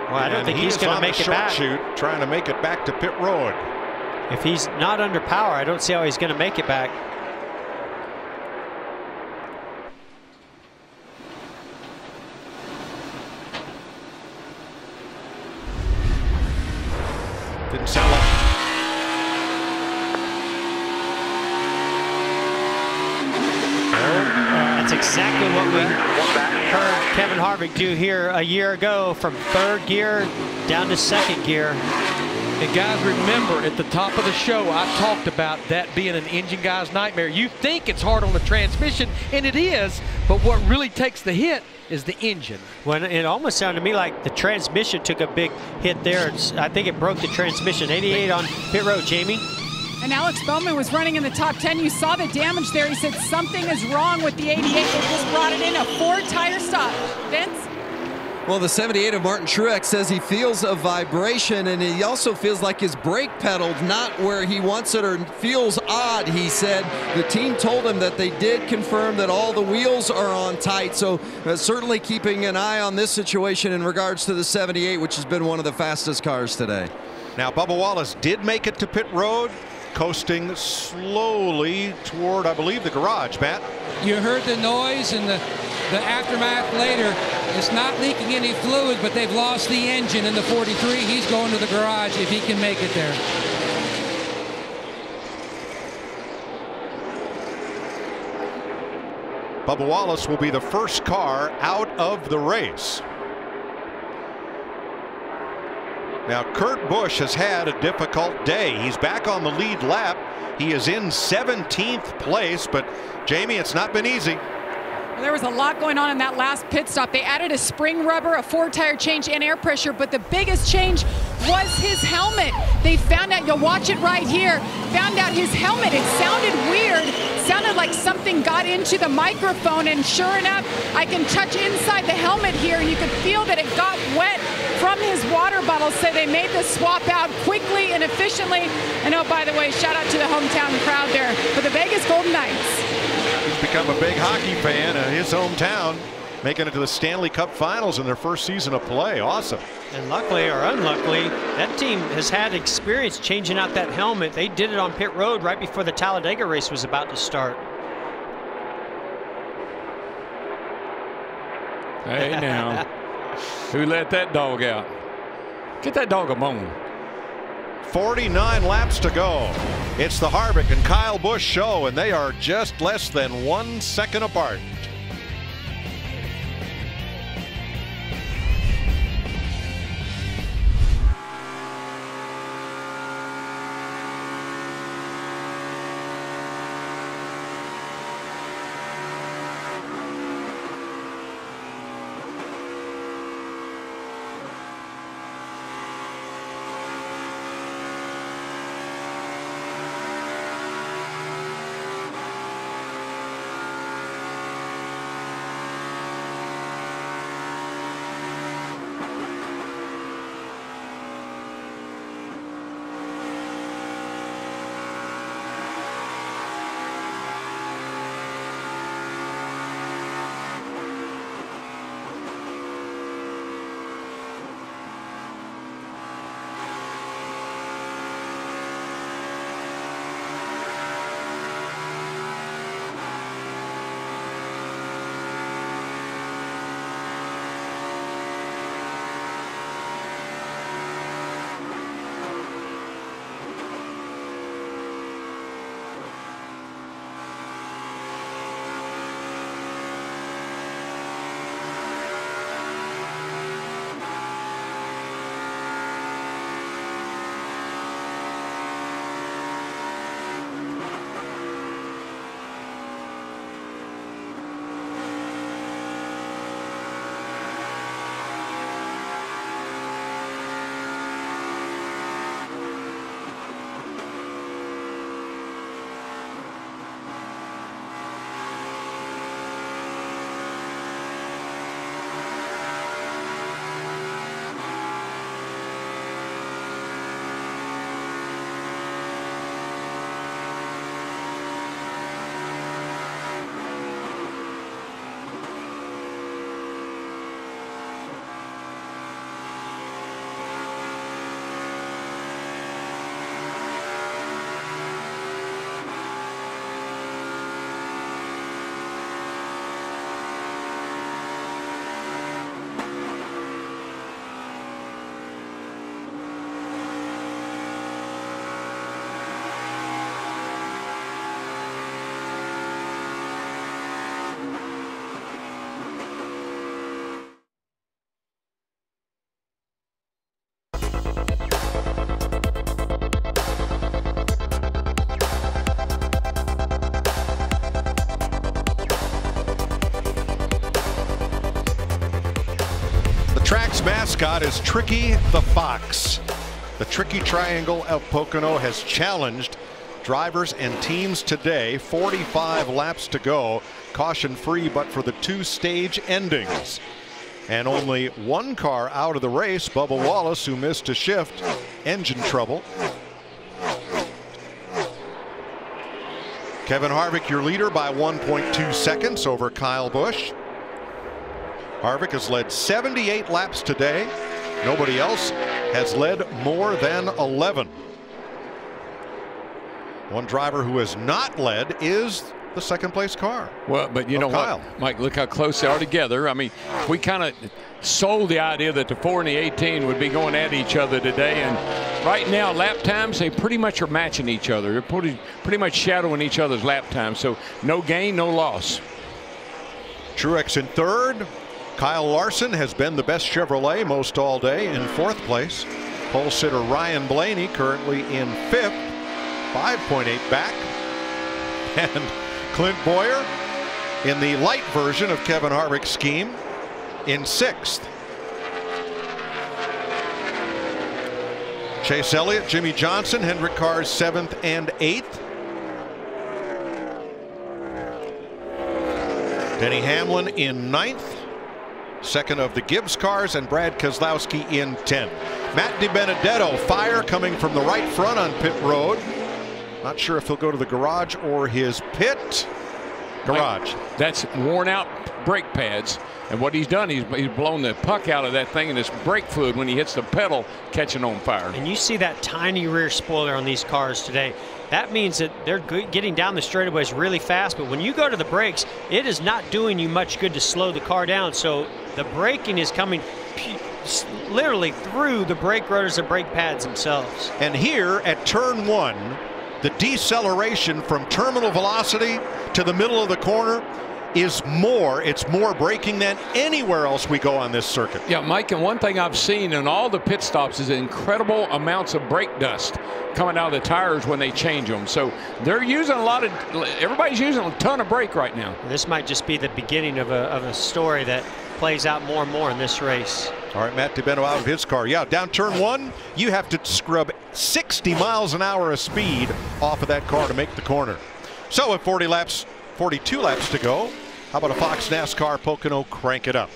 Well, I don't think he's going to make it back. Shoot, trying to make it back to pit road. If he's not under power, I don't see how he's going to make it back. Didn't sound like. That's exactly what we heard Kevin Harvick do here a year ago, from 3rd gear down to 2nd gear. And guys, remember at the top of the show, I talked about that being an engine guy's nightmare. You think it's hard on the transmission, and it is, but what really takes the hit is the engine. When it almost sounded to me like the transmission took a big hit there. I think it broke the transmission. 88 on pit road, Jamie. And Alex Bowman was running in the top 10. You saw the damage there. He said something is wrong with the 88. They just brought it in, a 4-tire stop. Vince? Well, the 78 of Martin Truex says he feels a vibration, and he also feels like his brake pedal's not where he wants it, or feels odd. He said the team told him that they did confirm that all the wheels are on tight, so certainly keeping an eye on this situation in regards to the 78, which has been one of the fastest cars today. Now, Bubba Wallace did make it to pit road, coasting slowly toward, I believe, the garage. Matt? You heard the noise and the aftermath later. It's not leaking any fluid, but they've lost the engine in the 43. He's going to the garage if he can make it there. Bubba Wallace will be the first car out of the race. Now, Kurt Busch has had a difficult day. He's back on the lead lap. He is in 17th place, but Jamie, it's not been easy. Well, there was a lot going on in that last pit stop. They added a spring rubber, a 4-tire change, and air pressure, but the biggest change was his helmet. They found out, you'll watch it right here, found out his helmet, it sounded weird, sounded like something got into the microphone, and sure enough, I can touch inside the helmet here, and you could feel that it got wet from his water bottle, so they made the swap out quickly and efficiently. And oh, by the way, shout out to the hometown crowd there for the Vegas Golden Knights. He's become a big hockey fan of his hometown, making it to the Stanley Cup Finals in their first season of play. Awesome. And luckily or unluckily, that team has had experience changing out that helmet. They did it on pit road right before the Talladega race was about to start. Hey now, who let that dog out? Get that dog a bone. 49 laps to go. It's the Harvick and Kyle Busch show, and they are just less than 1 second apart. Mascot is Tricky the Fox. The Tricky Triangle of Pocono has challenged drivers and teams today. 45 laps to go, caution free but for the 2-stage endings, and only one car out of the race, Bubba Wallace, who missed a shift, engine trouble. Kevin Harvick, your leader, by 1.2 seconds over Kyle Busch. Harvick has led 78 laps today. Nobody else has led more than 11. One driver who has not led is the second place car. Well, but you know Kyle. what, Mike, look how close they are together. I mean, we kind of sold the idea that the 4 and the 18 would be going at each other today, and right now lap times, they pretty much are matching each other. They're pretty much shadowing each other's lap times, so no gain, no loss. Truex in third. Kyle Larson has been the best Chevrolet most all day in fourth place. Pole sitter Ryan Blaney currently in fifth, 5.8 back. And Clint Boyer in the light version of Kevin Harvick's scheme in sixth. Chase Elliott, Jimmy Johnson, Hendrick cars seventh and eighth. Denny Hamlin in ninth, second of the Gibbs cars, and Brad Keselowski in 10th. Matt DiBenedetto, fire coming from the right front on pit road. Not sure if he'll go to the garage or his pit. Garage. That's worn out brake pads. And what he's done, he's blown the puck out of that thing, and this brake fluid, when he hits the pedal, catching on fire. And you see that tiny rear spoiler on these cars today. That means that they're getting down the straightaways really fast, but when you go to the brakes, it is not doing you much good to slow the car down. So the braking is coming literally through the brake rotors and brake pads themselves. And here at turn 1, the deceleration from terminal velocity to the middle of the corner is more. It's more braking than anywhere else we go on this circuit. Yeah, Mike, and one thing I've seen in all the pit stops is incredible amounts of brake dust coming out of the tires when they change them. So they're using everybody's using a ton of brake right now. This might just be the beginning of a story that plays out more and more in this race. All right, Matt DiBenedetto out of his car. Yeah, down turn 1, you have to scrub 60 miles an hour of speed off of that car to make the corner. So with 42 laps to go, how about a Fox NASCAR Pocono crank it up?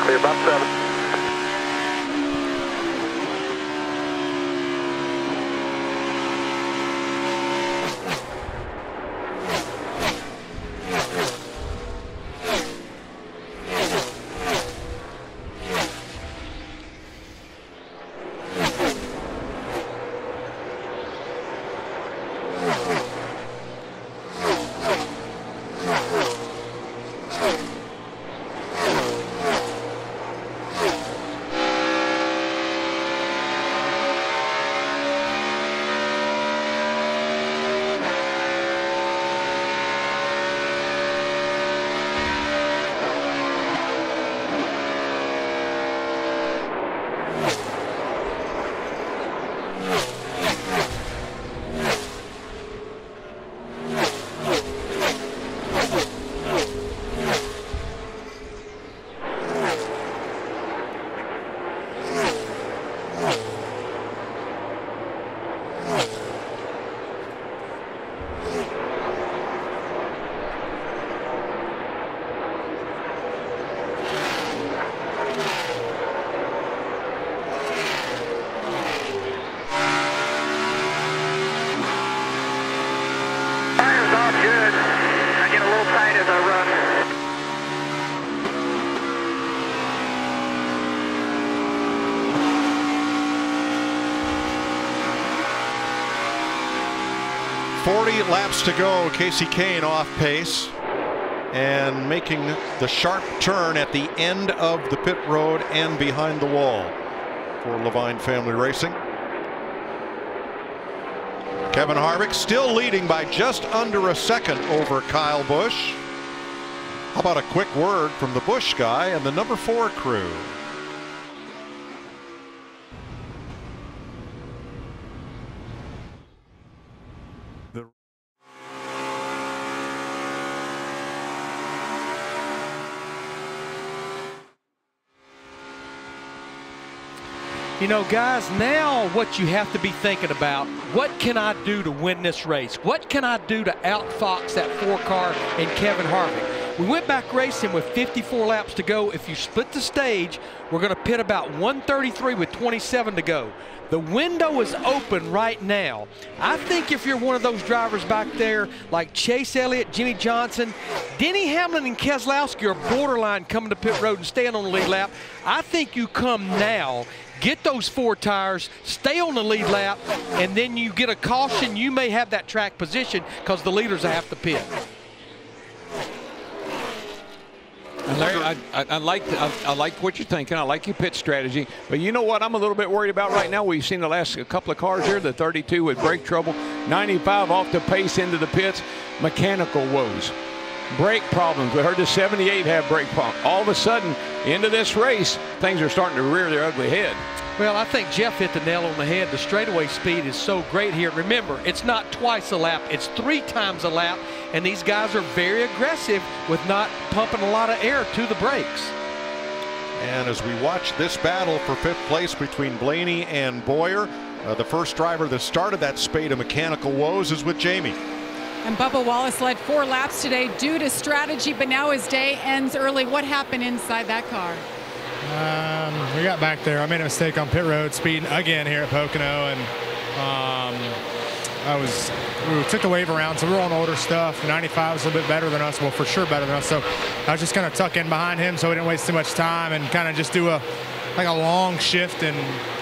Clear about 7. Good. I get a little tight as I run. Laps to go. Casey Kane off pace and making the sharp turn at the end of the pit road and behind the wall for Levine Family Racing. Kevin Harvick still leading by just under a second over Kyle Busch. How about a quick word from the Busch guy and the number 4 crew? You know, guys, now what you have to be thinking about, what can I do to win this race? What can I do to outfox that 4 car and Kevin Harvick? We went back racing with 54 laps to go. If you split the stage, we're going to pit about 133 with 27 to go. The window is open right now. I think if you're one of those drivers back there like Chase Elliott, Jimmy Johnson, Denny Hamlin and Keselowski are borderline coming to pit road and staying on the lead lap, I think you come now, get those 4 tires, stay on the lead lap, and then you get a caution. You may have that track position because the leaders have to pit. And Larry, I like what you're thinking. I like your pit strategy. But you know what I'm a little bit worried about right now? We've seen the last couple of cars here, the 32 with brake trouble, 95 off the pace into the pits, mechanical woes, brake problems. We heard the 78 have brake problems. All of a sudden, into this race, things are starting to rear their ugly head. Well, I think Jeff hit the nail on the head. The straightaway speed is so great here. Remember, it's not twice a lap, it's 3 times a lap, and these guys are very aggressive with not pumping a lot of air to the brakes. And as we watch this battle for 5th place between Blaney and Boyer, the first driver that started that spate of mechanical woes is with Jamie. And Bubba Wallace led 4 laps today due to strategy, but now his day ends early. What happened inside that car? We got back there. I made a mistake on pit road speed again here at Pocono, and we took the wave around, so we were on older stuff. The 95 was a little bit better than us, well, for sure better than us. So I was just going to tuck in behind him so we didn't waste too much time and kind of just do a long shift and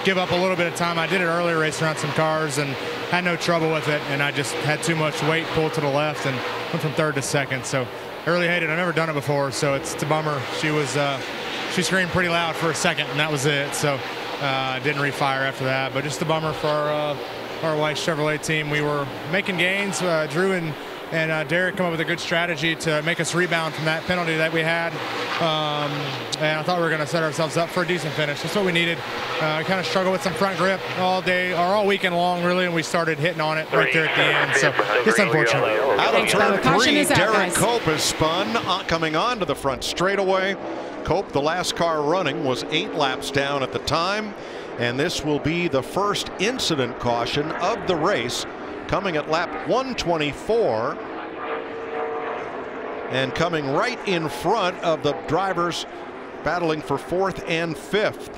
give up a little bit of time. I did it earlier racing around some cars and had no trouble with it, and I just had too much weight pulled to the left and went from 3rd to 2nd. So I really hated it. I've never done it before, so it's a bummer. She screamed pretty loud for a second, and that was it. So didn't refire after that. But just a bummer for our white Chevrolet team. We were making gains. Drew and Derek come up with a good strategy to make us rebound from that penalty that we had. And I thought we were going to set ourselves up for a decent finish. That's what we needed. We kind of struggled with some front grip all day, or all weekend long, really, and we started hitting on it right there at the end. So it's unfortunate. Out of turn 3, Derek Cope has spun, coming onto the front straightaway. Cope, the last car running, was 8 laps down at the time, and this will be the first incident caution of the race, coming at lap 124 and coming right in front of the drivers battling for 4th and 5th.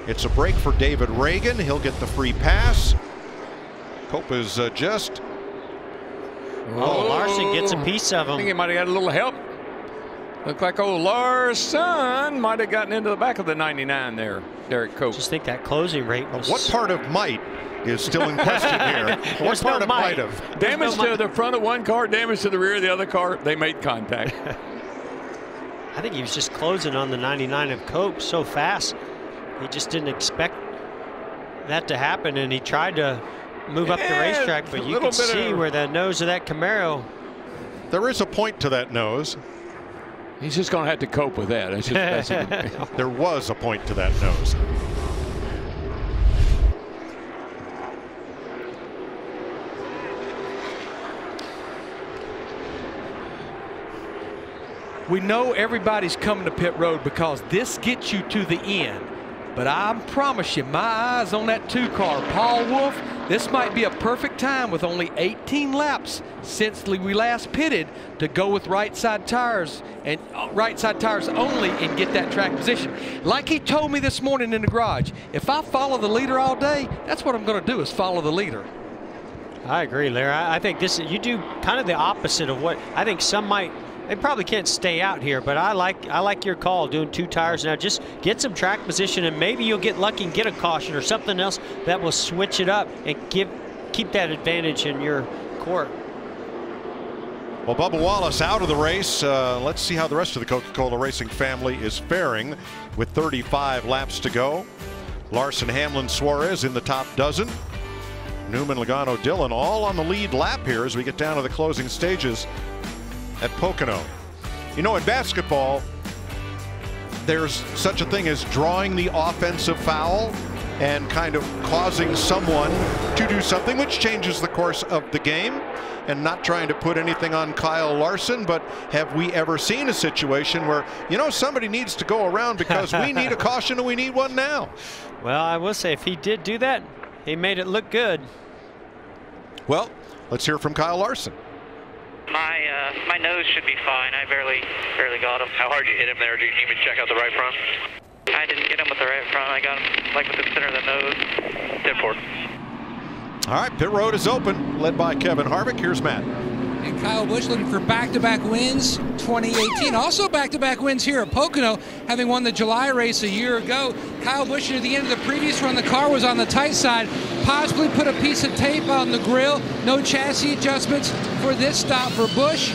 It's a break for David Reagan. He'll get the free pass. Cope is just. Oh, Larson gets a piece of him. I think he might have got a little help. Looked like old Larson might have gotten into the back of the 99 there, Derek Cope. Just think that closing rate was. What part of might is still in question here? What part of might have? Damage to the front of one car, damage to the rear of the other car. They made contact. I think he was just closing on the 99 of Cope so fast. He just didn't expect that to happen, and he tried to move up the racetrack, but you can see where the nose of that Camaro. There is a point to that nose. He's just going to have to cope with that. There was a point to that nose. We know everybody's coming to pit road because this gets you to the end. But I promise you, my eyes on that 2 car, Paul Wolf, this might be a perfect time with only 18 laps since we last pitted to go with right side tires and right side tires only and get that track position. Like he told me this morning in the garage, if I follow the leader all day, that's what I'm going to do, is follow the leader. I agree, Larry. I think you do kind of the opposite of what I think some might. They probably can't stay out here, but I like your call doing 2 tires now. Just get some track position, and maybe you'll get lucky and get a caution or something else that will switch it up and keep that advantage in your court. Well, Bubba Wallace out of the race. Let's see how the rest of the Coca-Cola Racing family is faring with 35 laps to go. Larson, Hamlin, Suarez in the top dozen. Newman, Logano, Dillon all on the lead lap here as we get down to the closing stages at Pocono. You know, in basketball, there's such a thing as drawing the offensive foul and kind of causing someone to do something which changes the course of the game, and not trying to put anything on Kyle Larson, but have we ever seen a situation where, you know, somebody needs to go around because we need a caution and we need one now? Well, I will say if he did do that, he made it look good. Well, let's hear from Kyle Larson. My nose should be fine. I barely got him. How hard you hit him there? Did you even check out the right front? I didn't get him with the right front. I got him like with the center of the nose. 10-4. All right, pit road is open, led by Kevin Harvick. Here's Matt. And Kyle Busch looking for back-to-back wins 2018. Also back-to-back wins here at Pocono, having won the July race a year ago. Kyle Busch near the end of the previous run, the car was on the tight side. Possibly put a piece of tape on the grill. No chassis adjustments for this stop for Busch.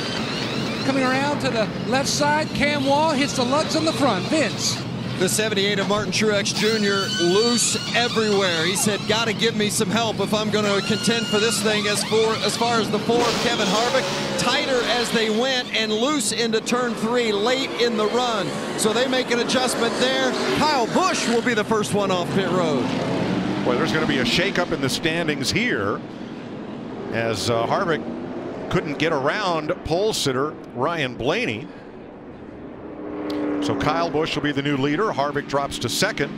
Coming around to the left side, Cam Wall hits the lugs on the front. Vince. The 78 of Martin Truex Jr. loose everywhere. He said, got to give me some help if I'm going to contend for this thing. As far as the 4 of Kevin Harvick, tighter as they went and loose into turn 3 late in the run. So they make an adjustment there. Kyle Busch will be the first one off pit road. Well, there's going to be a shakeup in the standings here as Harvick couldn't get around pole sitter Ryan Blaney. So Kyle Busch will be the new leader. Harvick drops to second.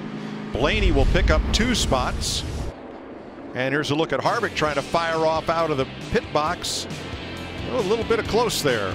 Blaney will pick up 2 spots. And here's a look at Harvick trying to fire off out of the pit box. A little bit of close there.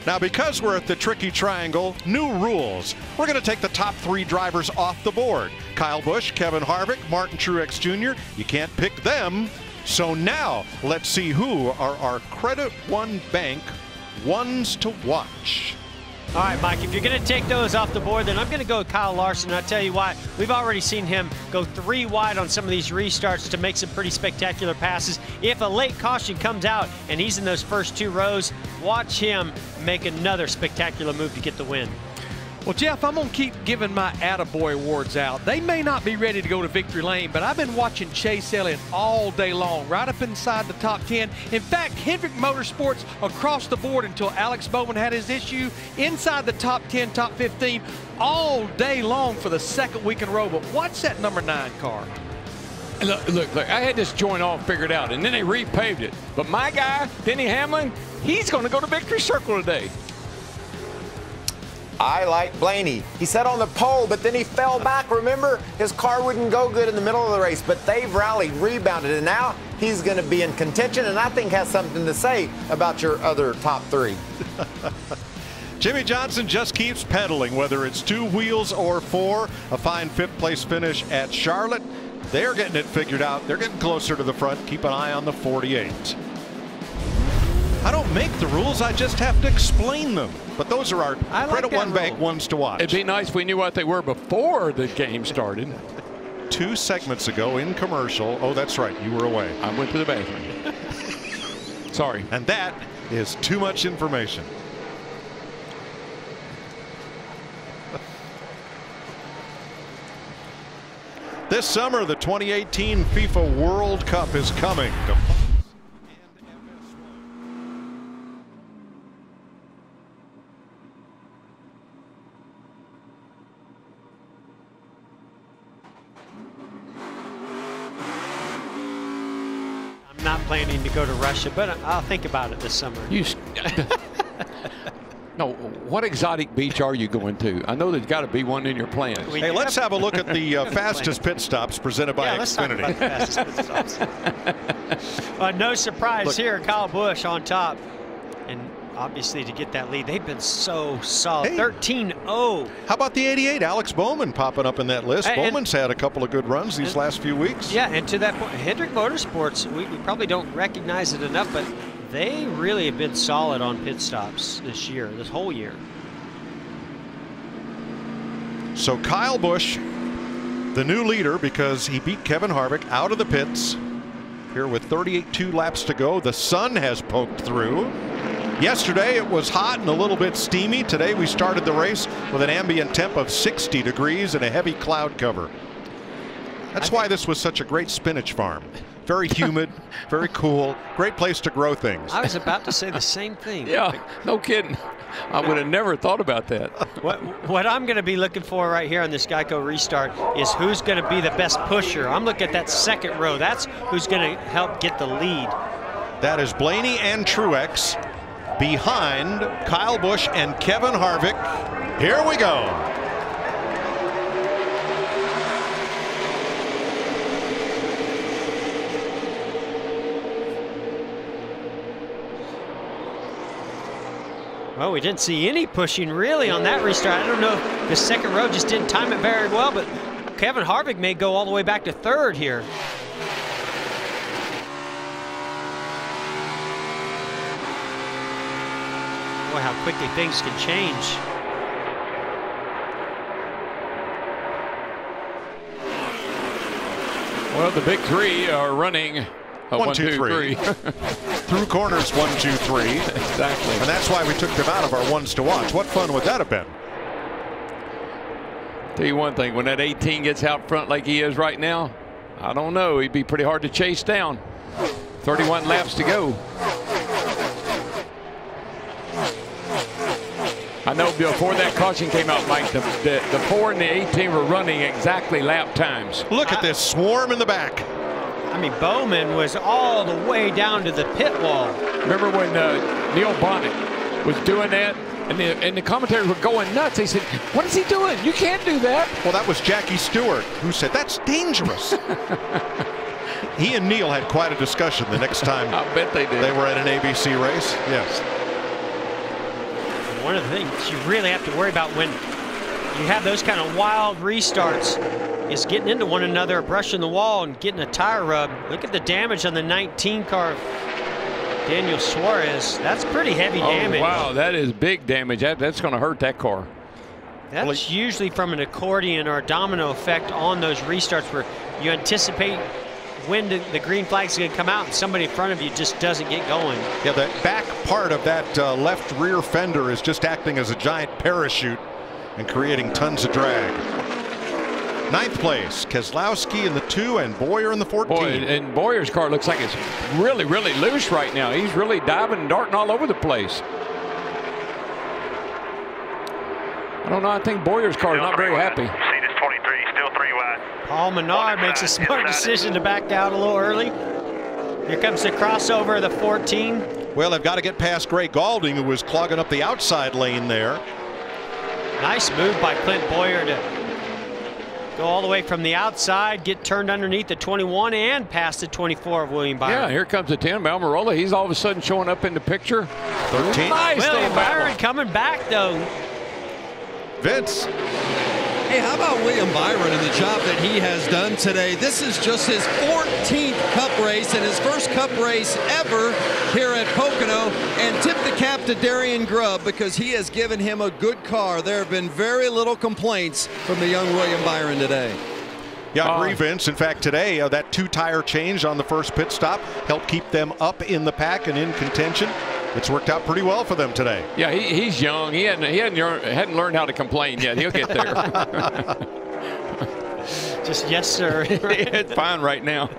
Now, because we're at the tricky triangle, new rules. We're going to take the top 3 drivers off the board. Kyle Busch, Kevin Harvick, Martin Truex Jr. You can't pick them. So now let's see who are our Credit One Bank ones to watch. All right, Mike, if you're going to take those off the board, then I'm going to go with Kyle Larson. And I'll tell you why. We've already seen him go 3 wide on some of these restarts to make some pretty spectacular passes. If a late caution comes out and he's in those first 2 rows, watch him make another spectacular move to get the win. Well, Jeff, I'm going to keep giving my attaboy awards out. They may not be ready to go to victory lane, but I've been watching Chase Elliott all day long, right up inside the top 10. In fact, Hendrick Motorsports across the board until Alex Bowman had his issue, inside the top 10, top 15, all day long for the 2nd week in a row. But what's that number 9 car? Look, I had this joint all figured out, and then they repaved it. But my guy, Denny Hamlin, he's going to go to victory circle today. I like Blaney. He sat on the pole, but then he fell back. Remember, his car wouldn't go good in the middle of the race, but they've rallied, rebounded, and now he's going to be in contention, and I think has something to say about your other top 3. Jimmy Johnson just keeps pedaling, whether it's 2 wheels or 4. A fine 5th place finish at Charlotte. They're getting it figured out. They're getting closer to the front. Keep an eye on the 48. I don't make the rules, I just have to explain them. But those are our Credit One Bank ones to watch. It'd be nice if we knew what they were before the game started. 2 segments ago in commercial. Oh, that's right. You were away. I went to the bathroom. Sorry. And that is too much information. This summer, the 2018 FIFA World Cup is coming. I'm not planning to go to Russia, but I'll think about it this summer. No, what exotic beach are you going to? I know there's got to be one in your plans. Hey, let's have a look at the fastest pit stops presented by Xfinity. Let's talk about the fastest pit stops. No surprise here, Kyle Busch on top. And obviously to get that lead, they've been so solid. Hey. 13-0. How about the 88? Alex Bowman popping up in that list. Bowman's had a couple of good runs these last few weeks. Yeah, and to that point, Hendrick Motorsports, we probably don't recognize it enough, but they really have been solid on pit stops this year, this whole year. So Kyle Busch, the new leader, because he beat Kevin Harvick out of the pits here with 38.2 laps to go. The sun has poked through. Yesterday it was hot and a little bit steamy. Today we started the race with an ambient temp of 60 degrees and a heavy cloud cover. That's why this was such a great spinach farm. Very humid, very cool, great place to grow things. I was about to say the same thing. Yeah, no kidding. I would have never thought about that. What I'm going to be looking for right here on this Geico restart is who's going to be the best pusher. I'm looking at that second row. That's who's going to help get the lead. That is Blaney and Truex behind Kyle Busch and Kevin Harvick. Here we go. Well, we didn't see any pushing really on that restart. I don't know if the second row just didn't time it very well, but Kevin Harvick may go all the way back to third here. Boy, how quickly things can change. Well, the big three are running. 1, 2, 3. Through corners, 1, 2, 3. Exactly. And that's why we took them out of our ones to watch. What fun would that have been? Tell you one thing, when that 18 gets out front like he is right now, I don't know. He'd be pretty hard to chase down. 31 laps to go. I know before that caution came out, Mike, the 4 and the 18 were running exactly lap times. Look at this swarm in the back. I mean, Bowman was all the way down to the pit wall. Remember when Neil Bonnet was doing that? And the commentators were going nuts. They said, what is he doing? You can't do that. Well, that was Jackie Stewart who said, that's dangerous. He and Neil had quite a discussion the next time I bet they did. They were at an ABC race. Yes. One of the things you really have to worry about when you have those kind of wild restarts is getting into one another, brushing the wall and getting a tire rub. Look at the damage on the 19 car of Daniel Suarez. That's pretty heavy damage. Wow, that is big damage. That's going to hurt that car. That's usually from an accordion or a domino effect on those restarts where you anticipate when the green flag's going to come out and somebody in front of you just doesn't get going. Yeah, the back part of that left rear fender is just acting as a giant parachute and creating tons of drag. 9th place, Keselowski in the 2 and Bowyer in the 14. Boy, and Bowyer's car looks like it's really, really loose right now. He's really diving and darting all over the place. I don't know. I think Bowyer's car is not very happy. See this 23, still 3 wide. Paul Menard makes a smart decision to back out a little early. Here comes the crossover of the 14. Well, they've got to get past Gray Galding, who was clogging up the outside lane there. Nice move by Clint Bowyer to go all the way from the outside, get turned underneath the 21 and past the 24 of William Byron. Yeah, here comes the 10, Almirola. He's all of a sudden showing up in the picture. 13. Nice William Byron coming back though. Vince. Hey, how about William Byron and the job that he has done today? This is just his 14th Cup race and his first Cup race ever here at Pocono. And tip the cap to Darian Grubb because he has given him a good car. There have been very little complaints from the young William Byron today. Yeah, agree, Vince. In fact, today, that 2-tire change on the first pit stop helped keep them up in the pack and in contention. It's worked out pretty well for them today. Yeah, he's young. He hadn't learned how to complain yet. He'll get there. Just yes, sir. It's fine right now.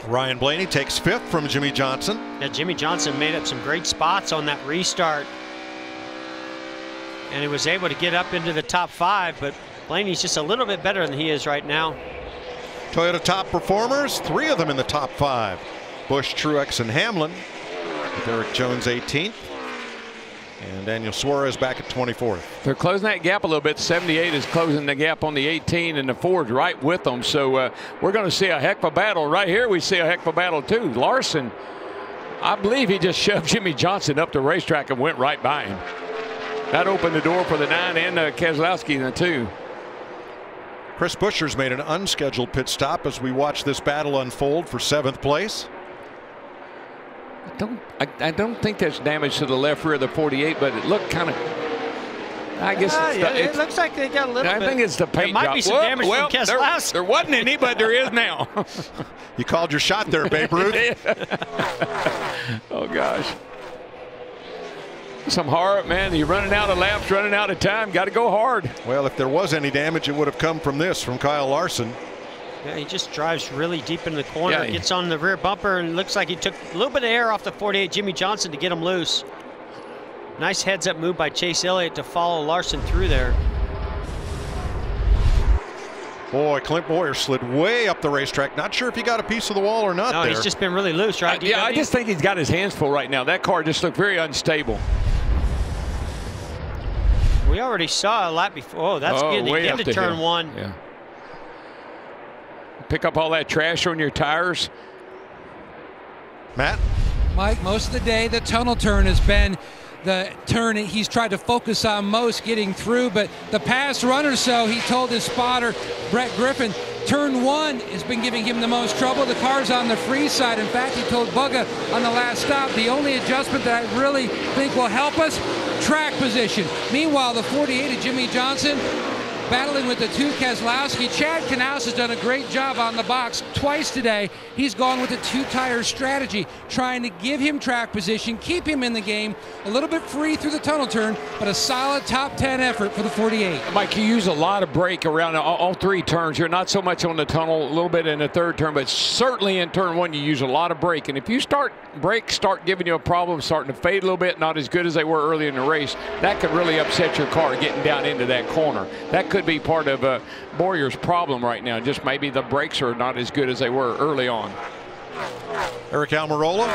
Ryan Blaney takes 5th from Jimmy Johnson. Yeah, Jimmy Johnson made up some great spots on that restart. And he was able to get up into the top 5, but Blaney's just a little bit better than he is right now. Toyota top performers, 3 of them in the top 5. Busch, Truex, and Hamlin. With Eric Jones 18th. And Daniel Suarez back at 24th. They're closing that gap a little bit. 78 is closing the gap on the 18, and the Ford's right with them. So we're going to see a heck of a battle. Right here we see a heck of a battle too. Larson, I believe he just shoved Jimmy Johnson up the racetrack and went right by him. That opened the door for the 9 and Keselowski in the 2. Chris Buescher's made an unscheduled pit stop as we watch this battle unfold for 7th place. I don't think there's damage to the left rear of the 48, but it looked kind of. I guess it looks like they got a little bit. I think it's the paint There might job. be some damage from Keselowski. There wasn't any, but there is now. You called your shot there, Babe Ruth. Oh gosh. Some hard, man. You're running out of laps, running out of time. Got to go hard. Well, if there was any damage, it would have come from this, from Kyle Larson. Yeah, he just drives really deep into the corner, Yeah, gets on the rear bumper, and looks like he took a little bit of air off the 48 Jimmy Johnson to get him loose. Nice heads-up move by Chase Elliott to follow Larson through there. Boy, Clint Boyer slid way up the racetrack. Not sure if he got a piece of the wall or not. No, there. he's just been really loose, right? Yeah, I just think he's got his hands full right now. That car just looked very unstable. We already saw a lap before. Oh, that's getting into turn 1. Yeah. Pick up all that trash on your tires. Matt? Mike, most of the day the tunnel turn has been the turn he's tried to focus on most getting through, but the past run or so he told his spotter Brett Griffin turn 1 has been giving him the most trouble. The car's on the free side. In fact, he told Bugga on the last stop the only adjustment that I really think will help us, track position. Meanwhile, the 48 of Jimmy Johnson battling with the 2 Keselowski. Chad Knaus has done a great job on the box twice today. He's gone with a 2-tire strategy, trying to give him track position, keep him in the game, a little bit free through the tunnel turn, but a solid top 10 effort for the 48. Mike, you use a lot of brake around all 3 turns. You're not so much on the tunnel, a little bit in the 3rd turn, but certainly in turn 1 you use a lot of brake. And if you brakes start giving you a problem, starting to fade a little bit, not as good as they were early in the race, that could really upset your car getting down into that corner. That could be part of Boyer's problem right now. Just maybe the brakes are not as good as they were early on. Eric Almirola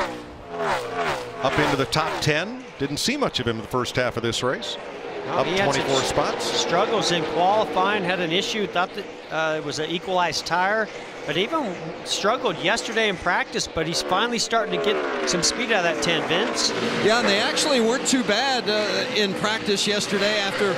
up into the top 10. Didn't see much of him in the first half of this race. Up 24 spots. Struggles in qualifying, had an issue, thought that it was an equalized tire, but even struggled yesterday in practice, but he's finally starting to get some speed out of that 10, Vince. Yeah, and they actually weren't too bad in practice yesterday after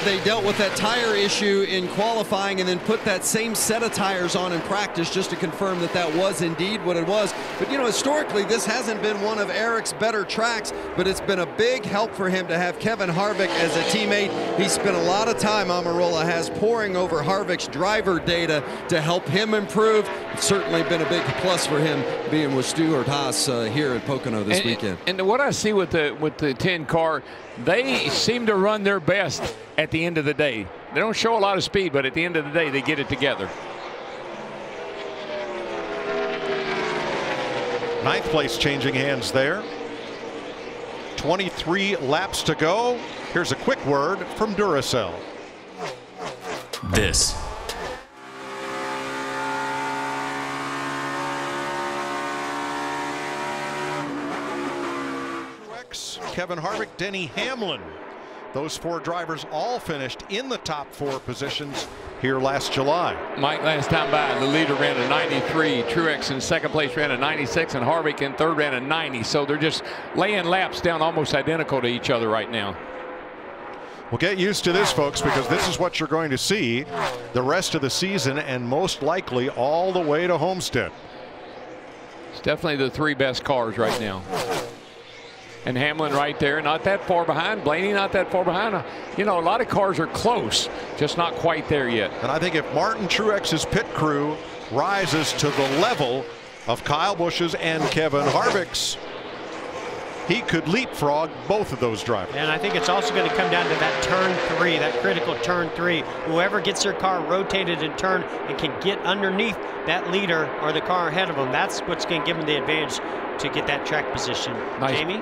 they dealt with that tire issue in qualifying and then put that same set of tires on in practice just to confirm that that was indeed what it was. But, you know, historically, this hasn't been one of Eric's better tracks, but it's been a big help for him to have Kevin Harvick as a teammate. He spent a lot of time, Almirola has, poring over Harvick's driver data to help him improve. It's certainly been a big plus for him being with Stuart Haas here at Pocono this weekend. And what I see with the 10 car, they seem to run their best at the end of the day. They don't show a lot of speed, but at the end of the day, they get it together. 9th place changing hands there. 23 laps to go. Here's a quick word from Duracell. This Kevin Harvick, Denny Hamlin. Those 4 drivers all finished in the top 4 positions here last July. Mike, last time by, the leader ran a 93. Truex in 2nd place ran a 96, and Harvick in 3rd ran a 90. So they're just laying laps down almost identical to each other right now. Well, get used to this, folks, because this is what you're going to see the rest of the season and most likely all the way to Homestead. It's definitely the 3 best cars right now. And Hamlin right there, not that far behind. Blaney not that far behind. You know, a lot of cars are close, just not quite there yet. And I think if Martin Truex's pit crew rises to the level of Kyle Busch's and Kevin Harvick's, he could leapfrog both of those drivers. And I think it's also going to come down to that turn 3, that critical turn 3. Whoever gets their car rotated in turn and can get underneath that leader or the car ahead of them, that's what's going to give them the advantage to get that track position. Nice. Jamie?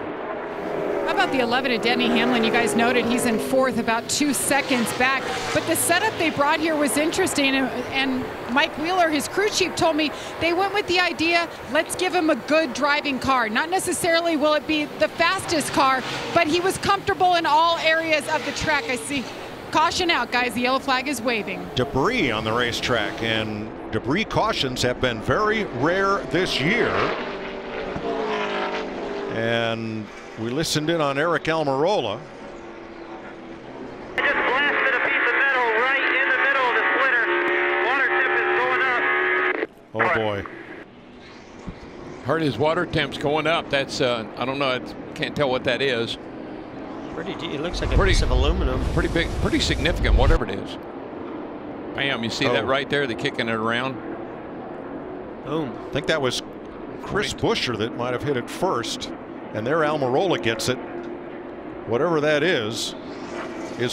How about the 11 of Denny Hamlin? You guys noted he's in 4th, about 2 seconds back. But the setup they brought here was interesting. And Mike Wheeler, his crew chief, told me they went with the idea, let's give him a good driving car. Not necessarily will it be the fastest car, but he was comfortable in all areas of the track. I see. Caution out, guys. The yellow flag is waving. Debris on the racetrack, and debris cautions have been very rare this year. And we listened in on Eric Almirola. I just blasted a piece of metal right in the middle of the splitter. Water temp is going up. Oh boy. Heard his water temp's going up. That's I don't know. I can't tell what that is. It looks like a piece of aluminum. Pretty big, pretty significant, whatever it is. Bam! You see that right there? They're kicking it around. Boom. I think that was Chris Buescher that might have hit it first. And there Almirola gets it. Whatever that is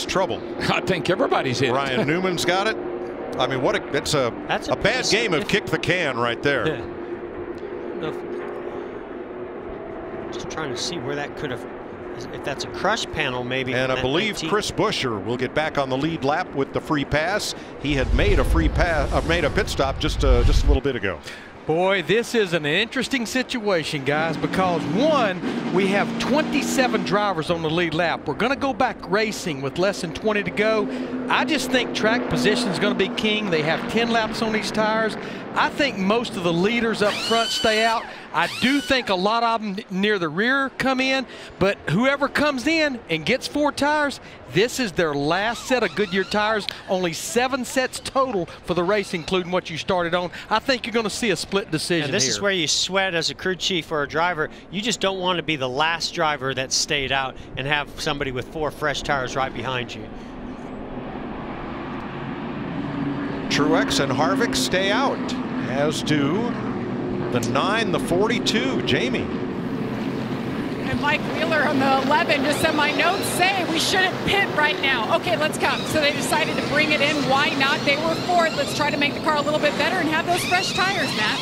trouble. I think everybody's hit it. Ryan Newman's got it. I mean, that's a bad game of kick the can right there. Yeah. Just trying to see where that could have, if that's a crush panel maybe. And I believe Chris Buescher will get back on the lead lap with the free pass. He had made a made a pit stop just a little bit ago. Boy, this is an interesting situation, guys, because one, we have 27 drivers on the lead lap. We're going to go back racing with less than 20 to go. I just think track position is going to be king. They have 10 laps on these tires. I think most of the leaders up front stay out. I do think a lot of them near the rear come in, but whoever comes in and gets 4 tires, this is their last set of Goodyear tires. Only 7 sets total for the race, including what you started on. I think you're going to see a split decision and this here. is where you sweat as a crew chief or a driver. You just don't want to be the last driver that stayed out and have somebody with 4 fresh tires right behind you. Truex and Harvick stay out, as do the 9, the 42, Jamie. And Mike Wheeler on the 11 just said, my notes say we shouldn't pit right now. Okay, let's come. So they decided to bring it in. Why not? They were 4th. Let's try to make the car a little bit better and have those fresh tires, Matt.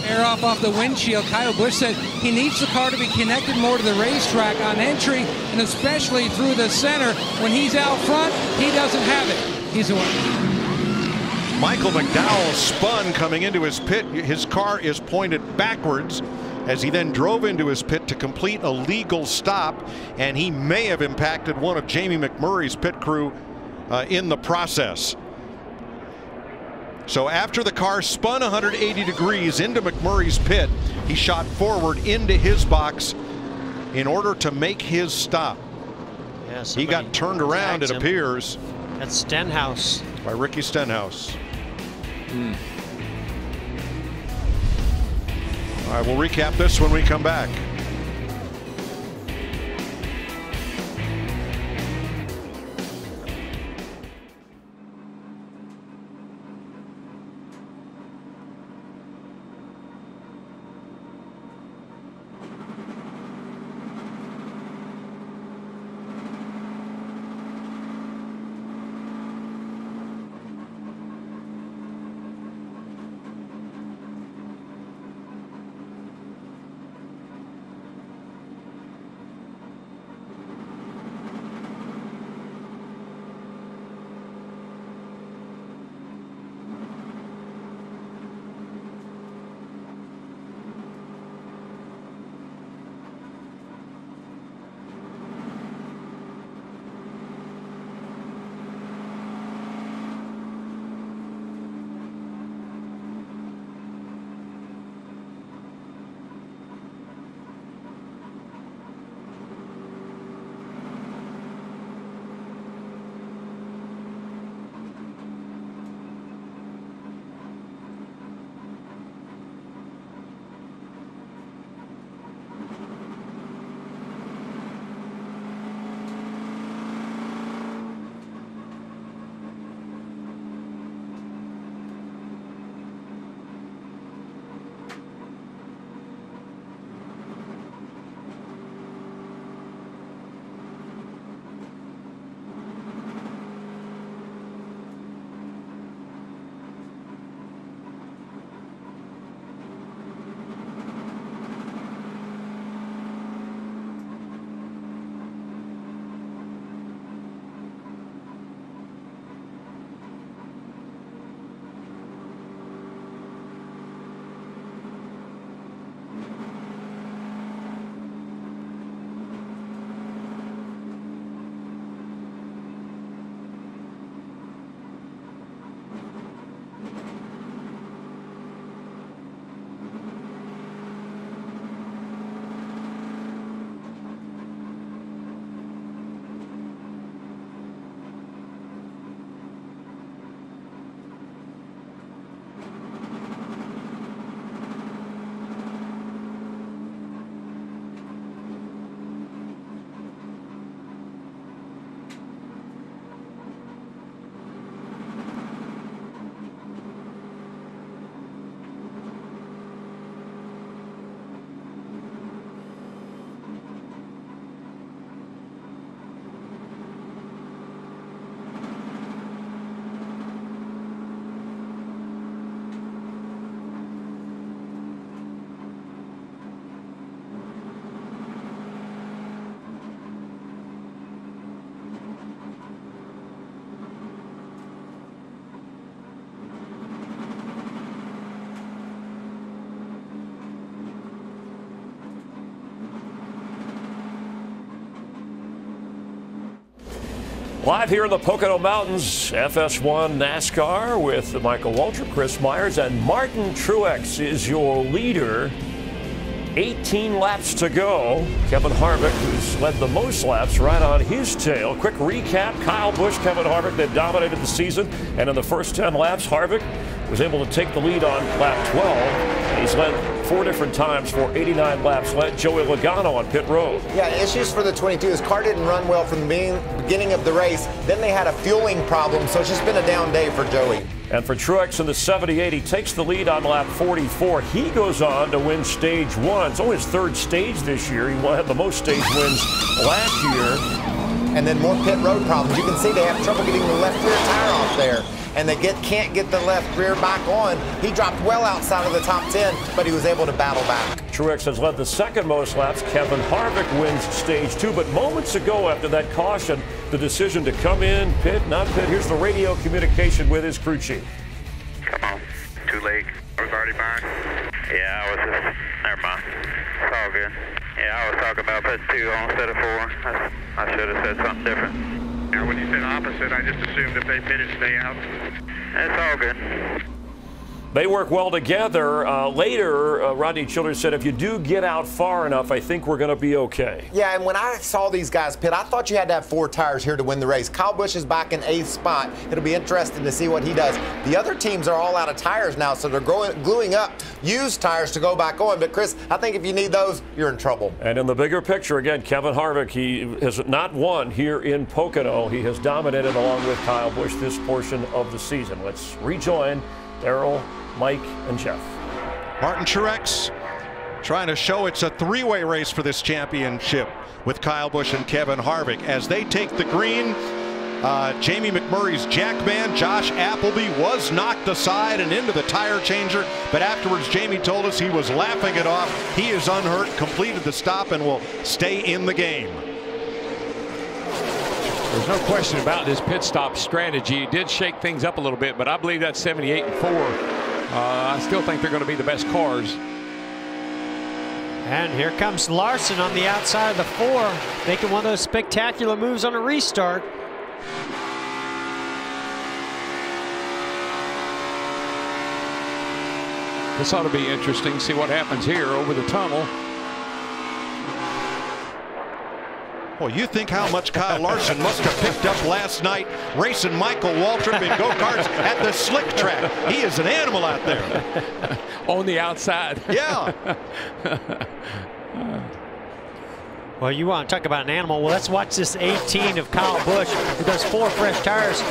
Air off the windshield. Kyle Busch said he needs the car to be connected more to the racetrack on entry, and especially through the center. When he's out front, he doesn't have it. He's the one. Michael McDowell spun coming into his pit. His car is pointed backwards as he then drove into his pit to complete a legal stop, and he may have impacted one of Jamie McMurray's pit crew in the process. So after the car spun 180 degrees into McMurray's pit, he shot forward into his box in order to make his stop. Yeah, he got turned around, it appears. That's Stenhouse. By Ricky Stenhouse. All right, we'll recap this when we come back. Live here in the Pocono Mountains, FS1 NASCAR with Michael Waltrip, Chris Myers, and Martin Truex is your leader. 18 laps to go. Kevin Harvick, who's led the most laps, right on his tail. Quick recap, Kyle Busch, Kevin Harvick, they dominated the season. And in the first 10 laps, Harvick was able to take the lead on lap 12. He's led 4 different times for 89 laps. Led Joey Logano on pit road. Yeah, issues for the 22. His car didn't run well from the beginning of the race. Then they had a fueling problem, so it's just been a down day for Joey. And for Truex in the 78, he takes the lead on lap 44. He goes on to win stage 1. It's only his 3rd stage this year. He had the most stage wins last year. And then more pit road problems. You can see they have trouble getting the left rear tire off there. And they can't get the left rear back on. He dropped well outside of the top 10, but he was able to battle back. Truex has led the 2nd most laps. Kevin Harvick wins stage 2. But moments ago after that caution, the decision to come in, pit, not pit. Here's the radio communication with his crew chief. Come on. Too late. I was already behind. Yeah, I was just, never mind. It's all good. Yeah, I was talking about putting 2 on instead of 4. I should have said something different. Now, when you said opposite, I just assumed if they pitted, stay out. It's all good. They work well together. Later, Rodney Childers said, if you do get out far enough, I think we're going to be okay. Yeah, and when I saw these guys pit, I thought you had to have 4 tires here to win the race. Kyle Busch is back in 8th spot. It'll be interesting to see what he does. The other teams are all out of tires now, so they're gluing up used tires to go back on. But, Chris, I think if you need those, you're in trouble. And in the bigger picture, again, Kevin Harvick, he has not won here in Pocono. He has dominated along with Kyle Busch this portion of the season. Let's rejoin Darrell, Mike, and Jeff. Martin Truex trying to show it's a 3-way race for this championship with Kyle Busch and Kevin Harvick. As they take the green, Jamie McMurray's jackman, Josh Appleby, was knocked aside and into the tire changer. But afterwards, Jamie told us he was laughing it off. He is unhurt, completed the stop, and will stay in the game. There's no question about this pit stop strategy. He did shake things up a little bit, but I believe that 78 and 4. I still think they're going to be the best cars. And here comes Larson on the outside of the 4, making one of those spectacular moves on a restart. This ought to be interesting. See what happens here over the tunnel. Well, you think how much Kyle Larson must have picked up last night racing Michael Waltrip in go-karts at the slick track. He is an animal out there. On the outside. Yeah. Well, you want to talk about an animal. Well, let's watch this 18 of Kyle Busch with those 4 fresh tires.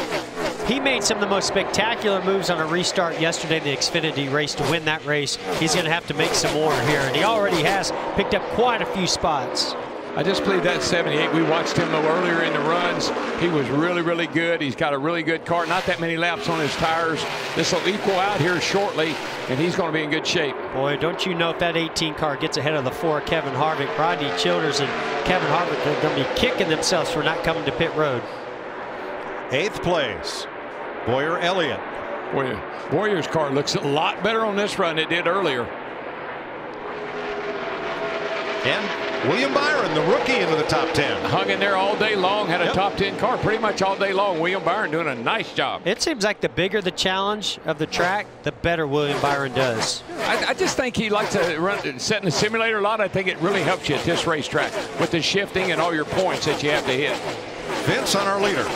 He made some of the most spectacular moves on a restart yesterday in the Xfinity race to win that race. He's going to have to make some more here, and he already has picked up quite a few spots. I just believe that 78. We watched him earlier in the runs. He was really, really good. He's got a really good car. Not that many laps on his tires. This will equal out here shortly, and he's going to be in good shape. Boy, don't you know if that 18 car gets ahead of the 4, Kevin Harvick, Rodney Childers, and Kevin Harvick are going to be kicking themselves for not coming to pit road. 8th place, Boyer Elliott. Boy, Boyer's car looks a lot better on this run than it did earlier. And William Byron, the rookie, into the top 10. Hung in there all day long, had a top 10 car pretty much all day long. William Byron doing a nice job. It seems like the bigger the challenge of the track, the better William Byron does. I just think he likes to run, set in the simulator a lot. I think it really helps you at this racetrack with the shifting and all your points that you have to hit. Vince on our leader.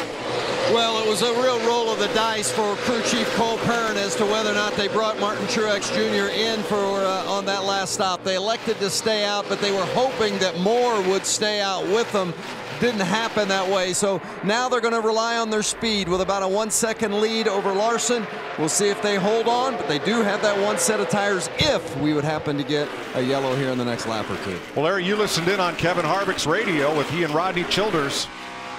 Well, it was a real roll of the dice for crew chief Cole Perrin as to whether or not they brought Martin Truex Jr. in for on that last stop. They elected to stay out, but they were hoping that more would stay out with them. Didn't happen that way, so now they're going to rely on their speed with about a 1-second lead over Larson. We'll see if they hold on, but they do have that 1 set of tires if we would happen to get a yellow here in the next lap or 2. Well, Larry, you listened in on Kevin Harvick's radio with he and Rodney Childers.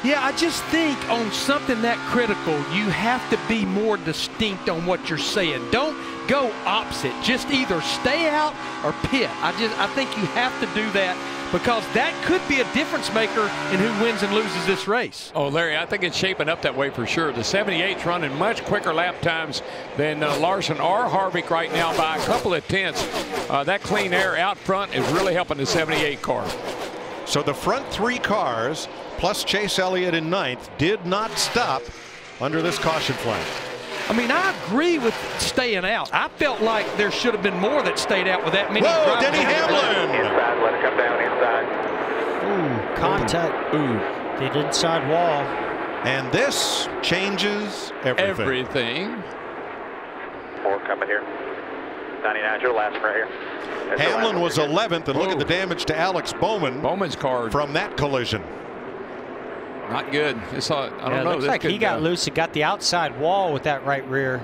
Yeah, I just think on something that critical, you have to be more distinct on what you're saying. Don't go opposite. Just either stay out or pit. I think you have to do that because that could be a difference maker in who wins and loses this race. Oh, Larry, I think it's shaping up that way for sure. The 78's running much quicker lap times than Larson or Harvick right now by a couple of tenths. That clean air out front is really helping the 78 car. So the front 3 cars, plus Chase Elliott in 9th, did not stop under this caution flag. I mean, I agree with staying out. I felt like there should have been more that stayed out with that many. Whoa, Denny Hamlin! Inside, let it come down inside. Ooh, contact. Ooh, the inside wall. And this changes everything. More coming here. 99's your last right here. That's Hamlin was 11th, and look at the damage to Alex Bowman. Bowman's car from that collision. Not good. I don't know. Looks like he got loose and got the outside wall with that right rear.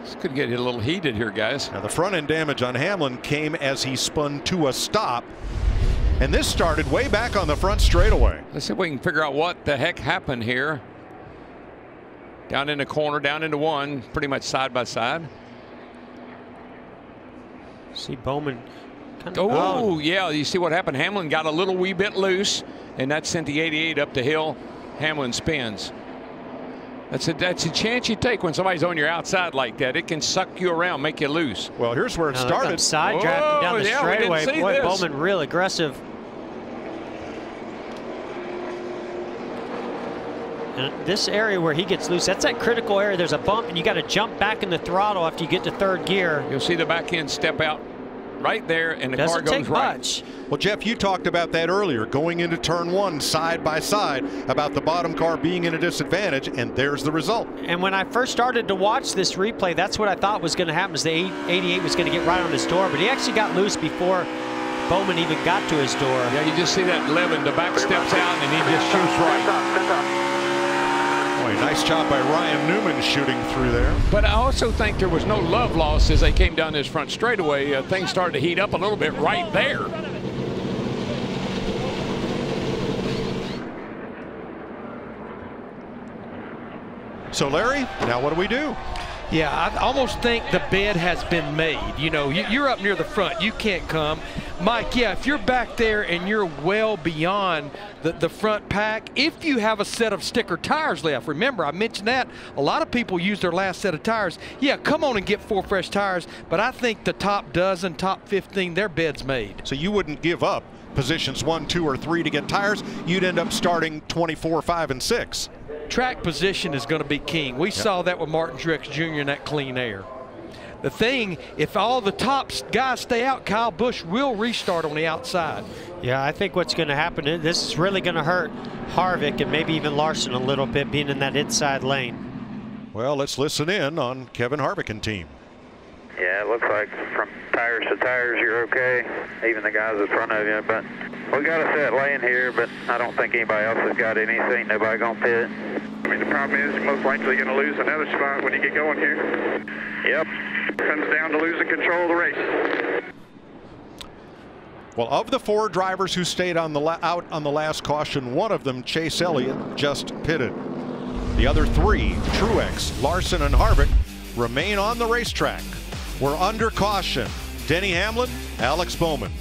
This could get a little heated here, guys. Now the front end damage on Hamlin came as he spun to a stop. And this started way back on the front straightaway. Let's see if we can figure out what the heck happened here. Down in the corner, down into one, pretty much side by side. See Bowman. Oh, yeah, you see what happened? Hamlin got a little wee bit loose, and that sent the 88 up the hill. Hamlin spins. That's a chance you take when somebody's on your outside like that. It can suck you around, make you loose. Well, here's where it started. Side drafting down the straightaway. Boy, Bowman real aggressive. And this area where he gets loose, that's that critical area. There's a bump, and you got to jump back in the throttle after you get to 3rd gear. You'll see the back end step out right there, and the car goes right. Well, Jeff, you talked about that earlier, going into turn 1 side by side, about the bottom car being in a disadvantage, and there's the result. And when I first started to watch this replay, that's what I thought was going to happen, is the 88 was going to get right on his door, but he actually got loose before Bowman even got to his door. Yeah, you just see that Levin, the back steps out, and he just shoots right. Boy, nice job by Ryan Newman shooting through there. But I also think there was no love lost as they came down this front straightaway. Things started to heat up a little bit right there. So, Larry, now what do we do? Yeah, I almost think the bed has been made. You know, you're up near the front. You can't come. Mike, yeah, if you're back there and you're well beyond the front pack, if you have a set of sticker tires left, remember, I mentioned that. A lot of people use their last set of tires. Yeah, come on and get 4 fresh tires, but I think the top dozen, top 15, their bed's made. So you wouldn't give up positions 1, 2, or 3 to get tires. You'd end up starting 24, 5, and 6. Track position is going to be king. We saw that with Martin Truex Jr. in that clean air. The thing, if all the top guys stay out, Kyle Busch will restart on the outside. Yeah, I think what's going to happen, this is really going to hurt Harvick and maybe even Larson a little bit, being in that inside lane. Well, let's listen in on Kevin Harvick and team. Yeah, it looks like from tires to tires you're okay, even the guys in front of you, but we got a set lane here, but I don't think anybody else has got anything. Nobody gonna pit. I mean, the problem is you're most likely gonna lose another spot when you get going here. Yep. Comes down to losing control of the race. Well, of the 4 drivers who stayed on out on the last caution, one of them, Chase Elliott, just pitted. The other 3, Truex, Larson, and Harvick, remain on the racetrack. We're under caution. Denny Hamlin, Alex Bowman.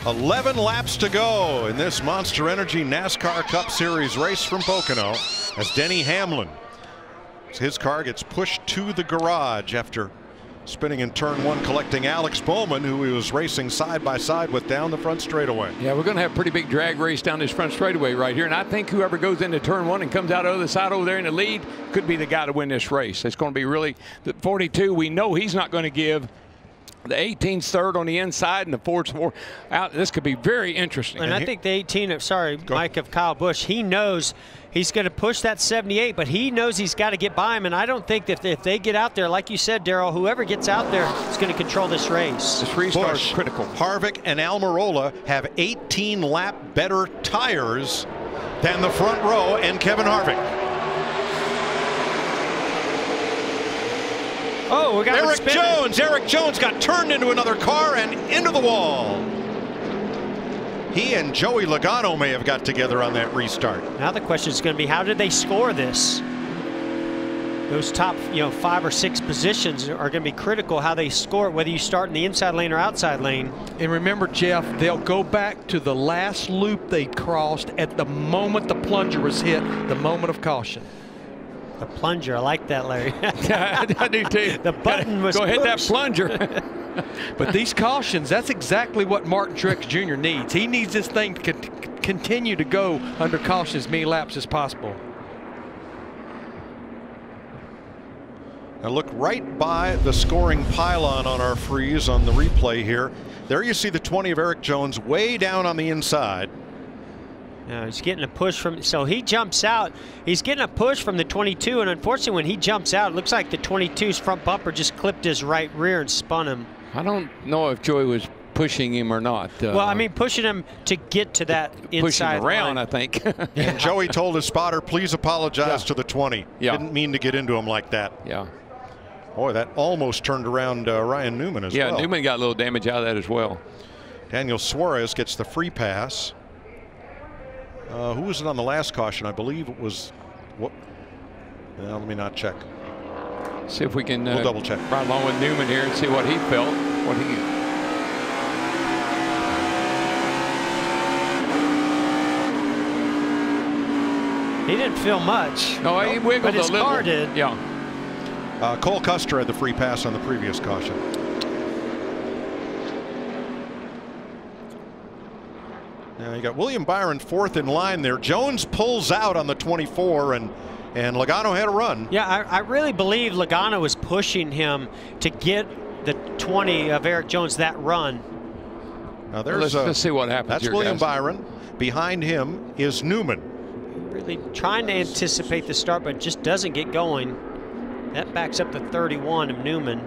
11 laps to go in this Monster Energy NASCAR Cup Series race from Pocono as Denny Hamlin, his car gets pushed to the garage after spinning in turn 1, collecting Alex Bowman, who he was racing side by side with down the front straightaway. Yeah, we're going to have a pretty big drag race down this front straightaway right here, and I think whoever goes into turn 1 and comes out of the side over there in the lead could be the guy to win this race. It's going to be really the 42. We know he's not going to give. The 18's third on the inside and the 4's fourth out. This could be very interesting. And I think the 18 of, Mike, of Kyle Busch, he knows he's going to push that 78, but he knows he's got to get by him. And I don't think that if they get out there, like you said, Darrell, whoever gets out there is going to control this race. This restart is critical. Harvick and Almirola have 18 lap better tires than the front row and Kevin Harvick. Oh, we got Eric Jones got turned into another car and into the wall. He and Joey Logano may have got together on that restart. Now the question is going to be, how did they score this? Those top, 5 or 6 positions are going to be critical, how they score it, whether you start in the inside lane or outside lane. And remember, Jeff, they'll go back to the last loop they crossed at the moment the plunger was hit, the moment of caution. The plunger, I like that, Larry. I do too. The button was Go hit that plunger. But these cautions, that's exactly what Martin Truex Jr. needs. He needs this thing to continue to go under caution as many laps as possible. Now look right by the scoring pylon on our freeze on the replay here. There you see the 20 of Eric Jones way down on the inside. No, he's getting a push from, so he jumps out. He's getting a push from the 22, and unfortunately when he jumps out, it looks like the 22's front bumper just clipped his right rear and spun him. I don't know if Joey was pushing him or not. Well, I mean, pushing him to get to that inside pushing around, line. I think. And Joey told his spotter, please apologize to the 20. Yeah. Didn't mean to get into him like that. Yeah. Boy, that almost turned around Ryan Newman as well. Yeah, Newman got a little damage out of that as well. Daniel Suarez gets the free pass. Who was it on the last caution? I believe it was. What? Well, let me not check. See if we can we'll double check. Ride along with Newman here and see what he felt. He didn't feel much. No, he wiggled but his a little. car did. Yeah. Cole Custer had the free pass on the previous caution. Now you got William Byron fourth in line there. Jones pulls out on the 24, and Logano had a run. Yeah, I really believe Logano was pushing him to get the 20 of Eric Jones that run. Now there's let's see what happens. That's here, William guys. Byron. Behind him is Newman. Really trying to anticipate the start, but just doesn't get going. That backs up the 31 of Newman.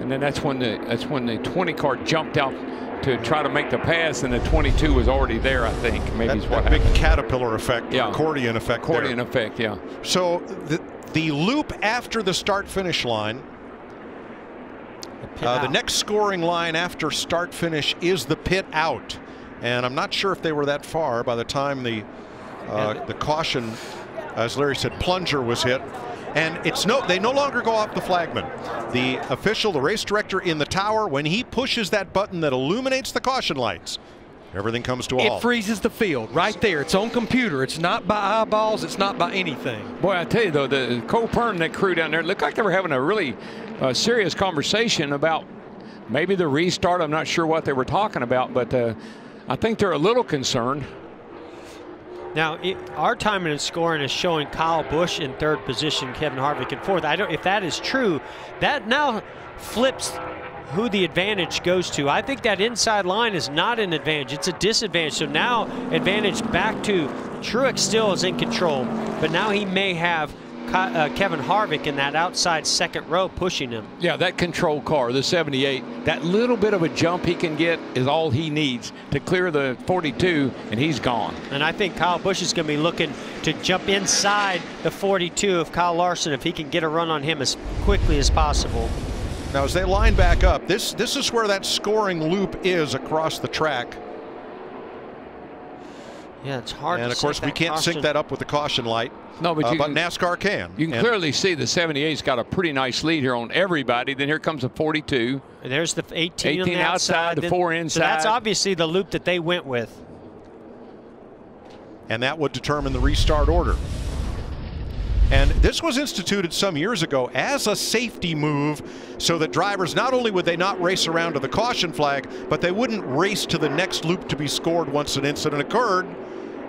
And then that's when the 20 car jumped out to try to make the pass, and the 22 was already there, I think. Maybe is what happened. Big caterpillar effect, yeah. accordion effect. Accordion effect, yeah. So the loop after the start-finish line, the next scoring line after start-finish is the pit out. And I'm not sure if they were that far by the time the caution, as Larry said, plunger was hit. And they no longer go off the flagman. The official, the race director in the tower, when he pushes that button that illuminates the caution lights, everything comes to a halt. It freezes the field right there. It's on computer. It's not by eyeballs. It's not by anything. Boy, I tell you though, the Cole Pern and that crew down there looked like they were having a really serious conversation about maybe the restart. I'm not sure what they were talking about, but I think they're a little concerned. Now, our timing and scoring is showing Kyle Busch in third position, Kevin Harvick in fourth. If that is true, that now flips who the advantage goes to. I think that inside line is not an advantage. It's a disadvantage. So now advantage back to Truex still is in control, but now he may have Kevin Harvick in that outside second row pushing him. Yeah, that control car, the 78, that little bit of a jump he can get is all he needs to clear the 42, and he's gone. And I think Kyle Busch is going to be looking to jump inside the 42 of Kyle Larson if he can get a run on him as quickly as possible. Now as they line back up, this is where that scoring loop is across the track. Yeah, it's hard. And to of course, we can't sync that up with the caution light. No, but, but NASCAR can. You can clearly see the 78's got a pretty nice lead here on everybody. Then here comes the 42. And there's the 18 on the outside, the 4 inside. So that's obviously the loop that they went with. And that would determine the restart order. And this was instituted some years ago as a safety move so that drivers, not only would they not race around to the caution flag, but they wouldn't race to the next loop to be scored once an incident occurred.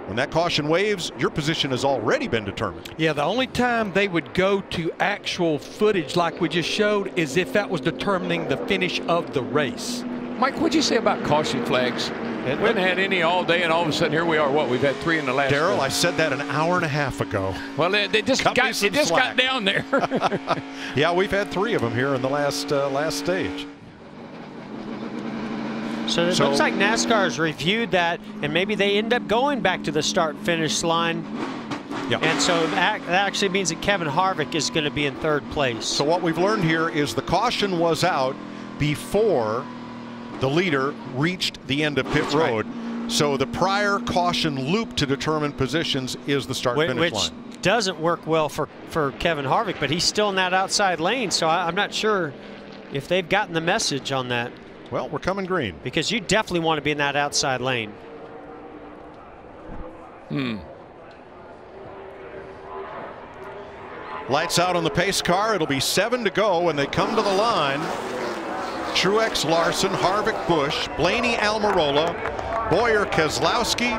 When that caution waves, your position has already been determined. Yeah, the only time they would go to actual footage like we just showed is if that was determining the finish of the race. Mike, what'd you say about caution flags? We haven't had any all day, and all of a sudden here we are. What, we've had 3 in the last. Daryl, I said that an hour and a half ago. Well, they just got down there. Yeah, we've had 3 of them here in the last stage. So it looks like NASCAR has reviewed that, and maybe they end up going back to the start-finish line. Yep. And so that actually means that Kevin Harvick is going to be in 3rd place. So what we've learned here is the caution was out before the leader reached the end of pit road. Right. So the prior caution loop to determine positions is the start-finish line. Which doesn't work well for Kevin Harvick, but he's still in that outside lane, so I'm not sure if they've gotten the message on that. Well, we're coming green. Because you definitely want to be in that outside lane. Lights out on the pace car. It'll be 7 to go when they come to the line. Truex, Larson, Harvick, Busch, Blaney, Almirola, Bowyer, Keselowski,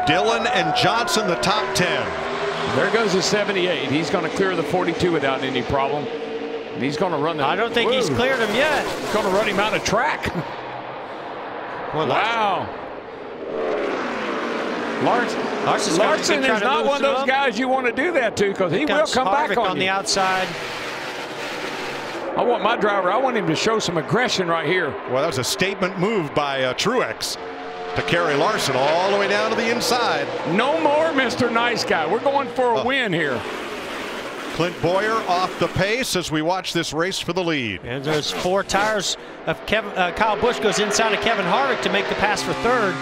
Dillon, and Johnson, the top 10. There goes the 78. He's going to clear the 42 without any problem. And he's going to run the. I don't think he's cleared him yet. He's going to run him out of track. Well, wow. Larson is not one of those guys you want to do that to, because he will come back on the outside. I want my driver, I want him to show some aggression right here. Well, that was a statement move by Truex to carry Larson all the way down to the inside. No more Mr. Nice Guy. We're going for a win here. Clint Bowyer off the pace as we watch this race for the lead. And there's 4 tires of Kyle Busch goes inside of Kevin Harvick to make the pass for 3rd.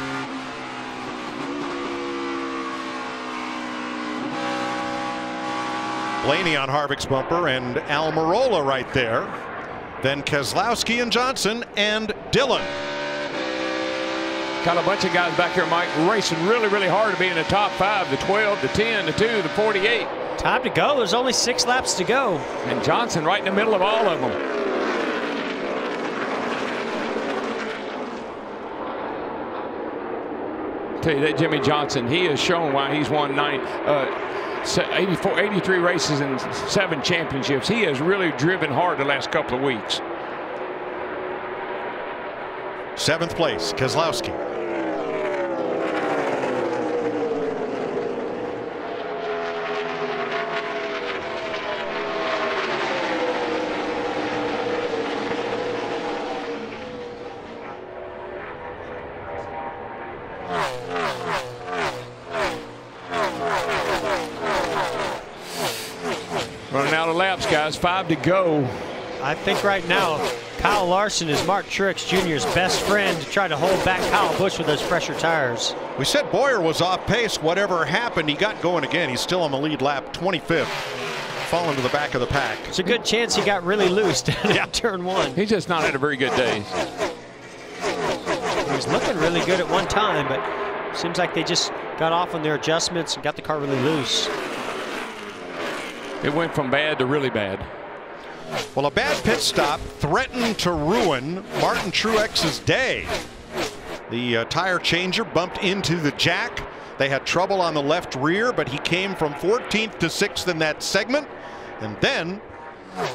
Blaney on Harvick's bumper and Almirola right there. Then Keselowski and Johnson and Dillon. Got a bunch of guys back here, Mike, racing really, really hard to be in the top 5, the 12, the 10, the 2, the 48. Time to go. There's only 6 laps to go. And Johnson right in the middle of all of them. Tell you that Jimmy Johnson, he has shown why he's won 83 races and 7 championships. He has really driven hard the last couple of weeks. 7th place, Keselowski. Running out of laps, guys. 5 to go. I think right now, Kyle Larson is Mark Truex Jr.'s best friend to try to hold back Kyle Busch with those fresher tires. We said Bowyer was off pace. Whatever happened, he got going again. He's still on the lead lap, 25th, falling to the back of the pack. It's a good chance he got really loose down in turn 1. He's just not had a very good day. He was looking really good at one time, but seems like they just got off on their adjustments and got the car really loose. It went from bad to really bad. Well, a bad pit stop threatened to ruin Martin Truex's day. The tire changer bumped into the jack. They had trouble on the left rear, but he came from 14th to 6th in that segment, and then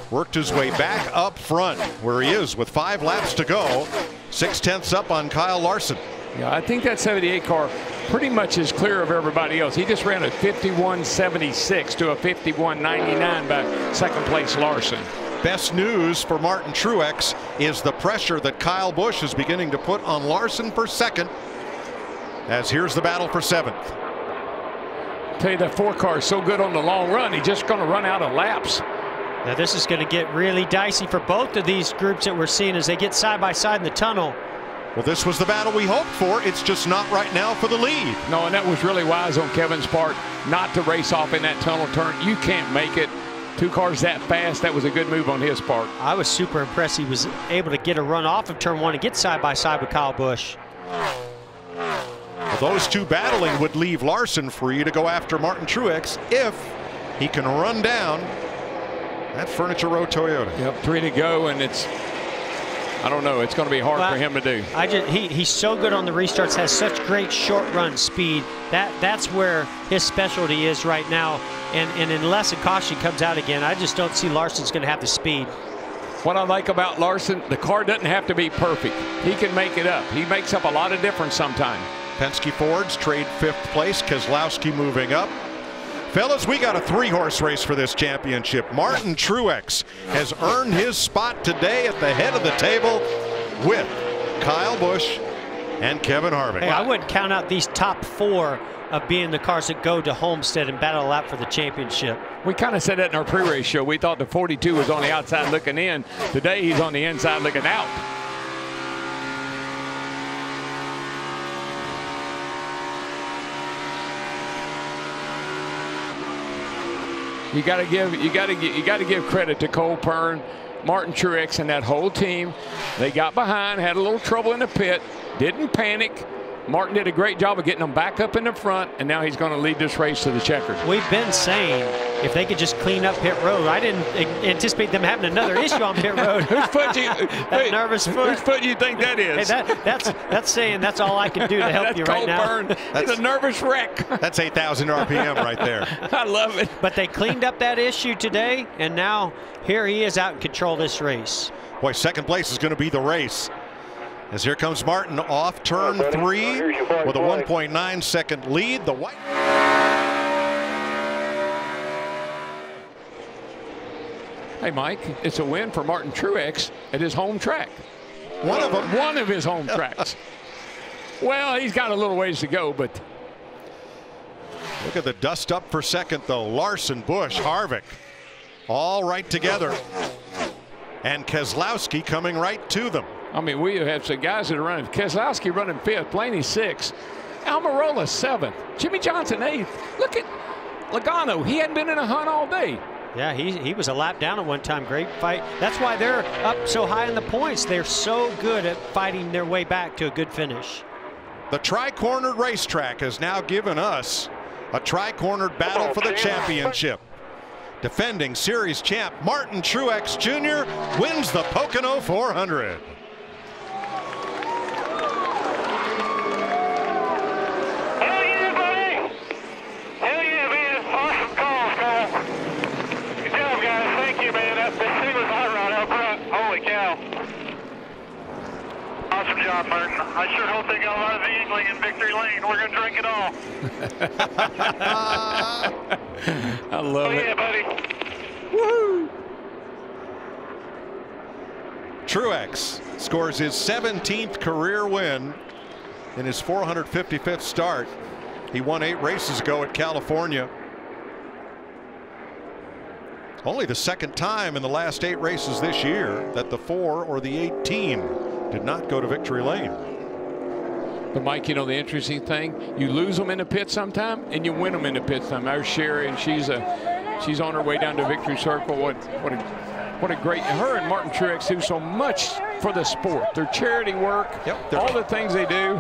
worked his way back up front, where he is with 5 laps to go, 6/10 up on Kyle Larson. Yeah, I think that 78 car pretty much is clear of everybody else. He just ran a 51.76 to a 51.99 by 2nd place Larson. Best news for Martin Truex is the pressure that Kyle Busch is beginning to put on Larson for 2nd, as here's the battle for 7th. Tell you that 4 car is so good on the long run, he's just going to run out of laps. Now this is going to get really dicey for both of these groups that we're seeing as they get side by side in the tunnel. Well, this was the battle we hoped for. It's just not right now for the lead. No, and that was really wise on Kevin's part not to race off in that tunnel turn. You can't make it. 2 cars that fast. That was a good move on his part. I was super impressed. He was able to get a run off of turn 1 and get side by side with Kyle Busch. Well, those two battling would leave Larson free to go after Martin Truex if he can run down that Furniture Row Toyota. Yep, 3 to go, and it's, I don't know, it's going to be hard for him to do. He's so good on the restarts, has such great short run speed. That's where his specialty is right now. And unless a caution comes out again, I just don't see Larson's going to have the speed. What I like about Larson, the car doesn't have to be perfect. He can make it up. He makes up a lot of difference sometimes. Penske Fords trade 5th place. Keselowski moving up. Fellas, we got a 3-horse race for this championship. Martin Truex has earned his spot today at the head of the table with Kyle Busch and Kevin Harvick. Hey, I wouldn't count out these top 4 of being the cars that go to Homestead and battle out for the championship. We kind of said that in our pre-race show. We thought the 42 was on the outside looking in. Today he's on the inside looking out. You got to give credit to Cole Pearn, Martin Truex, and that whole team. They got behind, had a little trouble in the pit, didn't panic. Martin did a great job of getting them back up in the front, and now he's going to lead this race to the checkers. We've been saying if they could just clean up pit road. I didn't anticipate them having another issue on pit road. Whose foot that nervous foot. Whose foot do you think that is? Hey, that's saying that's all I can do to help you right now. Burn. That's a nervous wreck. That's 8,000 RPM right there. I love it. But they cleaned up that issue today, and now here he is out in control of this race. Boy, 2nd place is going to be the race. As here comes Martin off turn 3 with a 1.9 second lead. The white. Hey, Mike, it's a win for Martin Truex at his home track. One of them. One of his home tracks. Well, he's got a little ways to go, but. Look at the dust up for 2nd, though. Larson, Busch, Harvick, all right together. And Keselowski coming right to them. I mean, we have some guys that are running. Keselowski running 5th, Blaney 6th, Almirola 7th, Jimmy Johnson 8th. Look at Logano. He hadn't been in a hunt all day. Yeah, he was a lap down at one time. Great fight. That's why they're up so high in the points. They're so good at fighting their way back to a good finish. The tri-cornered racetrack has now given us a tri-cornered battle for the championship. Defending series champ Martin Truex Jr. wins the Pocono 400. Hell yeah, buddy! Hell yeah, man! Awesome call, Cole. Good job, guys. Thank you, man. That thing was hot rod out front. Holy cow! Awesome job, Martin. I sure hope they got a lot of the Yingling in victory lane. We're gonna drink it all. I love it. Yeah, buddy. Woo! Truex scores his 17th career win in his 455th start. He won 8 races ago at California. Only the 2nd time in the last 8 races this year that the 4 or the 18 did not go to victory lane. But Mike, you know the interesting thing, you lose them in the pit sometime and you win them in the pit sometime. There's Sherry, and she's on her way down to victory circle. What a great, her and Martin Truex do so much for the sport. Their charity work, all the things they do.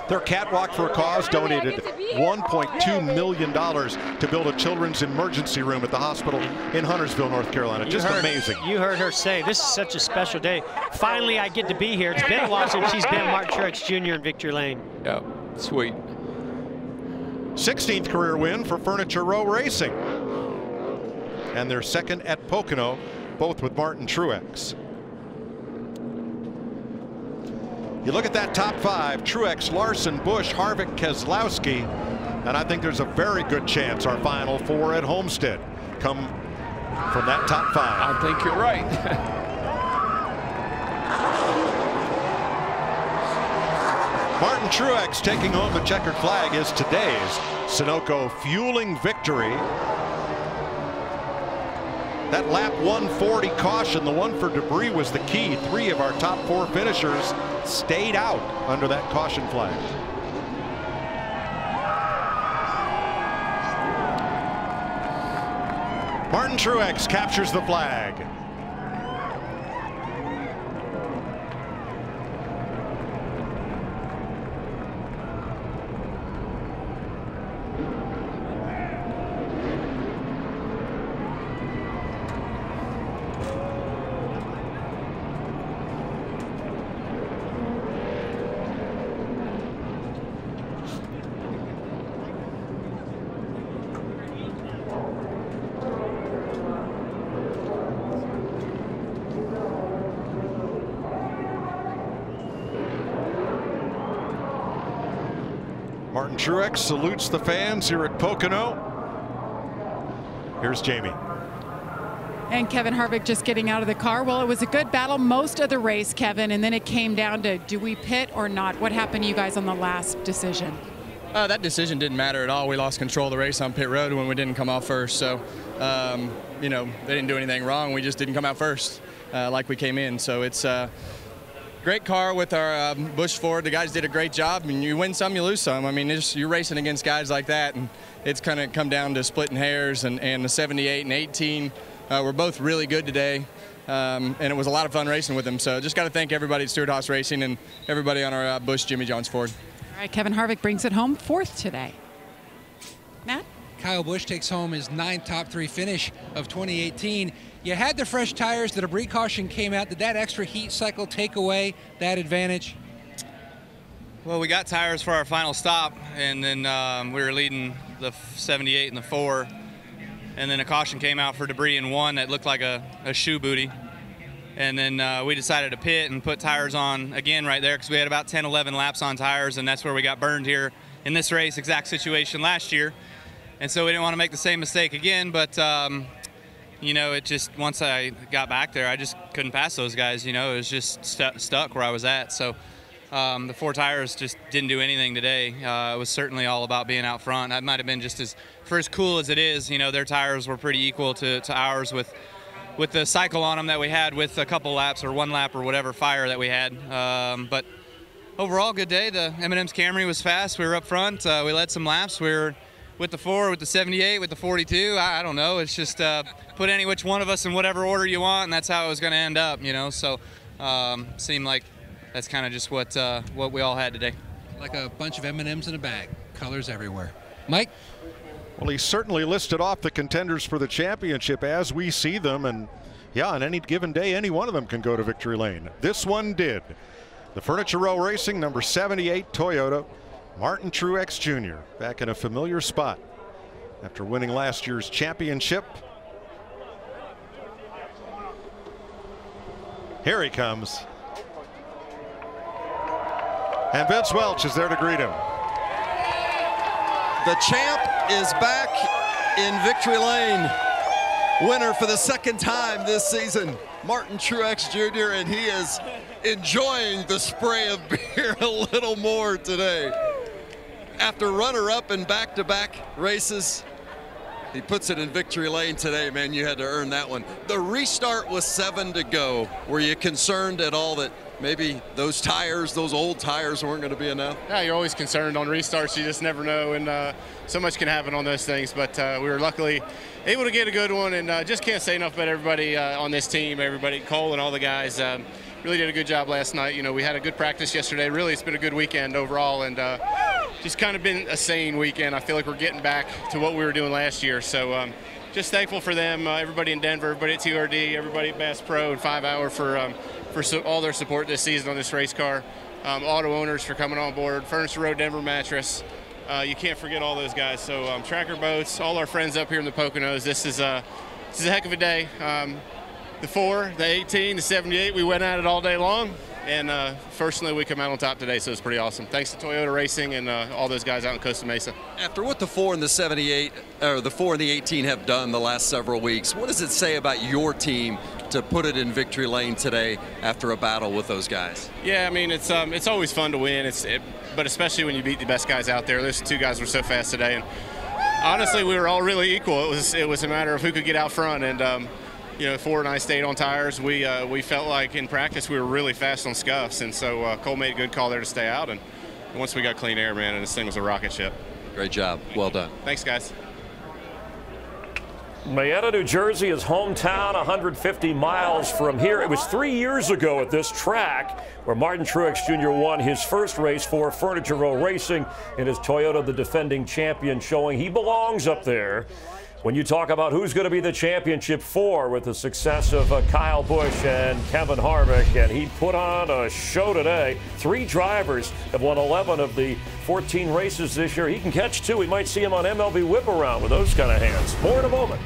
Their Catwalk for a Cause donated $1.2 million to build a children's emergency room at the hospital in Huntersville, North Carolina. Just amazing. You heard her say, this is such a special day. Finally, I get to be here. It's been a while since she's been Martin Truex Jr. in victory lane. Yeah, sweet. 16th career win for Furniture Row Racing. And their 2nd at Pocono, both with Martin Truex. You look at that top 5, Truex, Larson, Busch, Harvick, Keselowski, and I think there's a very good chance our final 4 at Homestead come from that top 5. I think you're right. Martin Truex taking home the checkered flag is today's Sunoco fueling victory. That lap 140 caution, the one for debris, was the key. 3 of our top 4 finishers stayed out under that caution flag. Martin Truex captures the flag. Martin Truex salutes the fans here at Pocono. Here's Jamie. And Kevin Harvick just getting out of the car. Well, it was a good battle most of the race, Kevin, and then it came down to, do we pit or not? What happened to you guys on the last decision? That decision didn't matter at all. We lost control of the race on pit road when we didn't come out first. So, you know, they didn't do anything wrong. We just didn't come out first like we came in. So it's great car with our Busch Ford. The guys did a great job. I mean, you win some, you lose some. I mean, you're racing against guys like that, and it's kind of come down to splitting hairs. And the 78 and 18 were both really good today, and it was a lot of fun racing with them. So just got to thank everybody at Stewart Haas Racing and everybody on our Busch Jimmy John's Ford. All right, Kevin Harvick brings it home 4th today. Matt? Kyle Busch takes home his 9th top 3 finish of 2018. You had the fresh tires. The debris caution came out. Did that extra heat cycle take away that advantage? Well, we got tires for our final stop, and then we were leading the 78 and the 4. And then a caution came out for debris in 1 that looked like a shoe booty. And then we decided to pit and put tires on again right there because we had about 10, 11 laps on tires, and that's where we got burned here in this race, exact situation last year. And so we didn't want to make the same mistake again, but you know, it just, once I got back there, I just couldn't pass those guys. You know, it was just stuck where I was at. So the 4 tires just didn't do anything today. It was certainly all about being out front. That might have been just as cool as it is. You know, their tires were pretty equal to ours with the cycle on them that we had with a couple laps or 1 lap or whatever fire that we had. But overall, good day. The M&M's Camry was fast. We were up front. We led some laps. We were with the 4, with the 78, with the 42. I don't know. It's just put any which one of us in whatever order you want, and that's how it was going to end up, you know. So seemed like that's kind of just what we all had today. Like a bunch of M&Ms in a bag. Colors everywhere. Mike? Well, he certainly listed off the contenders for the championship as we see them, and yeah, on any given day, any one of them can go to victory lane. This one did. The Furniture Row Racing number 78 Toyota, Martin Truex Jr. back in a familiar spot after winning last year's championship. Here he comes. And Vince Welch is there to greet him. The champ is back in victory lane. Winner for the 2nd time this season, Martin Truex Jr., and he is enjoying the spray of beer a little more today. After runner-up in back-to-back races, he puts it in victory lane today. Man, you had to earn that one. The restart was 7 to go. Were you concerned at all that maybe those tires, those old tires, weren't going to be enough? Yeah, you're always concerned on restarts. You just never know, and so much can happen on those things. But we were luckily able to get a good one, and just can't say enough about everybody on this team, everybody, Cole and all the guys. Really did a good job last night. You know, we had a good practice yesterday. Really, it's been a good weekend overall, and just kind of been a sane weekend. I feel like we're getting back to what we were doing last year. So just thankful for them, everybody in Denver, everybody at TRD, everybody at Bass Pro and 5 Hour for all their support this season on this race car. Auto owners for coming on board. Furniture Row Denver Mattress. You can't forget all those guys. So Tracker Boats, all our friends up here in the Poconos. This is a heck of a day. The 4, the 18, the 78, we went at it all day long. And fortunately, we come out on top today, so it's pretty awesome. Thanks to Toyota Racing and all those guys out in Costa Mesa. After what the 4 and the 78, or the 4 and the 18 have done the last several weeks, what does it say about your team to put it in victory lane today after a battle with those guys? Yeah, I mean, it's always fun to win, but especially when you beat the best guys out there. Those 2 guys were so fast today, and honestly, we were all really equal. It was a matter of who could get out front, and 4 and I stayed on tires. We felt like in practice we were really fast on scuffs, and so Cole made a good call there to stay out. And once we got clean air, man, and this thing was a rocket ship. Great job. Well done. Thanks, guys. Marietta, New Jersey is hometown, 150 miles from here. It was 3 years ago at this track where Martin Truex Jr. won his first race for Furniture Row Racing in his Toyota, the defending champion, showing he belongs up there. When you talk about who's going to be the championship for with the success of Kyle Busch and Kevin Harvick, and he put on a show today. 3 drivers have won 11 of the 14 races this year. He can catch 2. We might see him on MLB Whip Around with those kind of hands. More in a moment.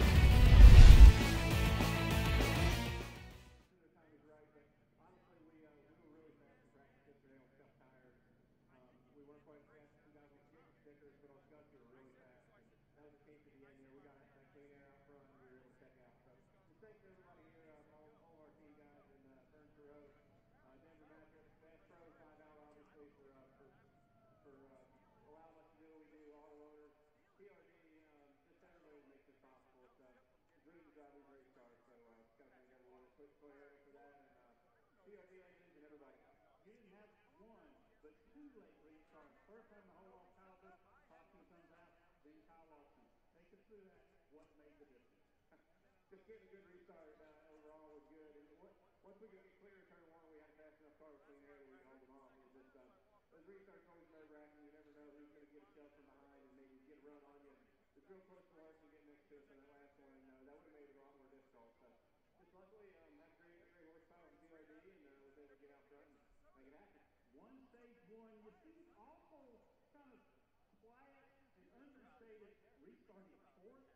Just getting a good restart overall was good. And once we could get clear in turn 1, we had a fast enough car with clean air that we could hold them off. It was just, those restarts always nerve-wracking. You never know who's going to get a shove from behind and maybe get a run on you. It's real close to Larson getting next to us on that last one. That would have made it a lot more difficult. So just luckily, had great horsepower and PRD and was able to get out front and make it happen. One stage 1, you see awful kind of quiet and understated restarting 14.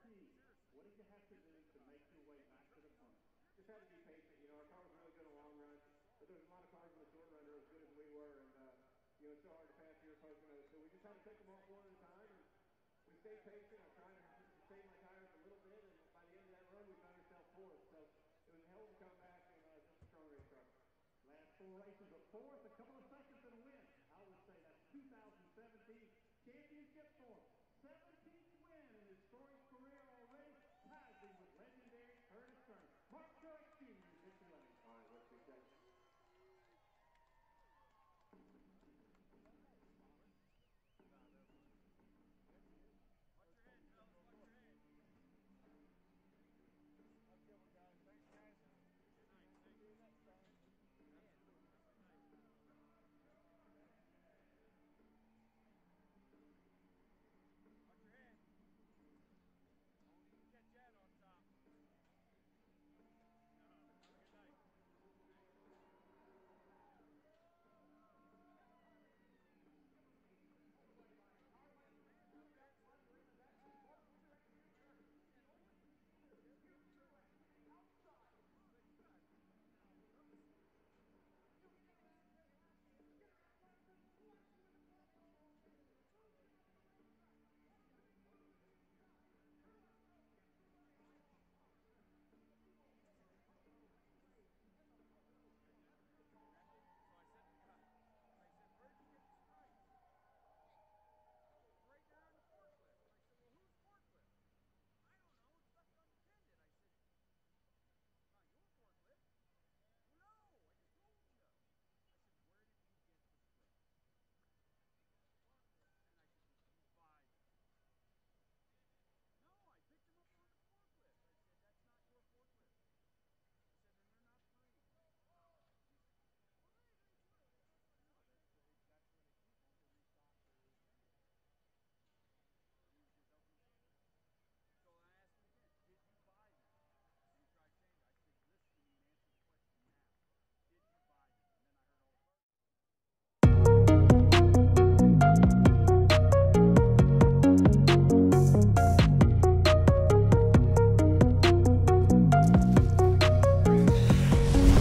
What did you have to do to make your way back to the front? Just had to be patient. Our car was really good in the long run, but there was a lot of cars in the short run that were as good as we were, and it's so hard to pass here at Pocono. So we just had to take them off one at a time, and we stayed patient. I tried to save my tires a little bit, and by the end of that run, we found ourselves 4th. So it was a hell of a comeback and just a strong race car. Last 4 races, a 4th, a couple of seconds, and a win. I would say that's 2017 championship for him. 17th win in his storied career already. With legendary Curtis Turner. Mark Truex Jr. hits the lane. All right, let's get that.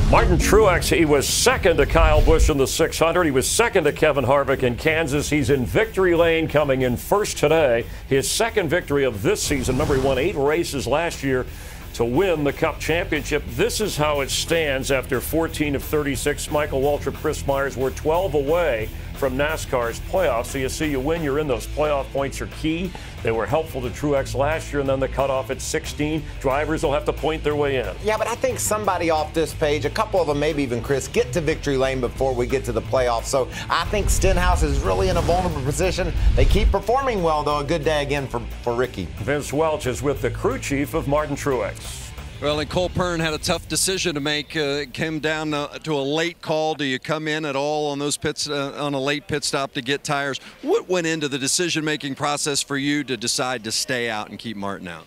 Martin Truex, he was second to Kyle Busch in the 600. He was second to Kevin Harvick in Kansas. He's in victory lane coming in first today. His second victory of this season. Remember, he won 8 races last year to win the Cup Championship. This is how it stands after 14 of 36. Michael Waltrip, Chris Myers were 12 away from NASCAR's playoffs. So you see, you win, you're in. Those playoff points are key. They were helpful to Truex last year, and then the cutoff at 16. Drivers will have to point their way in. Yeah, but I think somebody off this page, a couple of them, maybe even Chris, get to victory lane before we get to the playoffs. So I think Stenhouse is really in a vulnerable position. They keep performing well, though. A good day again for Ricky. Vince Welch is with the crew chief of Martin Truex. Well, and Cole Pearn had a tough decision to make. Came down to a late call. Do you come in at all on those pits on a late pit stop to get tires? What went into the decision-making process for you to decide to stay out and keep Martin out?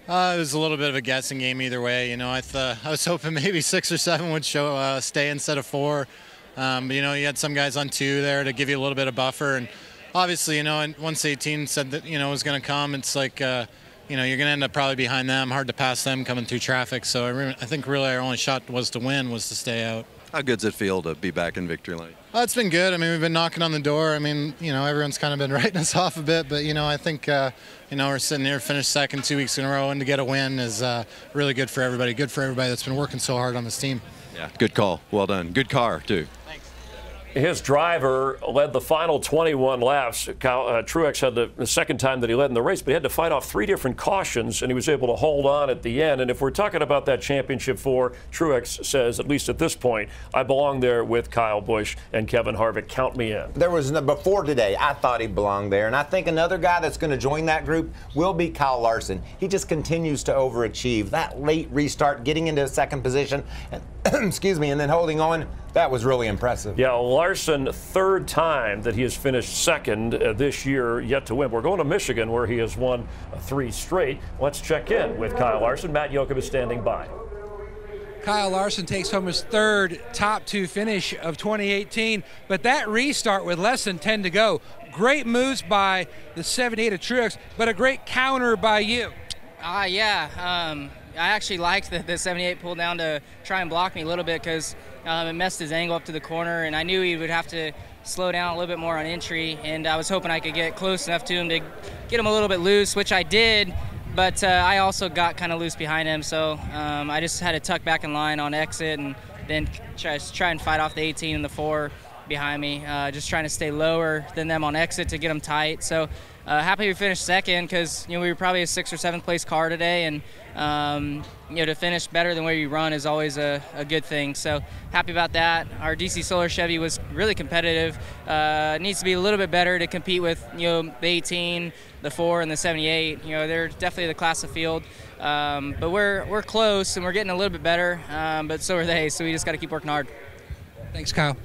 It was a little bit of a guessing game either way. You know, I was hoping maybe 6 or 7 would stay instead of 4. But, you know, you had some guys on 2 there to give you a little bit of buffer. And obviously, you know, once 18 said that, you know, it was going to come, it's like, you know, you're going to end up probably behind them. Hard to pass them coming through traffic. So I think really our only shot was to win, was to stay out. How good's it feel to be back in victory lane? It's been good. I mean, we've been knocking on the door. I mean, you know, everyone's kind of been writing us off a bit. But, you know, I think, you know, we're sitting here, finished second 2 weeks in a row. And to get a win is really good for everybody. Good for everybody that's been working so hard on this team. Yeah, good call. Well done. Good car, too. His driver led the final 21 laps. Truex had the second time that he led in the race, but he had to fight off 3 different cautions, and he was able to hold on at the end. And if we're talking about that championship 4, Truex says, at least at this point, I belong there with Kyle Busch and Kevin Harvick. Count me in. There was before today, I thought he belonged there, and I think another guy that's going to join that group will be Kyle Larson. He just continues to overachieve. That late restart, getting into second position, and excuse me, and then holding on. That was really impressive. Yeah, Larson, 3rd time that he has finished second this year, yet to win. We're going to Michigan, where he has won 3 straight. Let's check in with Kyle Larson. Matt Yoakum is standing by. Kyle Larson takes home his 3rd top 2 finish of 2018, but that restart with less than 10 to go. Great moves by the 78 of Truex, but a great counter by you. Yeah. I actually liked that the 78 pulled down to try and block me a little bit because it messed his angle up to the corner, and I knew he would have to slow down a little bit more on entry, and I was hoping I could get close enough to him to get him a little bit loose, which I did, but I also got kind of loose behind him, so I just had to tuck back in line on exit and then try and fight off the 18 and the 4 behind me, just trying to stay lower than them on exit to get them tight. So happy we finished second because, you know, we were probably a 6th or 7th place car today, and you know, to finish better than where you run is always a good thing. So happy about that. Our DC Solar Chevy was really competitive. It needs to be a little bit better to compete with, you know, the 18, the 4, and the 78. You know, they're definitely the class of field. But we're close and we're getting a little bit better. But so are they. So we just got to keep working hard. Thanks, Kyle.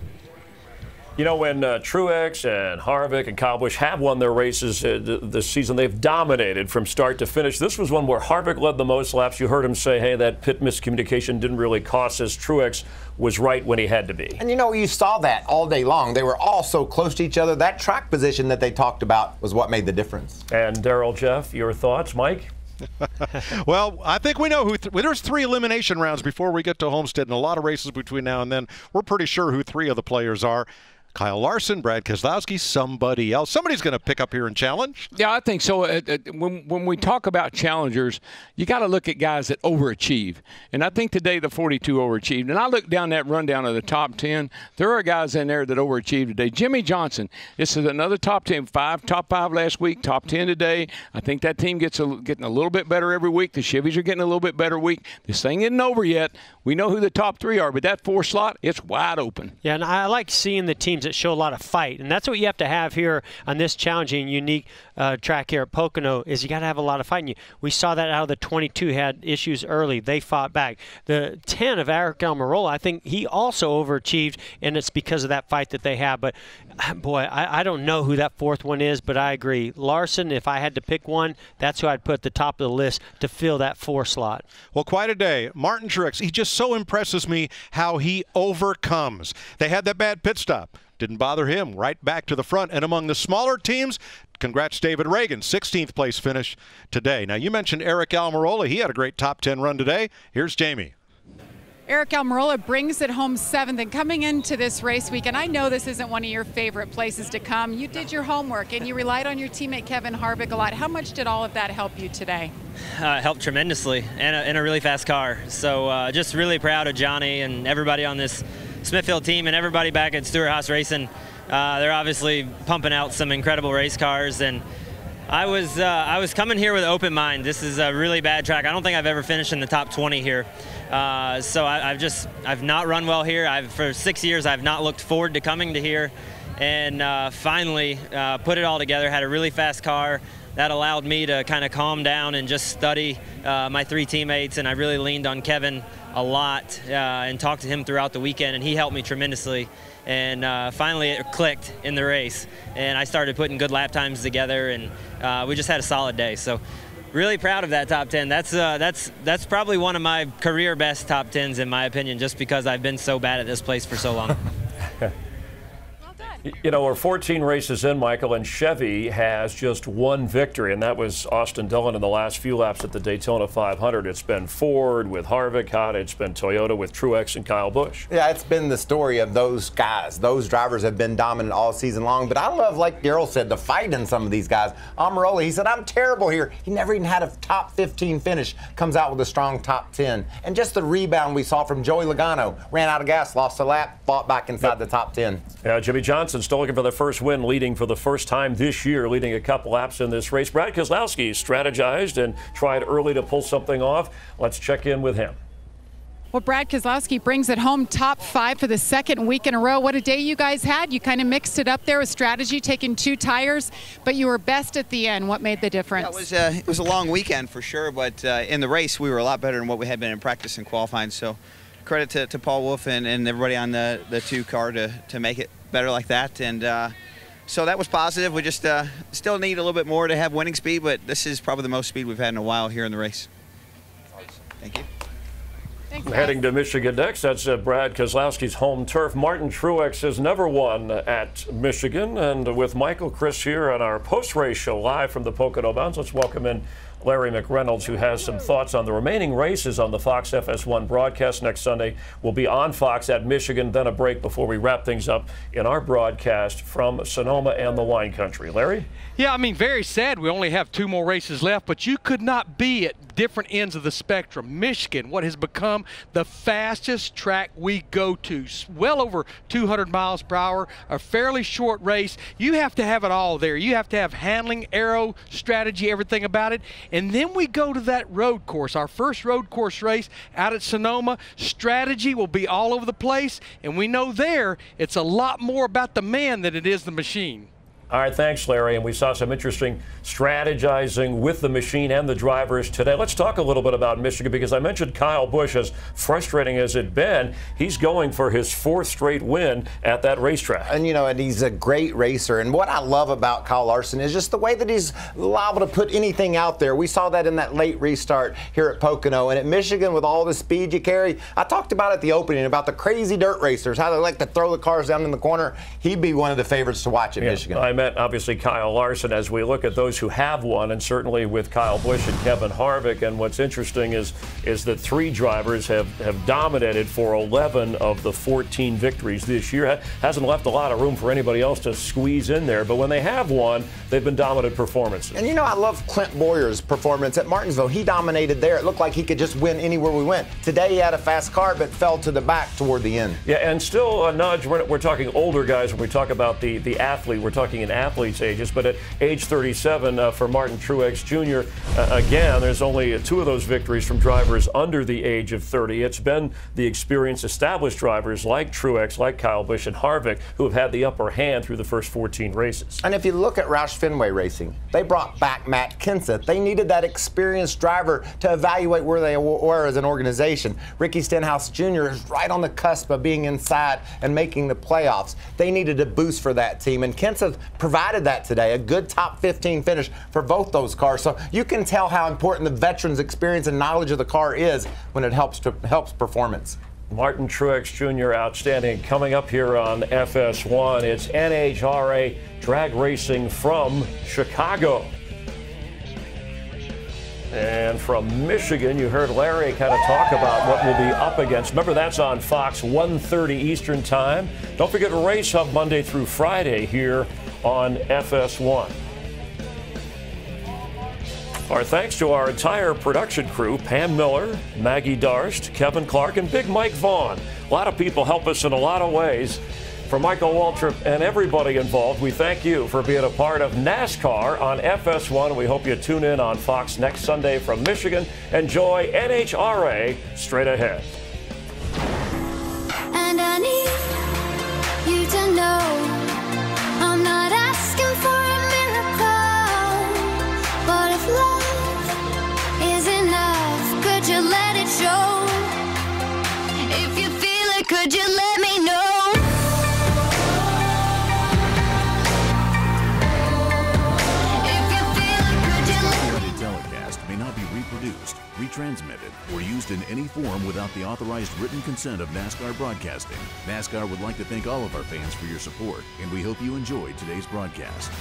You know, when Truex and Harvick and Kyle Busch have won their races this season, they've dominated from start to finish. This was one where Harvick led the most laps. You heard him say, hey, that pit miscommunication didn't really cost us. Truex was right when he had to be. And, you know, you saw that all day long. They were all so close to each other. That track position that they talked about was what made the difference. And Darrell, Jeff, your thoughts? Mike? Well, I think we know who. There's 3 elimination rounds before we get to Homestead, and a lot of races between now and then. We're pretty sure who 3 of the players are. Kyle Larson, Brad Keselowski, somebody else. Somebody's going to pick up here and challenge. Yeah, I think so. When we talk about challengers, you got to look at guys that overachieve. And I think today the 42 overachieved. And I look down that rundown of the top 10. There are guys in there that overachieved today. Jimmy Johnson, this is another top 10. Top 5 last week, top 10 today. I think that team getting a little bit better every week. The Chevys are getting a little bit better week. This thing isn't over yet. We know who the top 3 are, but that 4 slot, it's wide open. Yeah, and I like seeing the teams that show a lot of fight, and that's what you have to have here on this challenging, unique track here at Pocono. Is you got to have a lot of fight. We saw that out of the 22 had issues early. They fought back. The 10 of Eric Almirola, I think he also overachieved, and it's because of that fight that they have. But boy, I don't know who that 4th one is, but I agree. Larson, if I had to pick one, that's who I'd put at the top of the list to fill that 4 slot. Well, quite a day. Martin Truex, he just so impresses me how he overcomes. They had that bad pit stop. Didn't bother him. Right back to the front. And among the smaller teams, congrats David Reagan, 16th place finish today. Now, you mentioned Eric Almirola. He had a great top 10 run today. Here's Jamie. Eric Almirola brings it home 7th, and coming into this race week, and I know this isn't one of your favorite places to come, you did your homework and you relied on your teammate Kevin Harvick a lot. How much did all of that help you today? It helped tremendously, and in a really fast car. So just really proud of Johnny and everybody on this Smithfield team and everybody back at Stewart Haas Racing. They're obviously pumping out some incredible race cars, and I was coming here with an open mind. This is a really bad track. I don't think I've ever finished in the top 20 here. So I've not run well here. For 6 years, I've not looked forward to coming to here, and finally put it all together. Had a really fast car that allowed me to kind of calm down and just study my 3 teammates, and I really leaned on Kevin a lot and talked to him throughout the weekend, and he helped me tremendously. And finally it clicked in the race, and I started putting good lap times together, and we just had a solid day. So really proud of that top 10. That's probably one of my career best top 10s in my opinion, just because I've been so bad at this place for so long. You know, we're 14 races in, Michael, and Chevy has just 1 victory, and that was Austin Dillon in the last few laps at the Daytona 500. It's been Ford with Harvick, it's been Toyota with Truex and Kyle Busch. Yeah, it's been the story of those guys. Those drivers have been dominant all season long, but I love, like Darrell said, the fight in some of these guys. Almirola, he said, I'm terrible here. He never even had a top 15 finish, comes out with a strong top 10. And just the rebound we saw from Joey Logano, ran out of gas, lost a lap, fought back inside the top 10. Yeah, Jimmy Johnson still looking for the first win, leading for the first time this year, leading a couple laps in this race. Brad Keselowski strategized and tried early to pull something off. Let's check in with him. Well, Brad Keselowski brings it home, top 5 for the 2nd week in a row. What a day you guys had. You kind of mixed it up there with strategy, taking 2 tires, but you were best at the end. What made the difference? Yeah, it was a long weekend for sure, but in the race we were a lot better than what we had been in practice and qualifying. So credit to Paul Wolf and everybody on the 2 car to make it better like that. And so that was positive. We just still need a little bit more to have winning speed, but this is probably the most speed we've had in a while here in the race. Thank you. Thanks, Heading to Michigan next, that's Brad Keselowski's home turf. Martin Truex has never won at Michigan, and with Michael, Chris here on our post-race show live from the Pocono Mountains, let's welcome in Larry McReynolds, who has some thoughts on the remaining races on the Fox FS1 broadcast next Sunday. We'll be on Fox at Michigan, then a break before we wrap things up in our broadcast from Sonoma and the wine country. Larry? Yeah, I mean, very sad we only have 2 more races left, but you could not be at different ends of the spectrum. Michigan, what has become the fastest track we go to, well over 200 miles per hour, a fairly short race. You have to have it all there. You have to have handling, aero, strategy, everything about it. And then we go to that road course, our first road course race out at Sonoma. Strategy will be all over the place, and we know there it's a lot more about the man than it is the machine. All right, thanks, Larry. And we saw some interesting strategizing with the machine and the drivers today. Let's talk a little bit about Michigan, because I mentioned Kyle Busch, as frustrating as it's been. He's going for his 4th straight win at that racetrack. And, you know, and he's a great racer. And what I love about Kyle Larson is just the way that he's liable to put anything out there. We saw that in that late restart here at Pocono. And at Michigan, with all the speed you carry, I talked about at the opening about the crazy dirt racers, how they like to throw the cars down in the corner. He'd be one of the favorites to watch at Michigan. I meant, obviously, Kyle Larson as we look at those who have won, and certainly with Kyle Busch and Kevin Harvick. And what's interesting is that 3 drivers have dominated for 11 of the 14 victories this year. Hasn't left a lot of room for anybody else to squeeze in there, but when they have won, they've been dominant performances. And you know, I love Clint Boyer's performance at Martinsville. He dominated there. It looked like he could just win anywhere we went. Today he had a fast car, but fell to the back toward the end. Yeah, and still a nudge. We're talking older guys when we talk about the athlete. We're talking in athletes' ages, but at age 37 for Martin Truex Jr., again, there's only 2 of those victories from drivers under the age of 30. It's been the experienced, established drivers like Truex, like Kyle Busch and Harvick, who have had the upper hand through the first 14 races. And if you look at Roush Fenway Racing, they brought back Matt Kenseth. They needed that experienced driver to evaluate where they were as an organization. Ricky Stenhouse Jr. is right on the cusp of being inside and making the playoffs. They needed a boost for that team, and Kenseth provided that today. A good top 15 finish for both those cars. So you can tell how important the veterans' experience and knowledge of the car is when it helps performance. Martin Truex Jr. outstanding. Coming up here on FS1, it's NHRA drag racing from Chicago. And from Michigan, you heard Larry kind of talk about what we'll be up against. Remember, that's on Fox, 1:30 Eastern Time. Don't forget Race Hub Monday through Friday here on FS1. Our thanks to our entire production crew, Pam Miller, Maggie Darst, Kevin Clark, and Big Mike Vaughn. A lot of people help us in a lot of ways. For Michael Waltrip and everybody involved, we thank you for being a part of NASCAR on FS1. We hope you tune in on Fox next Sunday from Michigan. Enjoy NHRA straight ahead. And I need you to know I'm not asking for a miracle, but if love is enough, could you let it show? If you feel it, could you let me know? May not be reproduced, retransmitted, or used in any form without the authorized written consent of NASCAR Broadcasting. NASCAR would like to thank all of our fans for your support, and we hope you enjoyed today's broadcast.